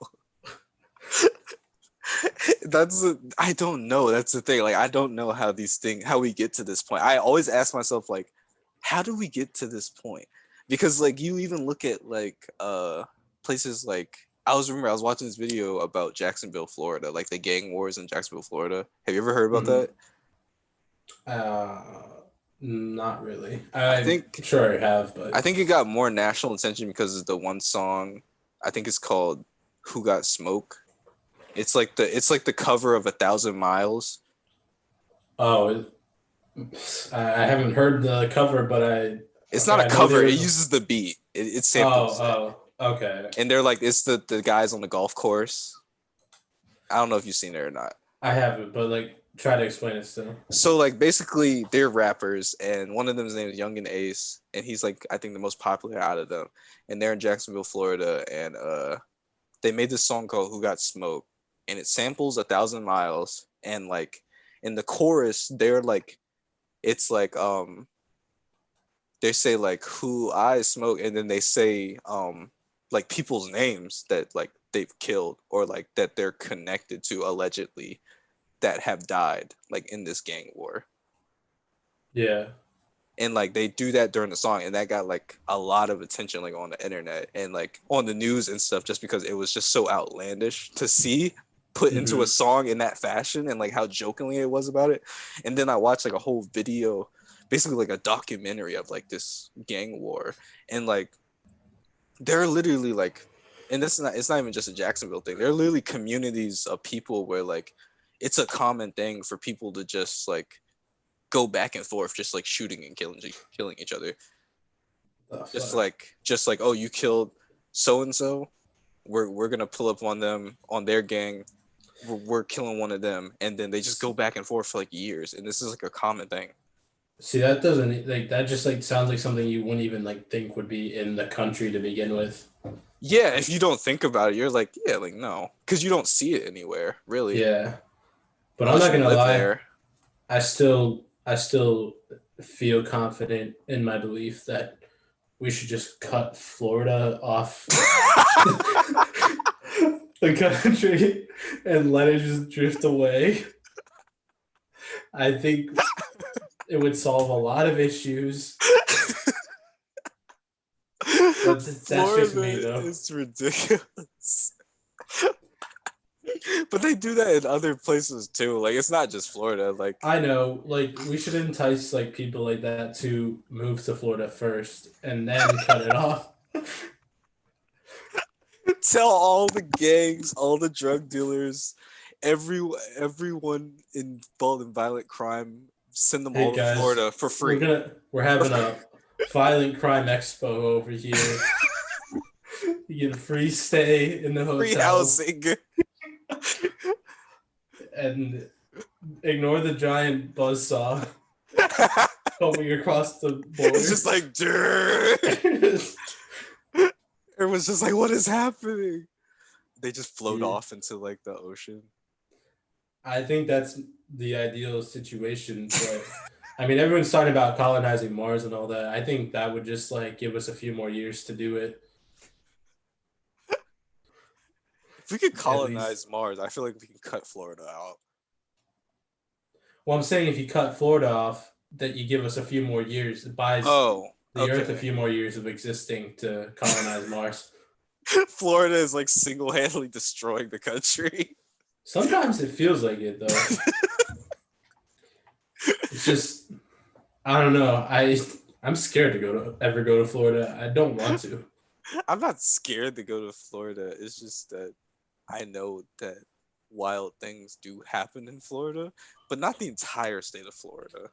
Speaker 1: I don't know. That's the thing. Like I don't know how we get to this point. I always ask myself like how do we get to this point? Because like you even look at like places like I was watching this video about Jacksonville, Florida, like the gang wars in Jacksonville, Florida. Have you ever heard about
Speaker 2: Mhm.
Speaker 1: that?
Speaker 2: uh Not really.
Speaker 1: I
Speaker 2: I'm
Speaker 1: think
Speaker 2: sure I have, but
Speaker 1: I think it got more national attention because of the one song. I think it's called "Who Got Smoke." It's like the cover of A 1,000 Miles.
Speaker 2: oh, I haven't heard the cover, but
Speaker 1: It's
Speaker 2: okay,
Speaker 1: not a
Speaker 2: I know
Speaker 1: cover.
Speaker 2: there
Speaker 1: It
Speaker 2: was.
Speaker 1: uses the beat. It samples it,
Speaker 2: Oh, okay.
Speaker 1: and they're like it's the guys on the golf course. I don't know if you've seen it or not.
Speaker 2: I haven't, but like try to explain it still.
Speaker 1: So like basically they're rappers, and one of them's name is Young and Ace, and he's like I think the most popular out of them, and they're in Jacksonville, Florida, and they made this song called "Who Got Smoke," and it samples A 1,000 Miles, and like in the chorus they're like it's like they say like who I smoke, and then they say like people's names that like they've killed or like that they're connected to allegedly that have died like in this gang war.
Speaker 2: Yeah.
Speaker 1: And like they do that during the song, and that got like a lot of attention like on the internet and like on the news and stuff, just because it was just so outlandish to see put into a
Speaker 2: Hmm.
Speaker 1: song in that fashion and like how jokingly it was about it. And then I watched like a whole video, basically like a documentary of like this gang war, and like they're literally like, and this is not, it's not even just a Jacksonville thing, there are literally communities of people where like it's a common thing for people to just like go back and forth, just like shooting and killing each other.
Speaker 2: The fuck.
Speaker 1: Just like oh, you killed so and so. We're gonna pull up on them on their gang. We're killing one of them, and then they just go back and forth for like years. And this is like a common thing.
Speaker 2: See, that doesn't like that. Just like sounds like something you wouldn't even like think would be in the country to begin with.
Speaker 1: Yeah, if you don't think about it, you're like yeah, like no, because you don't see it anywhere really,
Speaker 2: Yeah, but I'm
Speaker 1: unless
Speaker 2: not
Speaker 1: you
Speaker 2: gonna
Speaker 1: live
Speaker 2: lie.
Speaker 1: there.
Speaker 2: I still feel confident in my belief that we should just cut Florida off the country and let it just drift away. I think it would solve a lot of issues, but that's just me
Speaker 1: Florida
Speaker 2: though.
Speaker 1: is ridiculous. But they do that in other places too. Like it's not just Florida. Like
Speaker 2: I know, like we should entice like people like that to move to Florida first and then cut it off.
Speaker 3: Tell all the gangs, all the drug dealers, everyone involved in violent crime, send them
Speaker 2: Hey
Speaker 3: all to
Speaker 2: guys,
Speaker 3: Florida for free.
Speaker 2: we're having a violent crime expo over here. You get a free stay in the
Speaker 3: Free
Speaker 2: hotel
Speaker 3: housing.
Speaker 2: and ignore the giant buzzsaw coming across the border.
Speaker 3: It's just like, everyone's just like, what is happening? They just float
Speaker 2: Yeah.
Speaker 3: off into like the ocean.
Speaker 2: I think that's the ideal situation, but I mean, everyone's talking about colonizing Mars and all that. I think that would just like give us a few more years to do it.
Speaker 3: If we could
Speaker 2: At
Speaker 3: colonize
Speaker 2: least.
Speaker 3: Mars, I feel like we can cut Florida out.
Speaker 2: Well, I'm saying if you cut Florida off, that you give us a few more years. It buys
Speaker 3: Oh,
Speaker 2: the Earth a
Speaker 3: okay.
Speaker 2: few more years of existing to colonize Mars.
Speaker 3: Florida is like single-handedly destroying the country.
Speaker 2: Sometimes it feels like it though. It's just I don't know. I'm scared to ever go to Florida. I don't want to.
Speaker 3: I'm not scared to go to Florida. It's just that I know that wild things do happen in Florida, but not the entire state of Florida.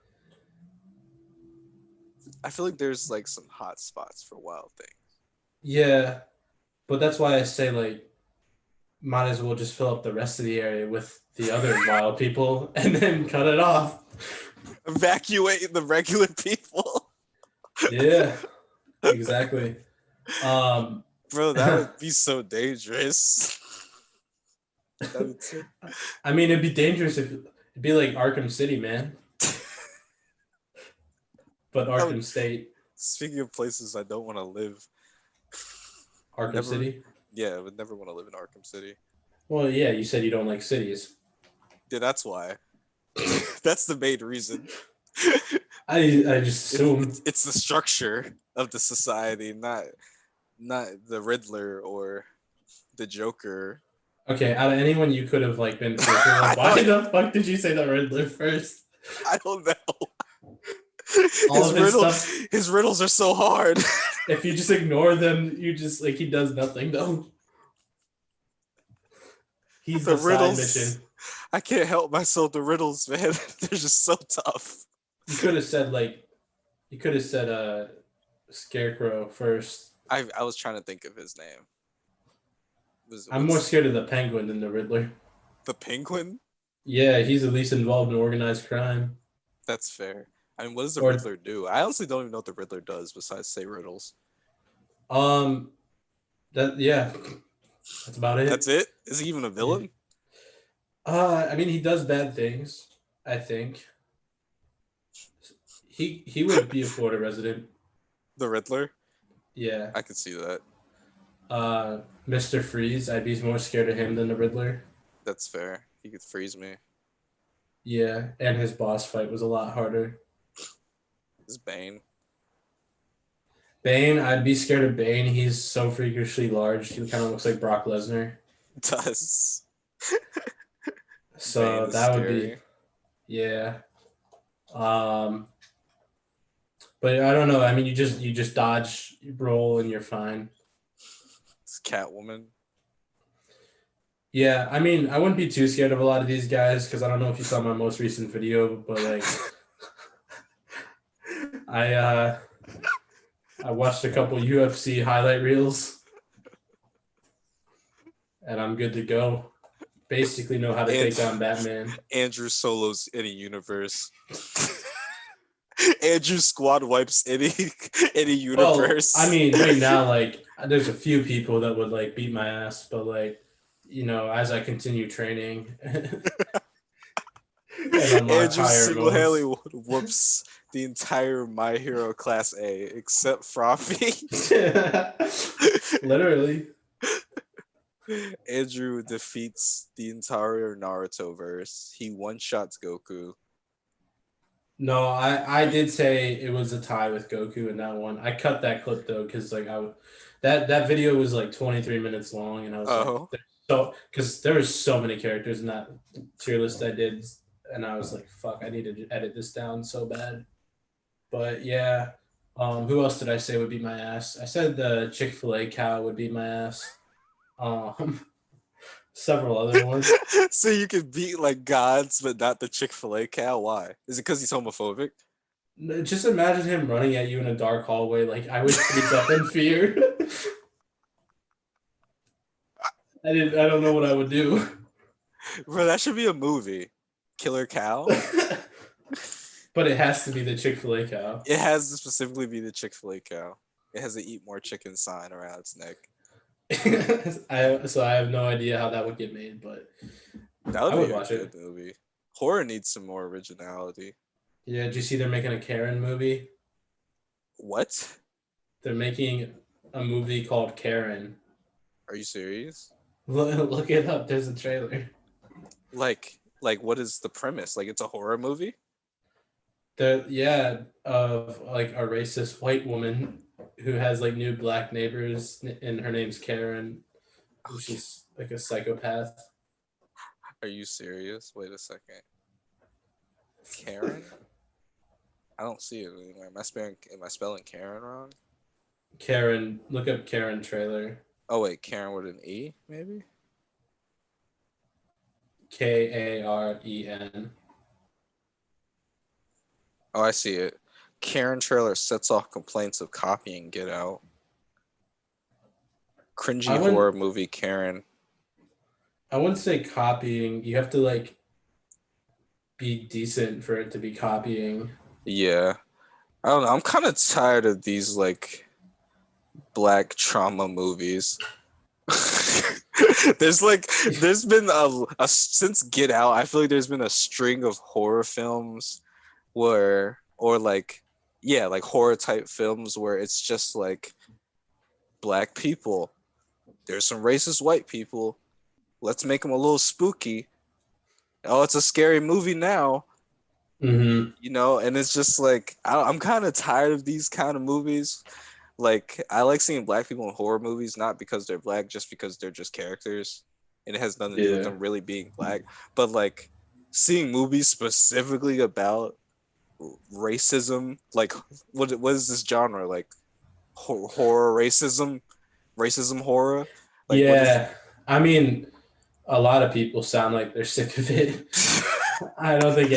Speaker 3: I feel like there's like some hot spots for wild things.
Speaker 2: Yeah, but that's why I say like might as well just fill up the rest of the area with the other wild people and then cut it off.
Speaker 3: Evacuate the regular people.
Speaker 2: Yeah, exactly.
Speaker 3: Bro, that would be so dangerous.
Speaker 2: I mean, it'd be dangerous if it'd be like Arkham City, man. But Arkham State.
Speaker 3: Speaking of places I don't want to live.
Speaker 2: Arkham City?
Speaker 3: Yeah, I would never want to live in Arkham City.
Speaker 2: Well, yeah, you said you don't like cities.
Speaker 3: Yeah, that's why. That's the main reason.
Speaker 2: I just assume
Speaker 3: it's the structure of the society, not the Riddler or the Joker.
Speaker 2: Okay, out of anyone you could have like been thinking, like, why the fuck did you say the Riddler first?
Speaker 3: I don't know.
Speaker 2: All of his stuff.
Speaker 3: His riddles are so hard.
Speaker 2: If you just ignore them, you just like he does nothing though. He's the side mission.
Speaker 3: I can't help myself. The riddles, man, they're just so tough.
Speaker 2: You could have said Scarecrow first.
Speaker 3: I was trying to think of his name.
Speaker 2: I'm more scared of the Penguin than the Riddler.
Speaker 3: The Penguin?
Speaker 2: Yeah, he's at least involved in organized crime.
Speaker 3: That's fair. I mean, what does the Riddler do? I honestly don't even know what the Riddler does besides say riddles.
Speaker 2: That's about it.
Speaker 3: That's it? Is he even a villain?
Speaker 2: I mean, he does bad things, I think. He would be a Florida resident.
Speaker 3: The Riddler?
Speaker 2: Yeah.
Speaker 3: I could see that.
Speaker 2: Mr. Freeze, I'd be more scared of him than the Riddler.
Speaker 3: That's fair. He could freeze me.
Speaker 2: Yeah, and his boss fight was a lot harder.
Speaker 3: Is Bane?
Speaker 2: Bane, I'd be scared of Bane. He's so freakishly large. He kind of looks like Brock Lesnar.
Speaker 3: Does.
Speaker 2: So that would be, yeah. But I don't know. I mean, you just dodge, roll, and you're fine.
Speaker 3: It's Catwoman.
Speaker 2: Yeah, I mean, I wouldn't be too scared of a lot of these guys because I don't know if you saw my most recent video, but like, I watched a couple UFC highlight reels, and I'm good to go. Basically, know how to take down Batman.
Speaker 3: Andrew solos any universe. Andrew squad wipes any universe.
Speaker 2: Well, I mean, right now, like, there's a few people that would like beat my ass, but like, you know, as I continue training, and
Speaker 3: Andrew single-handedly whoops the entire My Hero Class A except Froppy.
Speaker 2: Literally.
Speaker 3: Andrew defeats the entire Naruto verse. He one-shots Goku.
Speaker 2: No, I did say it was a tie with Goku in that one. I cut that clip though because like that video was like 23 minutes long, and I was like, so because there was so many characters in that tier list I did, and I was like, fuck, I need to edit this down so bad. But yeah, who else did I say would be my ass? I said the Chick-fil-A cow would be my ass. several other ones.
Speaker 3: So you can beat like gods, but not the Chick-fil-A cow. Why? Is it because he's homophobic?
Speaker 2: Just imagine him running at you in a dark hallway. Like I would freeze up in fear. I don't know what I would do.
Speaker 3: Bro, that should be a movie. Killer Cow.
Speaker 2: But it has to be the Chick-fil-A cow.
Speaker 3: It has to specifically be the Chick-fil-A cow. It has a eat more chicken sign around its neck.
Speaker 2: So I have no idea how that would get made, but
Speaker 3: That
Speaker 2: I
Speaker 3: would
Speaker 2: would
Speaker 3: be a
Speaker 2: watch
Speaker 3: good
Speaker 2: it.
Speaker 3: movie. Horror needs some more originality.
Speaker 2: Yeah, did you see they're making a Karen movie?
Speaker 3: What?
Speaker 2: They're making a movie called Karen.
Speaker 3: Are you serious?
Speaker 2: Look it up. There's a trailer.
Speaker 3: Like what is the premise? Like it's a horror movie?
Speaker 2: Of like a racist white woman who has like new black neighbors, and her name's Karen. She's like a psychopath.
Speaker 3: Are you serious? Wait a second. Karen? I don't see it anywhere. Am I spelling Karen wrong?
Speaker 2: Karen, look up Karen trailer.
Speaker 3: Oh wait, Karen with an E, maybe?
Speaker 2: Karen.
Speaker 3: Oh, I see it. Karen trailer sets off complaints of copying Get Out. Cringy horror movie Karen.
Speaker 2: I wouldn't say copying. You have to like be decent for it to be copying.
Speaker 3: Yeah. I don't know. I'm kind of tired of these like black trauma movies. there's been a since Get Out, I feel like there's been a string of horror films where like horror type films where it's just like black people. There's some racist white people. Let's make them a little spooky. Oh, it's a scary movie now.
Speaker 2: Mm-hmm.
Speaker 3: You know, and it's just like I'm kind of tired of these kind of movies. Like I like seeing black people in horror movies, not because they're black, just because they're just characters, and it has nothing to do with them really being black. But like seeing movies specifically about racism, like what is this genre? Like horror racism horror. Like,
Speaker 2: yeah, I mean, a lot of people sound like they're sick of it. I don't think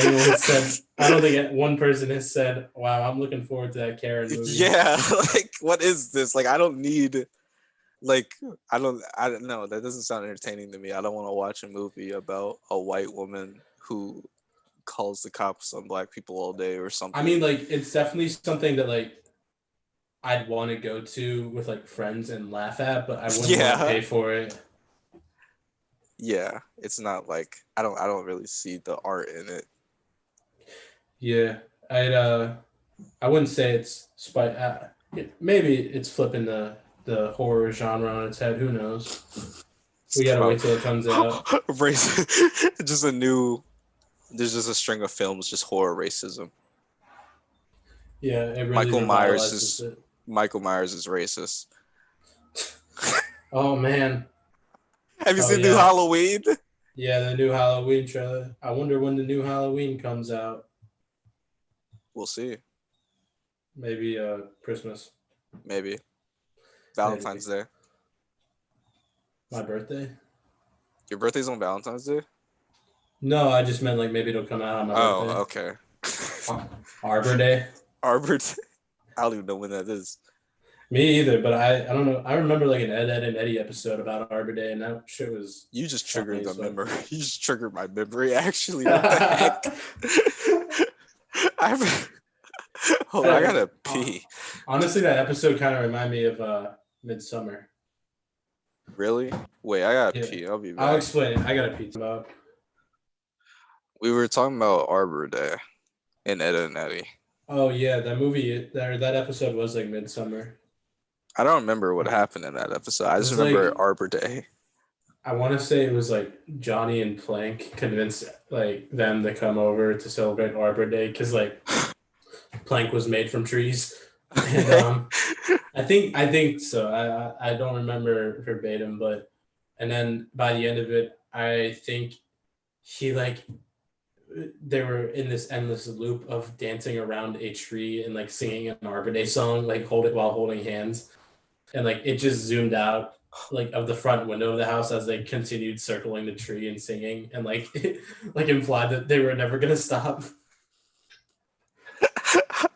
Speaker 2: one person has said, "Wow, I'm looking forward to that Karen movie."
Speaker 3: Yeah, like what is this? Like I don't need, like I don't know. That doesn't sound entertaining to me. I don't want to watch a movie about a white woman who calls the cops on black people all day or something.
Speaker 2: I mean, like it's definitely something that like I'd want to go to with like friends and laugh at, but I wouldn't want to pay for it.
Speaker 3: Yeah, it's not like I don't really see the art in it.
Speaker 2: Yeah, I wouldn't say it's maybe it's flipping the horror genre on its head. Who knows? We gotta wait till it comes out.
Speaker 3: There's just a string of films, just horror racism.
Speaker 2: Yeah, it really
Speaker 3: Michael Myers is racist.
Speaker 2: Oh man.
Speaker 3: Have you seen New Halloween?
Speaker 2: Yeah, the new Halloween trailer. I wonder when the new Halloween comes out.
Speaker 3: We'll see.
Speaker 2: Maybe Christmas.
Speaker 3: Maybe. Valentine's Day.
Speaker 2: My birthday?
Speaker 3: Your birthday's on Valentine's Day?
Speaker 2: No, I just meant like maybe it'll come out on my birthday.
Speaker 3: Oh, okay.
Speaker 2: Arbor Day?
Speaker 3: Arbor Day? I don't even know when that is.
Speaker 2: Me either, but I don't know. I remember like an Ed and Eddie episode about Arbor Day, and that shit was.
Speaker 3: You just triggered the memory. You just triggered my memory. Actually, what the heck? Hold on, I gotta pee.
Speaker 2: Honestly, that episode kind of reminded me of Midsummer.
Speaker 3: Really? Wait, I gotta pee. I'll be back.
Speaker 2: I'll explain it. I gotta pee. About.
Speaker 3: We were talking about Arbor Day and Ed and Eddie.
Speaker 2: Oh yeah, that movie. That episode was like Midsummer.
Speaker 3: I don't remember what happened in that episode. I just remember
Speaker 2: like,
Speaker 3: Arbor Day.
Speaker 2: I want to say it was like Johnny and Plank convinced like them to come over to celebrate Arbor Day because like Plank was made from trees. And I think so. I don't remember verbatim, but and then by the end of it, I think they were in this endless loop of dancing around a tree and like singing an Arbor Day song, like while holding hands. And like it just zoomed out like of the front window of the house as they continued circling the tree and singing, and like like implied that they were never gonna stop.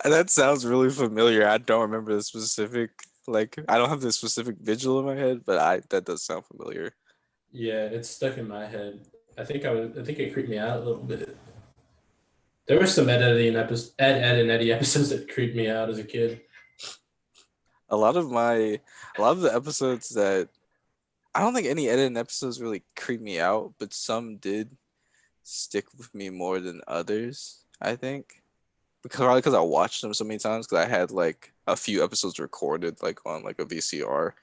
Speaker 3: That sounds really familiar. I don't remember the specific, like, I don't have the specific visual in my head, but that does sound familiar.
Speaker 2: Yeah, it's stuck in my head. I think it creeped me out a little bit. There were some Ed and Eddie episodes that creeped me out as a kid.
Speaker 3: A lot of the episodes that I don't think any edited episodes really creep me out, but some did stick with me more than others, I think. Probably because I watched them so many times, because I had like a few episodes recorded like on like a VCR.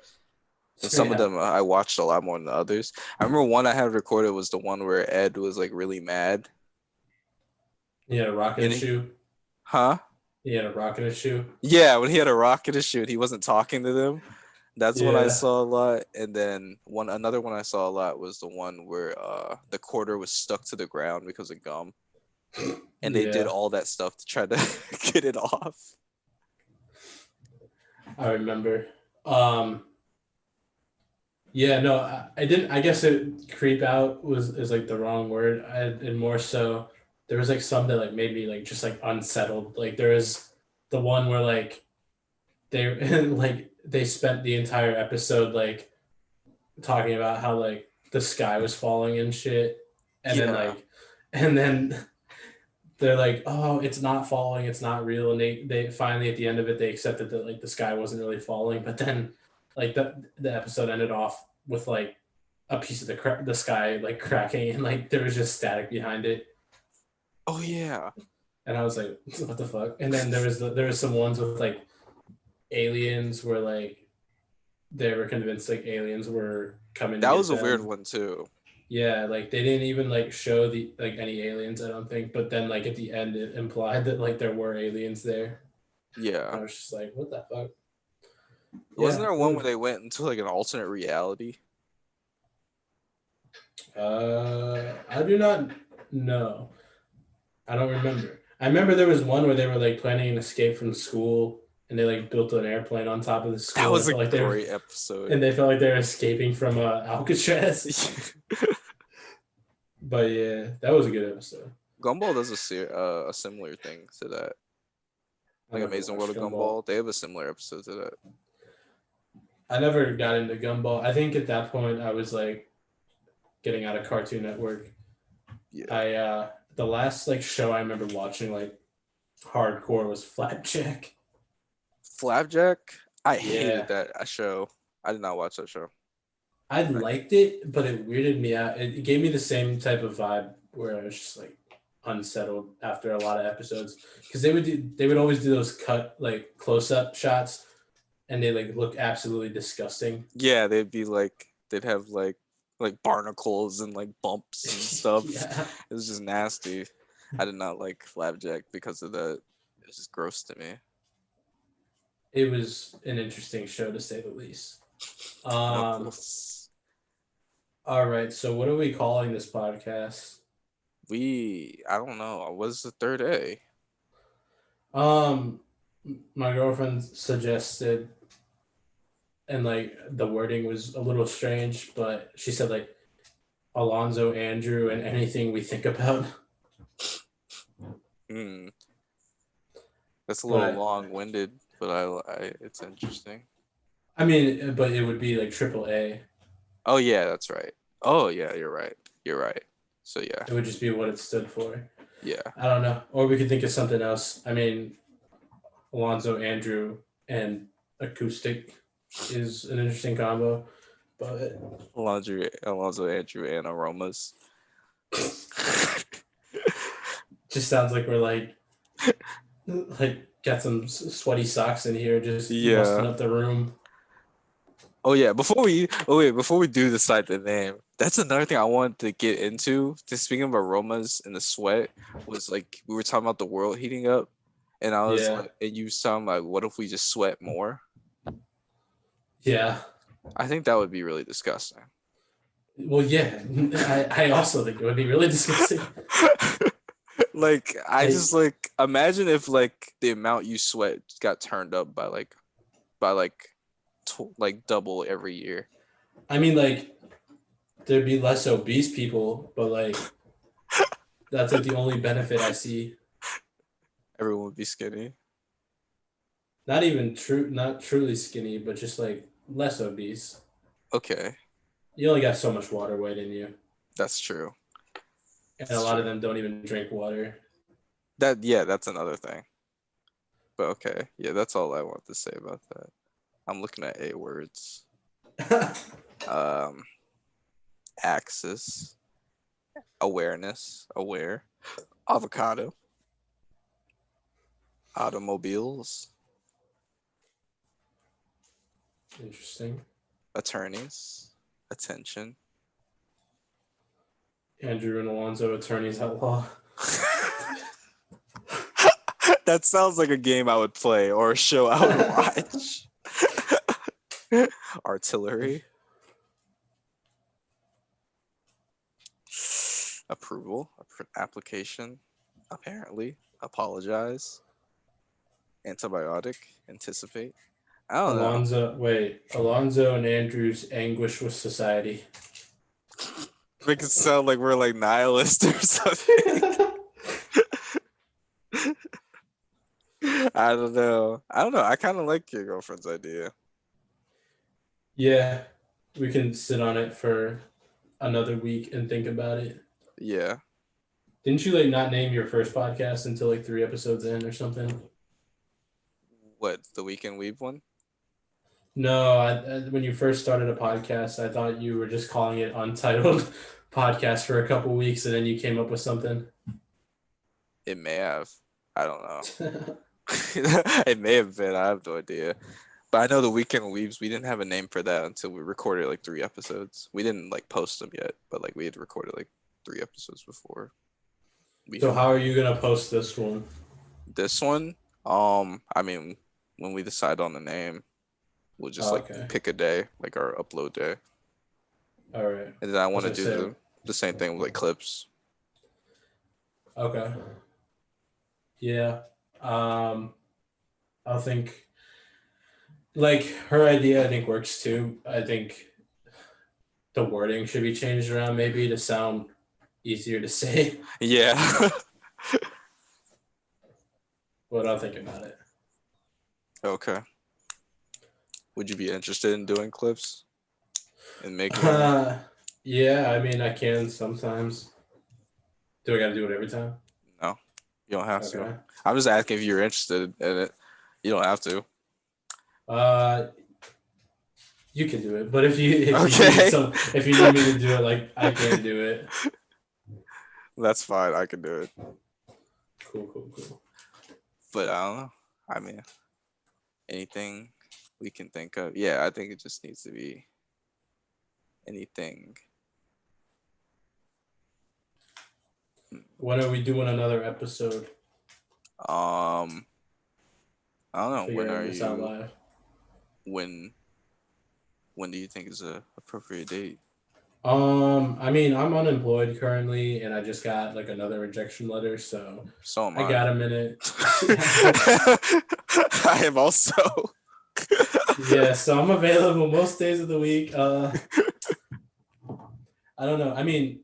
Speaker 3: And some of
Speaker 2: Yeah.
Speaker 3: them I watched a lot more than others. I remember one I had recorded was the one where Ed was like really mad.
Speaker 2: He had a rock in
Speaker 3: And
Speaker 2: his shoe.
Speaker 3: huh?
Speaker 2: He had a rock in his shoe.
Speaker 3: Yeah, when he had a rock in his shoe and he wasn't talking to them. That's one I
Speaker 2: Yeah.
Speaker 3: saw a lot. And then another one I saw a lot was the one where the quarter was stuck to the ground because of gum. And they did
Speaker 2: Yeah.
Speaker 3: all that stuff to try to get it off.
Speaker 2: I remember. Yeah, no, I didn't. I guess it creep out is like the wrong word. And more so, there was like some that like made me like just like unsettled. Like there was the one where like they like they spent the entire episode like talking about how like the sky was falling and shit, and then
Speaker 3: Yeah.
Speaker 2: like and then they're like, oh, it's not falling, it's not real, and they finally at the end of it they accepted that like the sky wasn't really falling, but then like the episode ended off with like a piece of the sky like cracking and like there was just static behind it,
Speaker 3: Oh yeah.
Speaker 2: and I was like, what the fuck? And then there was some ones with like aliens where like they were convinced like aliens were coming.
Speaker 3: That
Speaker 2: to
Speaker 3: was
Speaker 2: get
Speaker 3: a weird
Speaker 2: them.
Speaker 3: one too.
Speaker 2: Yeah, like they didn't even like show the like any aliens, I don't think. But then like at the end, it implied that like there were aliens there.
Speaker 3: Yeah.
Speaker 2: I was just like, what the fuck?
Speaker 3: Wasn't
Speaker 2: Yeah,
Speaker 3: there one where they went into like an alternate reality?
Speaker 2: I do not know. I don't remember. I remember there was one where they were like planning an escape from school, and they like built an airplane on top of the school.
Speaker 3: That was a
Speaker 2: like
Speaker 3: great episode.
Speaker 2: And they felt like they were escaping from Alcatraz. But yeah, that was a good episode.
Speaker 3: Gumball does a similar thing to that. Like Amazing World of Gumball. They have a similar episode to that.
Speaker 2: I never got into Gumball. I think at that point I was like getting out of Cartoon Network.
Speaker 3: Yeah.
Speaker 2: The last like show I remember watching like hardcore was Flapjack.
Speaker 3: Flapjack? I hated that show. I did not watch that show.
Speaker 2: I liked it, but it weirded me out. It gave me the same type of vibe where I was just like unsettled after a lot of episodes, because they would always do those cut like close up shots, and they like look absolutely disgusting.
Speaker 3: Yeah, they'd have like barnacles and like bumps and stuff.
Speaker 2: Yeah.
Speaker 3: It was just nasty. I did not like Flapjack because of that. It was just gross to me.
Speaker 2: It was an interesting show to say the least. All right, so what are we calling this podcast?
Speaker 3: I don't know. What's the third A?
Speaker 2: My girlfriend suggested, and like the wording was a little strange, but she said like Alonzo, Andrew, and anything we think about.
Speaker 3: That's a little long-winded, but I it's interesting.
Speaker 2: I mean, but it would be like AAA.
Speaker 3: Oh yeah, that's right. Oh yeah, you're right. So yeah,
Speaker 2: it would just be what it stood for.
Speaker 3: Yeah,
Speaker 2: I don't know, or we could think of something else. I mean, Alonzo, Andrew, and acoustic is an interesting combo, but
Speaker 3: Alonzo, Andrew, and aromas.
Speaker 2: Just sounds like we're like got some sweaty socks in here, just musting up the room.
Speaker 3: Oh yeah, before we do decide the name, that's another thing I wanted to get into. Just speaking of aromas and the sweat, was like we were talking about the world heating up, and I was like, and you sound like, what if we just sweat more?
Speaker 2: Yeah,
Speaker 3: I think that would be really disgusting.
Speaker 2: Well, yeah, I also think it would be really disgusting.
Speaker 3: Like I just like imagine if like the amount you sweat got turned up by like double every year.
Speaker 2: I mean, like, there'd be less obese people, but like, that's like the only benefit I see.
Speaker 3: Everyone would be skinny.
Speaker 2: Not truly skinny, but just like less obese.
Speaker 3: Okay,
Speaker 2: You only got so much water weight in you,
Speaker 3: that's true.
Speaker 2: and a
Speaker 3: That's
Speaker 2: lot of
Speaker 3: true.
Speaker 2: them don't even drink water.
Speaker 3: That's another thing. But okay, yeah, that's all I want to say about that. I'm looking at A words. Um, axis, awareness, aware, avocado, automobiles,
Speaker 2: Interesting.
Speaker 3: attorneys, attention.
Speaker 2: Andrew and Alonzo, attorneys at law.
Speaker 3: That sounds like a game I would play or a show I would watch. Artillery. Approval. Application. Apparently. Apologize. Antibiotic. Anticipate. I don't know.
Speaker 2: Alonzo and Andrew's anguish with society.
Speaker 3: Make it sound like we're like nihilists or something. I don't know. I kind of like your girlfriend's idea.
Speaker 2: Yeah, we can sit on it for another week and think about it.
Speaker 3: Yeah.
Speaker 2: Didn't you like not name your first podcast until like 3 episodes in or something?
Speaker 3: What, the Weekend Weave one?
Speaker 2: No, when you first started a podcast, I thought you were just calling it Untitled Podcast for a couple weeks, and then you came up with something.
Speaker 3: It may have. I don't know. It may have been. I have no idea. But I know the Weekend Weaves, we didn't have a name for that until we recorded like 3 episodes. We didn't like post them yet, but like we had recorded like 3 episodes before.
Speaker 2: So how are you gonna post this one?
Speaker 3: This one, I mean, when we decide on the name, we'll just pick a day, like our upload day.
Speaker 2: All right.
Speaker 3: And then I want to do the same thing with like clips.
Speaker 2: Okay. Yeah. I think like her idea I think works too. I think the wording should be changed around maybe to sound easier to say.
Speaker 3: Yeah.
Speaker 2: But I'll think about it.
Speaker 3: Okay. Would you be interested in doing clips and making
Speaker 2: yeah, I mean I can sometimes. Do I gotta do it every time?
Speaker 3: No, you don't have to. I'm just asking if you're interested in it. You don't have to.
Speaker 2: You can do it, but if you need me to do it, like I can do it.
Speaker 3: That's fine. I can do it.
Speaker 2: Cool.
Speaker 3: But I don't know. I mean, anything we can think of. Yeah, I think it just needs to be anything.
Speaker 2: When are we doing another episode?
Speaker 3: I don't know. When are you?
Speaker 2: Live.
Speaker 3: When do you think is a appropriate date?
Speaker 2: I mean, I'm unemployed currently, and I just got like another rejection letter, so
Speaker 3: am I.
Speaker 2: I got a minute.
Speaker 3: I am also.
Speaker 2: Yeah, so I'm available most days of the week. I don't know. I mean,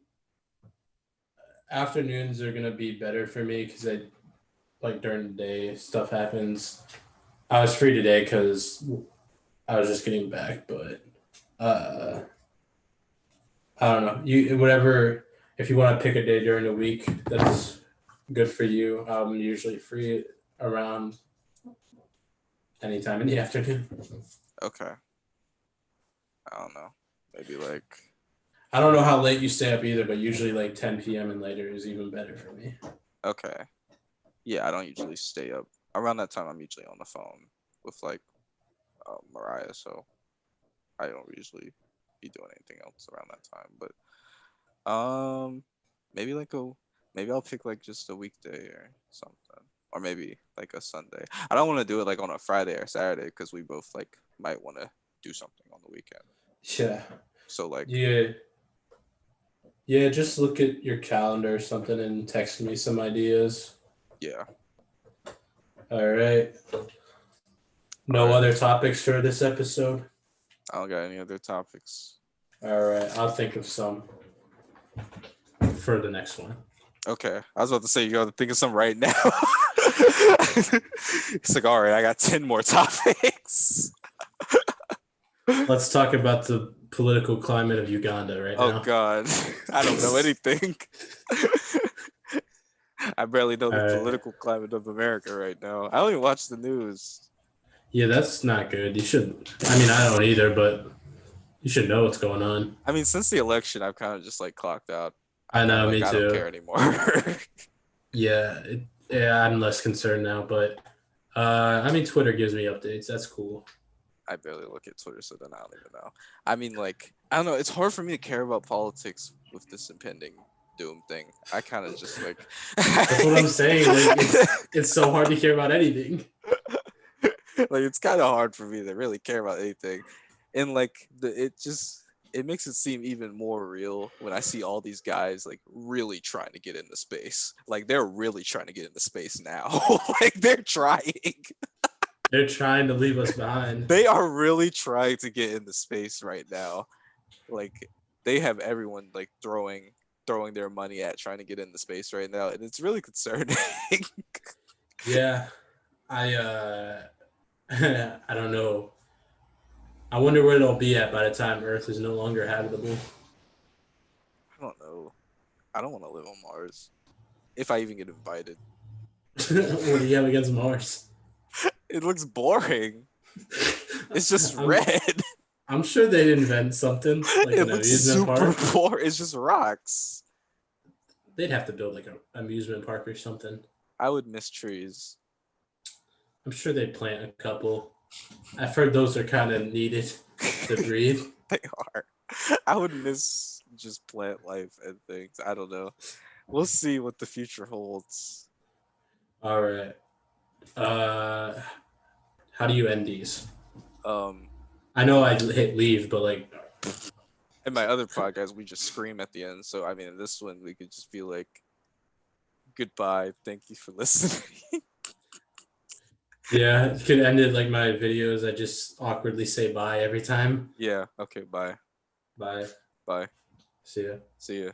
Speaker 2: afternoons are gonna be better for me because I like during the day stuff happens. I was free today because I was just getting back, but I don't know. Whatever. If you want to pick a day during the week, that's good for you. I'm usually free around anytime in the afternoon.
Speaker 3: Okay. I don't know. Maybe like.
Speaker 2: I don't know how late you stay up either, but usually like 10 p.m. and later is even better for me.
Speaker 3: Okay. Yeah, I don't usually stay up. Around that time, I'm usually on the phone with like Mariah, so I don't usually be doing anything else around that time. But maybe I'll pick like just a weekday or something, or maybe like a Sunday. I don't want to do it like on a Friday or Saturday because we both like might want to do something on the weekend.
Speaker 2: Yeah.
Speaker 3: So like.
Speaker 2: Yeah, just look at your calendar or something and text me some ideas.
Speaker 3: Yeah.
Speaker 2: All right. No other topics for this episode?
Speaker 3: I don't got any other topics.
Speaker 2: All right, I'll think of some for the next one.
Speaker 3: Okay, I was about to say you got to think of some right now. It's like, all right, I got 10 more topics.
Speaker 2: Let's talk about the political climate of Uganda right
Speaker 3: Oh
Speaker 2: now.
Speaker 3: God, I don't know anything. I barely know the
Speaker 2: All right.
Speaker 3: political climate of America right now. I don't even watch the news.
Speaker 2: Yeah, that's not good. You should. I mean, I don't either, but you should know what's going on.
Speaker 3: I mean, since the election, I've kind of just like clocked out.
Speaker 2: I know,
Speaker 3: Like,
Speaker 2: me
Speaker 3: I don't
Speaker 2: too.
Speaker 3: care anymore.
Speaker 2: Yeah, yeah, I'm less concerned now, but I mean, Twitter gives me updates. That's cool.
Speaker 3: I barely look at Twitter, so then I don't even know. I mean, like, I don't know. It's hard for me to care about politics with this impending doom thing. I kind of just like.
Speaker 2: That's what I'm saying. Like, it's so hard to care about anything.
Speaker 3: Like, it's kind of hard for me to really care about anything, and like it makes it seem even more real when I see all these guys like really trying to get into space. Like, they're really trying to get into space now. Like, they're trying.
Speaker 2: They're trying to leave us behind.
Speaker 3: They are really trying to get into space right now. Like, they have everyone like throwing their money at trying to get into space right now, and it's really concerning.
Speaker 2: Yeah, I I don't know. I wonder where they'll be at by the time Earth is no longer habitable.
Speaker 3: I don't know. I don't want to live on Mars. If I even get invited.
Speaker 2: What do you have against Mars?
Speaker 3: It looks boring. It's just
Speaker 2: I'm-
Speaker 3: red.
Speaker 2: I'm sure they'd invent something like
Speaker 3: It
Speaker 2: an
Speaker 3: looks
Speaker 2: amusement
Speaker 3: super
Speaker 2: park.
Speaker 3: boring. It's just rocks.
Speaker 2: They'd have to build like an amusement park or something.
Speaker 3: I would miss trees.
Speaker 2: I'm sure they'd plant a couple. I've heard those are kind of needed to breathe.
Speaker 3: They are. I would miss just plant life and things. I don't know. We'll see what the future holds.
Speaker 2: All right. How do you end these? I know I hit leave, but like,
Speaker 3: In my other podcast, we just scream at the end. So I mean, in this one, we could just be like, "Goodbye. Thank you for listening."
Speaker 2: yeah, you could end it like my videos. I just awkwardly say bye every time.
Speaker 3: Yeah. Okay. Bye.
Speaker 2: Bye.
Speaker 3: Bye.
Speaker 2: See ya.
Speaker 3: See ya.